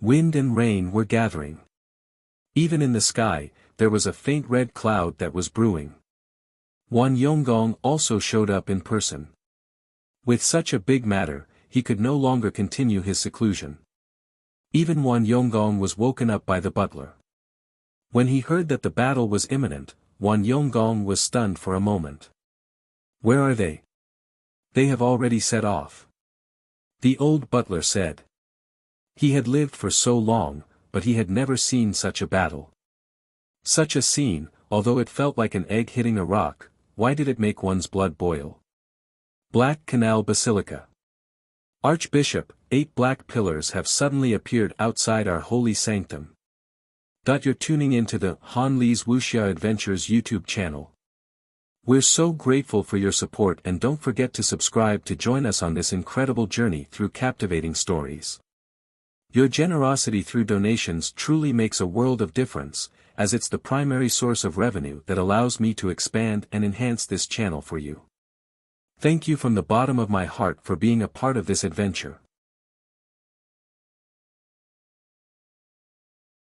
[SPEAKER 1] Wind and rain were gathering. Even in the sky, there was a faint red cloud that was brewing. Wan Yonggong also showed up in person. With such a big matter, he could no longer continue his seclusion. Even Wan Yonggong was woken up by the butler. When he heard that the battle was imminent, Wan Yonggong was stunned for a moment. Where are they? They have already set off. The old butler said. He had lived for so long, but he had never seen such a battle. Such a scene, although it felt like an egg hitting a rock, why did it make one's blood boil? Black Canal Basilica. Archbishop, 8 black pillars have suddenly appeared outside our holy sanctum. You're tuning into the Han Li's Wuxia Adventures YouTube channel. We're so grateful for your support, and don't forget to subscribe to join us on this incredible journey through captivating stories. Your generosity through donations truly makes a world of difference, as it's the primary source of revenue that allows me to expand and enhance this channel for you. Thank you from the bottom of my heart for being a part of this adventure.